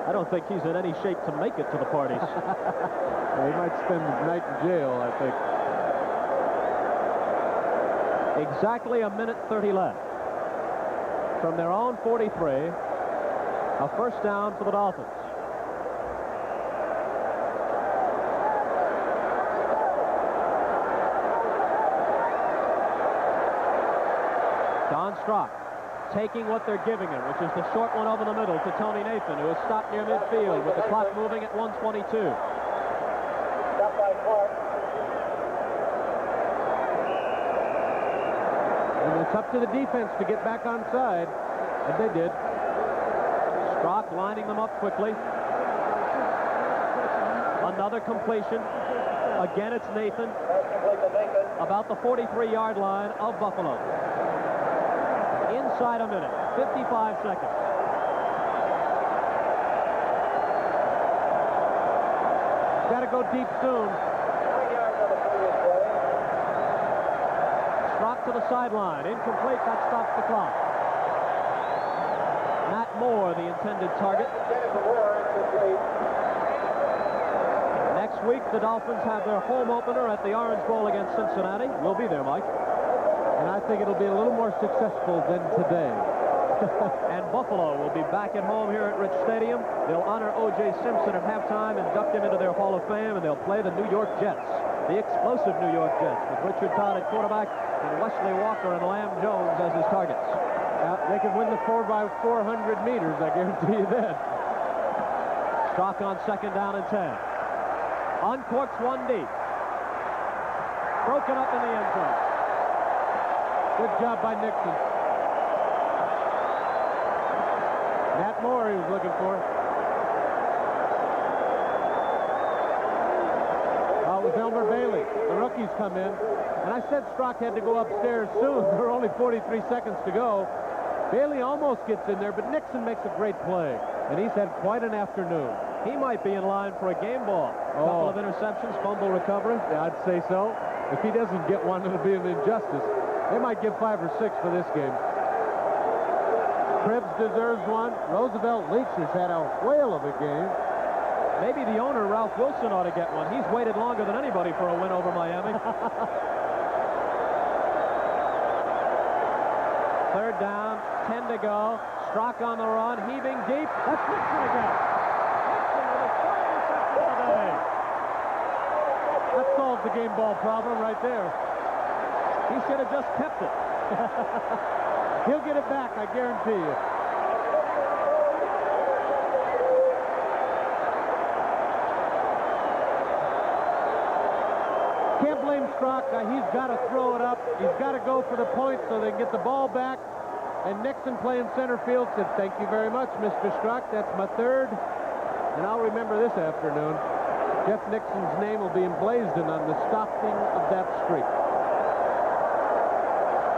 I don't think he's in any shape to make it to the parties. He might spend the night in jail, I think. Exactly 1:30 left. From their own 43, a first down for the Dolphins. Don Strock taking what they're giving him, which is the short one over the middle to Tony Nathan, who is stopped near midfield with the clock moving at 1:22. And it's up to the defense to get back on side, and they did. Strock lining them up quickly. Another completion. Again, it's Nathan. About the 43-yard line of Buffalo. Inside a minute, 55 seconds. Got to go deep soon. Strock to the sideline. Incomplete. That stops the clock. Matt Moore, the intended target. Next week, the Dolphins have their home opener at the Orange Bowl against Cincinnati. We'll be there, Mike. And I think it'll be a little more successful than today. And Buffalo will be back at home here at Rich Stadium. They'll honor O.J. Simpson at halftime, induct him into their Hall of Fame, and they'll play the New York Jets, the explosive New York Jets, with Richard Todd at quarterback and Wesley Walker and Lamb Jones as his targets. They could win the 4x400 meters, I guarantee you that. Strock on second down and 10. Uncorks one deep. Broken up in the end zone. Good job by Nixon. Matt Moore he was looking for. Oh, it was Elmer Bailey. The rookies come in. And I said Strock had to go upstairs soon. There were only 43 seconds to go. Bailey almost gets in there, but Nixon makes a great play. And he's had quite an afternoon. He might be in line for a game ball. Couple of interceptions, fumble recovery. Yeah, I'd say so. If he doesn't get one, it'll be an injustice. They might give 5 or 6 for this game. Cribbs deserves one. Roosevelt Leach has had a whale of a game. Maybe the owner, Ralph Wilson, ought to get one. He's waited longer than anybody for a win over Miami. 3rd down, 10 to go. Strock on the run, heaving deep. That's Nixon again. Nixon with his 3rd reception of the day. That solves the game ball problem right there. He should have just kept it. He'll get it back, I guarantee you. Can't blame Strock. He's got to throw it up. He's got to go for the point so they can get the ball back. And Nixon playing center field said, "Thank you very much, Mr. Strock. That's my 3rd. And I'll remember this afternoon. Jeff Nixon's name will be emblazoned on the stopping of that streak."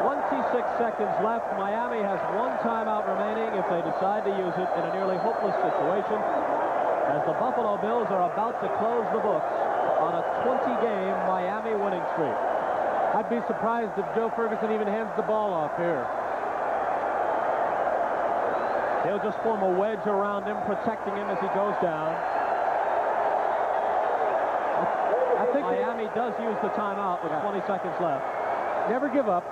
26 seconds left. Miami has 1 timeout remaining if they decide to use it in a nearly hopeless situation, as the Buffalo Bills are about to close the books on a 20-game Miami winning streak. I'd be surprised if Joe Ferguson even hands the ball off here. He'll just form a wedge around him, protecting him as he goes down. I think Miami does use the timeout with 20 seconds left. Never give up.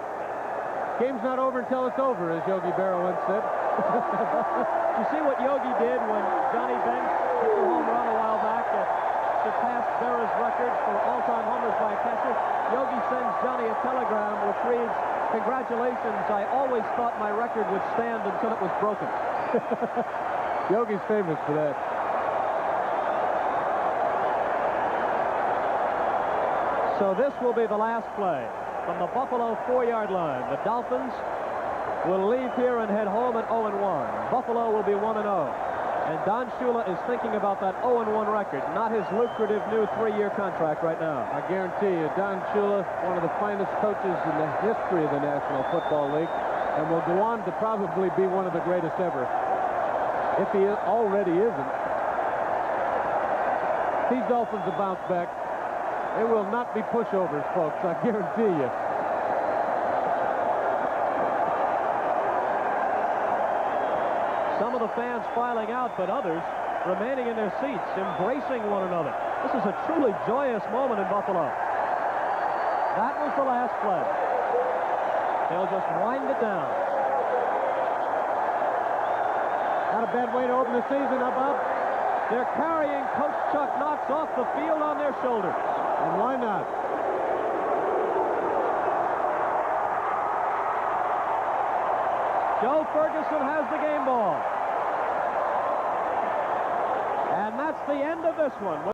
Game's not over until it's over, as Yogi Berra once said. You see what Yogi did when Johnny Bench hit the home run a while back that surpassed Berra's record for all-time homers by a catcher? Yogi sends Johnny a telegram which reads, "Congratulations, I always thought my record would stand until it was broken." Yogi's famous for that. So this will be the last play from the Buffalo 4-yard line. The Dolphins will leave here and head home at 0-1. Buffalo will be 1-0. And Don Shula is thinking about that 0-1 record, not his lucrative new 3-year contract right now. I guarantee you, Don Shula, one of the finest coaches in the history of the National Football League, and will go on to probably be one of the greatest ever, if he already isn't. These Dolphins will bounce back. They will not be pushovers, folks, I guarantee you. Some of the fans filing out, but others remaining in their seats, embracing one another. This is a truly joyous moment in Buffalo. That was the last play. They'll just wind it down. Not a bad way to open the season, huh, Bob? They're carrying Coach Chuck Knox off the field on their shoulders. And why not? Joe Ferguson has the game ball. And that's the end of this one.